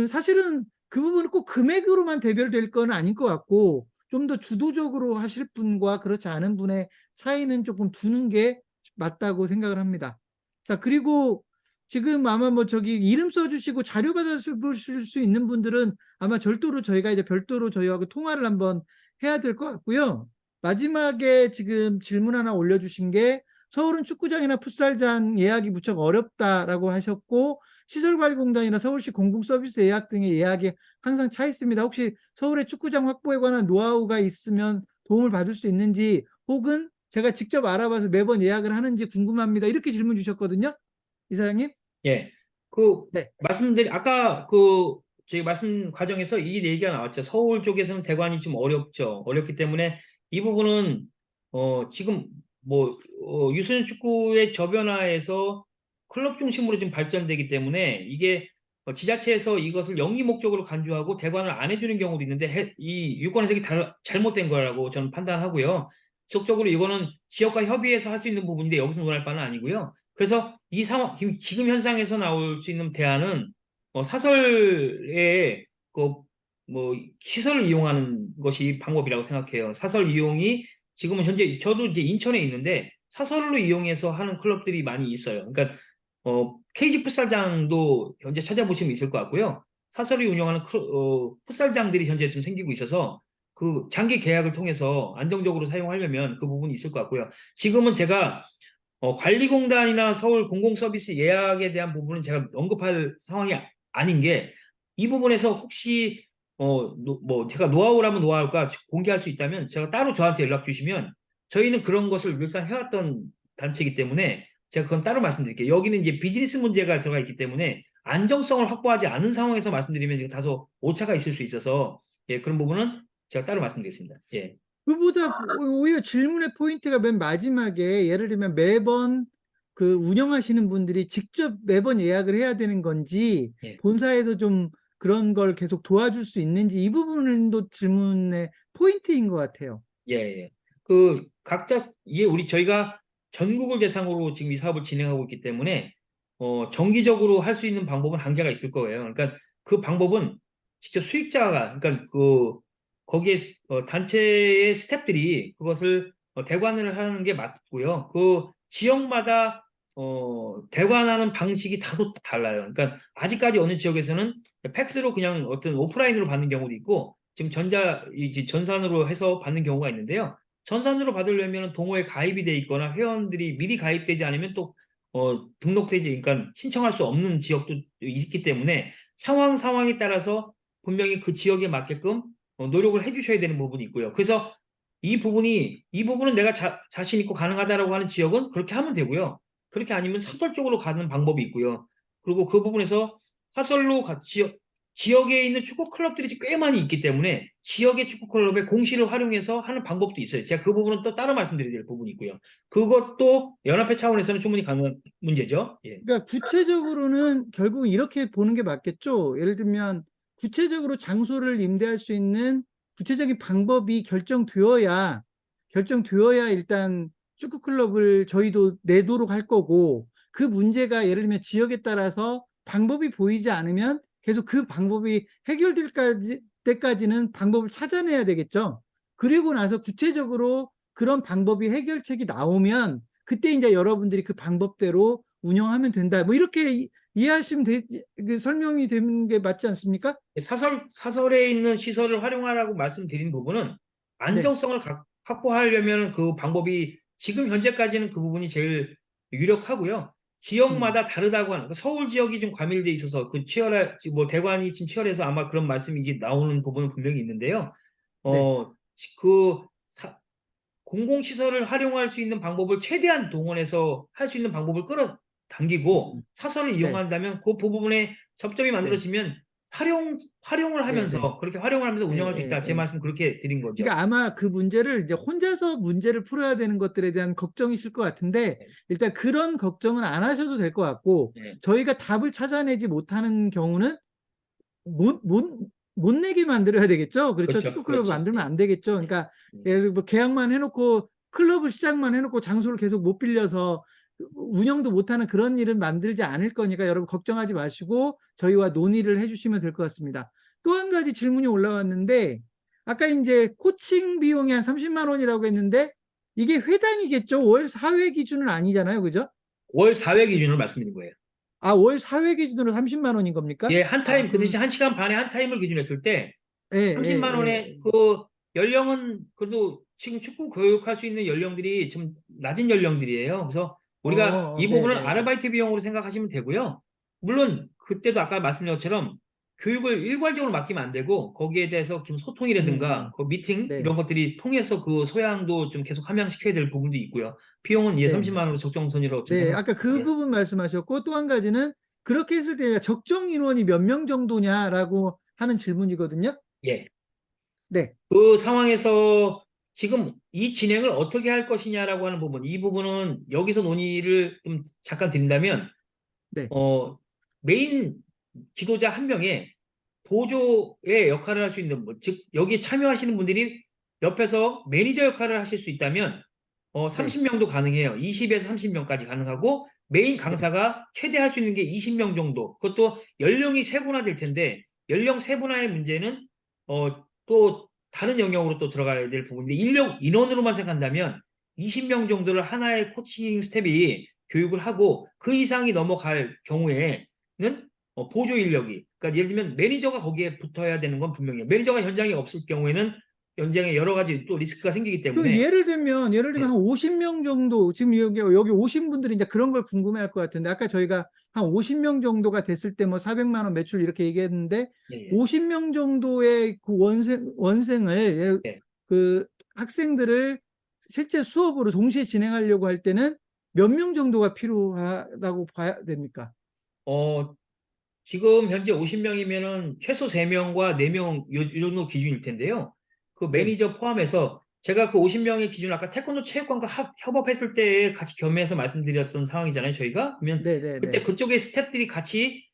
S1: 사실은 그 부분은 꼭 금액으로만 대별될 건 아닌 것 같고 좀 더 주도적으로 하실 분과 그렇지 않은 분의 차이는 조금 두는 게 맞다고 생각을 합니다. 자, 그리고 지금 아마 뭐 저기 이름 써주시고 자료 받아보실 수 있는 분들은 아마 저희가 이제 별도로 저희하고 통화를 한번 해야 될 것 같고요. 마지막에 지금 질문 하나 올려주신 게 서울은 축구장이나 풋살장 예약이 무척 어렵다라고 하셨고 시설관리공단이나 서울시 공공서비스 예약 등의 예약이 항상 차 있습니다. 혹시 서울의 축구장 확보에 관한 노하우가 있으면 도움을 받을 수 있는지 혹은 제가 직접 알아봐서 매번 예약을 하는지 궁금합니다. 이렇게 질문 주셨거든요. 이사장님?
S2: 예.
S1: 네.
S2: 아까 저희 말씀 과정에서 이 얘기가 나왔죠. 서울 쪽에서는 대관이 좀 어렵죠. 어렵기 때문에 이 부분은, 지금 유소년 축구의 저변화에서 클럽 중심으로 좀 발전되기 때문에 이게 지자체에서 이것을 영리 목적으로 간주하고 대관을 안 해주는 경우도 있는데 이 유권 해석이 잘못된 거라고 저는 판단하고요. 지속적으로 이거는 지역과 협의해서 할 수 있는 부분인데 여기서 논할 바는 아니고요. 그래서 이 상황, 지금 현상에서 나올 수 있는 대안은 사설의 시설을 이용하는 것이 방법이라고 생각해요. 사설 이용이 지금은 현재 저도 이제 인천에 있는데 사설로 이용해서 하는 클럽들이 많이 있어요. 그러니까 KG 풋살장도 현재 찾아보시면 있을 것 같고요. 사설이 운영하는 풋살장들이 현재 좀 생기고 있어서 그 장기 계약을 통해서 안정적으로 사용하려면 그 부분이 있을 것 같고요. 지금은 제가 관리공단이나 서울 공공서비스 예약에 대한 부분은 제가 언급할 상황이 아닌 게 이 부분에서 혹시 제가 노하우라면 노하우가 공개할 수 있다면 제가 따로 저한테 연락 주시면 저희는 그런 것을 늘상 해왔던 단체이기 때문에 제가 그건 따로 말씀드릴게요. 여기는 이제 비즈니스 문제가 들어가 있기 때문에 안정성을 확보하지 않은 상황에서 말씀드리면 이제 다소 오차가 있을 수 있어서 예, 그런 부분은 제가 따로 말씀드리겠습니다. 예,
S1: 그보다 오히려 질문의 포인트가 맨 마지막에 예를 들면 매번 그 운영하시는 분들이 직접 매번 예약을 해야 되는 건지
S2: 예.
S1: 본사에서 좀 그런 걸 계속 도와줄 수 있는지 이 부분도 질문의 포인트인 것 같아요.
S2: 예, 예. 저희가 전국을 대상으로 지금 이 사업을 진행하고 있기 때문에, 정기적으로 할 수 있는 방법은 한계가 있을 거예요. 그러니까 그 방법은 직접 그러니까 거기에, 단체의 스태프들이 그것을 대관을 하는 게 맞고요. 그 지역마다 대관하는 방식이 다소 달라요. 그러니까 아직까지 어느 지역에서는 팩스로 그냥 어떤 오프라인으로 받는 경우도 있고 지금 이제 전산으로 해서 받는 경우가 있는데요. 전산으로 받으려면 동호회 가입이 돼 있거나 회원들이 미리 가입되지 않으면 또 등록되지, 그러니까 신청할 수 없는 지역도 있기 때문에 상황에 따라서 분명히 그 지역에 맞게끔 노력을 해주셔야 되는 부분이 있고요. 그래서 이 부분은 내가 자신 있고 가능하다라고 하는 지역은 그렇게 하면 되고요. 그렇게 아니면 사설 쪽으로 가는 방법이 있고요. 그리고 그 부분에서 사설로 지역에 있는 축구 클럽들이 꽤 많이 있기 때문에 지역의 축구 클럽의 공시를 활용해서 하는 방법도 있어요. 제가 그 부분은 또 따로 말씀드려야 될 부분이 있고요. 그것도 연합회 차원에서는 충분히 가능한 문제죠. 예.
S1: 그러니까 구체적으로는 결국 이렇게 보는 게 맞겠죠. 예를 들면 구체적으로 장소를 임대할 수 있는 구체적인 방법이 결정되어야 일단 축구 클럽을 저희도 내도록 할 거고, 그 문제가 예를 들면 지역에 따라서 방법이 보이지 않으면 계속 그 방법이 해결될 때까지는 방법을 찾아내야 되겠죠. 그리고 나서 구체적으로 그런 방법이 해결책이 나오면 그때 이제 여러분들이 그 방법대로 운영하면 된다. 뭐 이렇게 이해하시면 설명이 되는 게 맞지 않습니까?
S2: 사설에 있는 시설을 활용하라고 말씀드린 부분은
S1: 네.
S2: 안정성을 확보하려면 그 방법이 지금 현재까지는 그 부분이 제일 유력하고요. 지역마다 다르다고 하는, 서울 지역이 좀 과밀돼 있어서 뭐 대관이 지금 치열해서 아마 그런 말씀이 이게 나오는 부분은 분명히 있는데요.
S1: 네.
S2: 그 공공시설을 활용할 수 있는 방법을 최대한 동원해서 할 수 있는 방법을 끌어당기고 사설을
S1: 네.
S2: 이용한다면 그 부분에 접점이 만들어지면 활용을 하면서
S1: 네.
S2: 그렇게 활용을 하면서 운영할 수
S1: 예,
S2: 있다. 제
S1: 예.
S2: 말씀 그렇게 드린 거죠.
S1: 그러니까 아마 그 문제를 이제 혼자서 문제를 풀어야 되는 것들에 대한 걱정이실 것 같은데,
S2: 네.
S1: 일단 그런 걱정은 안 하셔도 될 것 같고,
S2: 네.
S1: 저희가 답을 찾아내지 못하는 경우는 못 내게 만들어야 되겠죠. 그렇죠.
S2: 그렇죠.
S1: 축구클럽을
S2: 그렇죠.
S1: 만들면
S2: 네.
S1: 안 되겠죠. 그러니까 예를 들어 뭐 계약만 해놓고 클럽을 시작만 해놓고 장소를 계속 못 빌려서 운영도 못하는 그런 일은 만들지 않을 거니까 여러분 걱정하지 마시고 저희와 논의를 해주시면 될 것 같습니다. 또 한 가지 질문이 올라왔는데, 아까 이제 코칭 비용이 한 30만 원이라고 했는데 이게 회당이겠죠. 월 4회 기준은 아니잖아요. 그죠?
S2: 월 4회 기준으로 말씀드린 거예요.
S1: 아, 월 4회 기준으로 30만 원인 겁니까?
S2: 예,
S1: 아,
S2: 그
S1: 그럼
S2: 대신 1시간 반에 한 타임을 기준으로 했을 때
S1: 예, 예,
S2: 30만
S1: 예.
S2: 원의 그 연령은 그래도 지금 축구 교육할 수 있는 연령들이 좀 낮은 연령들이에요. 그래서 우리가 이
S1: 네,
S2: 부분을
S1: 네, 네.
S2: 아르바이트 비용으로 생각하시면 되고요. 물론 그때도 아까 말씀드린 것처럼 교육을 일괄적으로 맡기면 안 되고 거기에 대해서 좀 소통이라든가 그 미팅
S1: 네,
S2: 이런 것들이 통해서 그 소양도 좀 계속 함양시켜야 될 부분도 있고요. 비용은 예,
S1: 네.
S2: 30만 원으로 적정선이라고 좀
S1: 네, 아까 그
S2: 예.
S1: 부분 말씀하셨고, 또 한 가지는 그렇게 했을 때 적정 인원이 몇 명 정도냐라고 하는 질문이거든요.
S2: 예.
S1: 네,
S2: 그 상황에서 지금 이 진행을 어떻게 할 것이냐라고 하는 부분, 이 부분은 여기서 논의를 좀 잠깐 드린다면,
S1: 네,
S2: 메인 지도자 한 명의 보조의 역할을 할 수 있는 분, 즉, 여기에 참여하시는 분들이 옆에서 매니저 역할을 하실 수 있다면,
S1: 네,
S2: 30명도 가능해요. 20에서 30명까지 가능하고, 메인
S1: 네,
S2: 강사가 최대 할 수 있는 게 20명 정도. 그것도 연령이 세분화될 텐데, 연령 세분화의 문제는, 또 다른 영역으로 또 들어가야 될 부분인데, 인원으로만 생각한다면, 20명 정도를 하나의 코칭 스텝이 교육을 하고, 그 이상이 넘어갈 경우에는, 보조 인력이, 그러니까 예를 들면 매니저가 거기에 붙어야 되는 건 분명해요. 매니저가 현장에 없을 경우에는 현장에 여러 가지 또 리스크가 생기기
S1: 그
S2: 때문에
S1: 예를 들면
S2: 예,
S1: 한 50명 정도, 지금 여기 오신 분들이 이제 그런 걸 궁금해 할 것 같은데, 아까 저희가 한 50명 정도가 됐을 때 뭐 400만 원 매출 이렇게 얘기했는데,
S2: 예, 예,
S1: 50명 정도의 그 원생을,
S2: 예.
S1: 그 학생들을 실제 수업으로 동시에 진행하려고 할 때는 몇 명 정도가 필요하다고 봐야 됩니까?
S2: 어, 지금 현재 50명이면은 최소 3명과 4명 요 정도 기준일 텐데요. 그
S1: 네,
S2: 매니저 포함해서 제가 그 50명의 기준 아까 태권도 체육관과 협업했을 때 같이 겸해서 말씀드렸던 상황이잖아요. 저희가 그러면
S1: 네, 네,
S2: 그때
S1: 네.
S2: 그쪽의 스태프들이 같이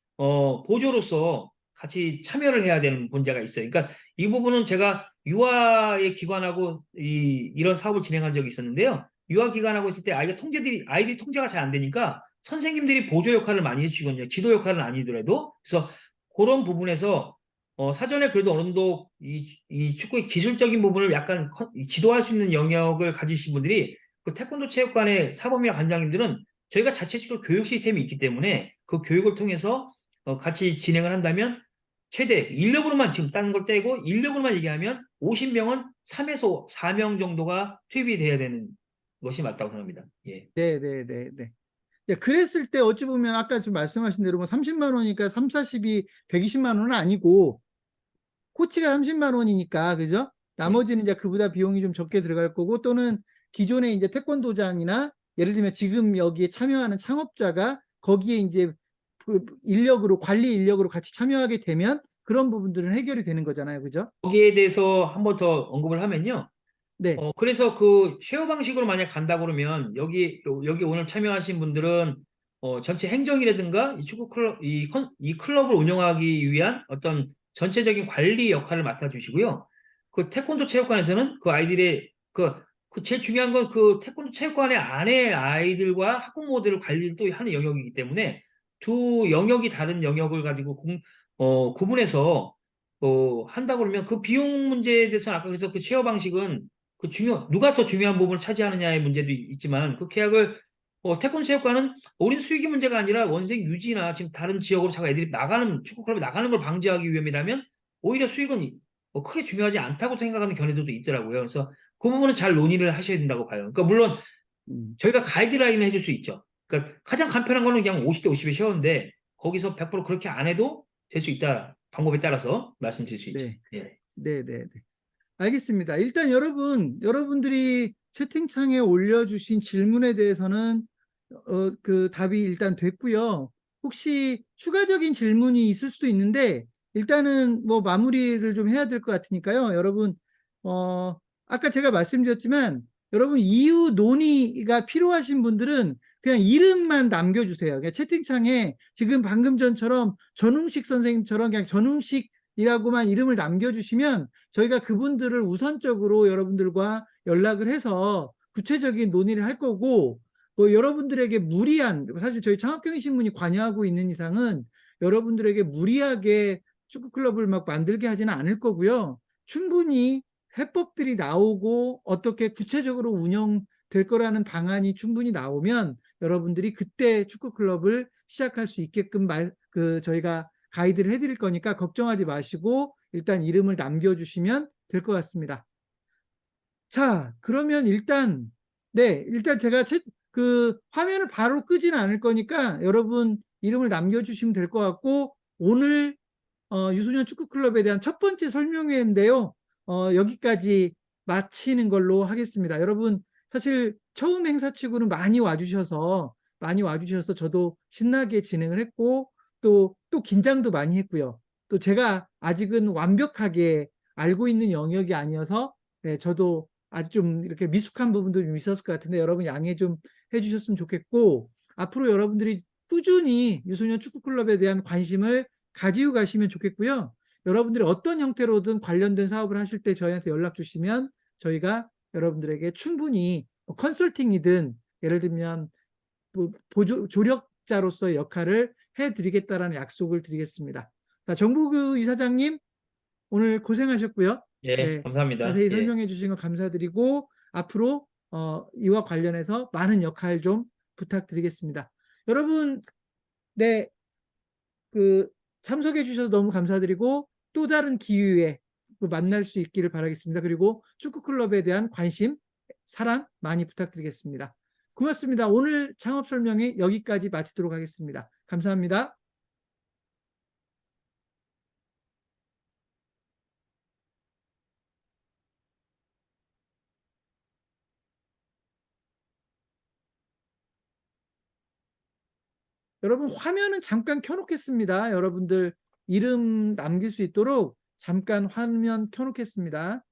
S2: 보조로서 같이 참여를 해야 되는 문제가 있어요. 그러니까 이 부분은 제가 유아의 기관하고 이런 사업을 진행한 적이 있었는데요. 유아 기관하고 있을 때 아이들이 통제가 잘 안 되니까 선생님들이 보조 역할을 많이 해주시거든요. 지도 역할은 아니더라도. 그래서 그런 부분에서 사전에 그래도 어느 정도 이 축구의 기술적인 부분을 약간 지도할 수 있는 영역을 가지신 분들이 그 태권도 체육관의 사범이나 관장님들은 저희가 자체적으로 교육 시스템이 있기 때문에 그 교육을 통해서 같이 진행을 한다면 최대 인력으로만 지금 다른 걸 떼고 인력으로만 얘기하면 50명은 3에서 4명 정도가 투입이 돼야 되는 것이 맞다고 생각합니다. 예.
S1: 네, 네, 네, 네. 야, 그랬을 때 어찌 보면 아까 좀 말씀하신 대로 뭐 30만 원이니까 3, 40이 120만 원은 아니고 코치가 30만 원이니까 그죠? 나머지는 이제 그보다 비용이 좀 적게 들어갈 거고 또는 기존의 이제 태권도장이나 예를 들면 지금 여기에 참여하는 창업자가 거기에 이제 그 인력으로 관리 인력으로 같이 참여하게 되면 그런 부분들은 해결이 되는 거잖아요. 그죠?
S2: 거기에 대해서 한 번 더 언급을 하면요.
S1: 네.
S2: 그래서 그 쉐어 방식으로 만약 간다 그러면 여기 오늘 참여하신 분들은 전체 행정이라든가 이 축구 클럽 이 클럽을 운영하기 위한 어떤 전체적인 관리 역할을 맡아주시고요. 그 태권도 체육관에서는 그 아이들의 그 제일 중요한 건 그 태권도 체육관의 안에 아이들과 학부모들을 관리를 또 하는 영역이기 때문에 두 영역이 다른 영역을 가지고 구분해서 한다 그러면 그 비용 문제에 대해서는 아까 그래서 그 쉐어 방식은 누가 더 중요한 부분을 차지하느냐의 문제도 있지만 그 계약을 태권도 체육관은 우리는 수익이 문제가 아니라 원생 유지나 지금 다른 지역으로 자꾸 애들이 축구 클럽에 나가는 걸 방지하기 위함이라면 오히려 수익은 크게 중요하지 않다고 생각하는 견해들도 있더라고요. 그래서 그 부분은 잘 논의를 하셔야 된다고 봐요. 그러니까 물론 저희가 가이드라인을 해줄 수 있죠. 그러니까 가장 간편한 거는 그냥 50대 50의 쉐어인데 거기서 100% 그렇게 안 해도 될 수 있다. 방법에 따라서 말씀드릴 수 있죠.
S1: 네.
S2: 예.
S1: 네, 네, 네. 알겠습니다. 일단 여러분들이 채팅창에 올려주신 질문에 대해서는 그 답이 일단 됐고요. 혹시 추가적인 질문이 있을 수도 있는데 일단은 뭐 마무리를 좀 해야 될 것 같으니까요. 여러분 아까 제가 말씀드렸지만 여러분 이후 논의가 필요하신 분들은 그냥 이름만 남겨주세요. 그냥 채팅창에 지금 방금 전처럼 전웅식 선생님처럼 그냥 전웅식이라고만 이름을 남겨주시면 저희가 그분들을 우선적으로 여러분들과 연락을 해서 구체적인 논의를 할 거고 뭐 여러분들에게 사실 저희 창업경영신문이 관여하고 있는 이상은 여러분들에게 무리하게 축구클럽을 막 만들게 하지는 않을 거고요. 충분히 해법들이 나오고 어떻게 구체적으로 운영될 거라는 방안이 충분히 나오면 여러분들이 그때 축구클럽을 시작할 수 있게끔 저희가 가이드를 해드릴 거니까 걱정하지 마시고 일단 이름을 남겨주시면 될 것 같습니다. 자, 그러면 일단 제가 그 화면을 바로 끄지는 않을 거니까 여러분 이름을 남겨주시면 될 것 같고 오늘 유소년 축구클럽에 대한 첫 번째 설명회인데요. 여기까지 마치는 걸로 하겠습니다. 여러분 사실 처음 행사치고는 많이 와주셔서 저도 신나게 진행을 했고 또 긴장도 많이 했고요. 또 제가 아직은 완벽하게 알고 있는 영역이 아니어서 네, 저도 아주 좀 이렇게 미숙한 부분도 좀 있었을 것 같은데 여러분 양해 좀 해주셨으면 좋겠고 앞으로 여러분들이 꾸준히 유소년 축구클럽에 대한 관심을 가지고 가시면 좋겠고요. 여러분들이 어떤 형태로든 관련된 사업을 하실 때 저희한테 연락 주시면 저희가 여러분들에게 충분히 컨설팅이든 예를 들면 조력자로서의 역할을 해드리겠다라는 약속을 드리겠습니다. 자, 정보규 이사장님 오늘 고생하셨고요.
S2: 예,
S1: 네,
S2: 감사합니다.
S1: 자세히
S2: 예.
S1: 설명해 주신 거 감사드리고 앞으로 이와 관련해서 많은 역할 좀 부탁드리겠습니다. 여러분, 네, 참석해 주셔서 너무 감사드리고 또 다른 기회에 만날 수 있기를 바라겠습니다. 그리고 축구클럽에 대한 관심, 사랑 많이 부탁드리겠습니다. 고맙습니다. 오늘 창업 설명회 여기까지 마치도록 하겠습니다. 감사합니다. 여러분 화면은 잠깐 켜놓겠습니다. 여러분들 이름 남길 수 있도록 잠깐 화면 켜놓겠습니다.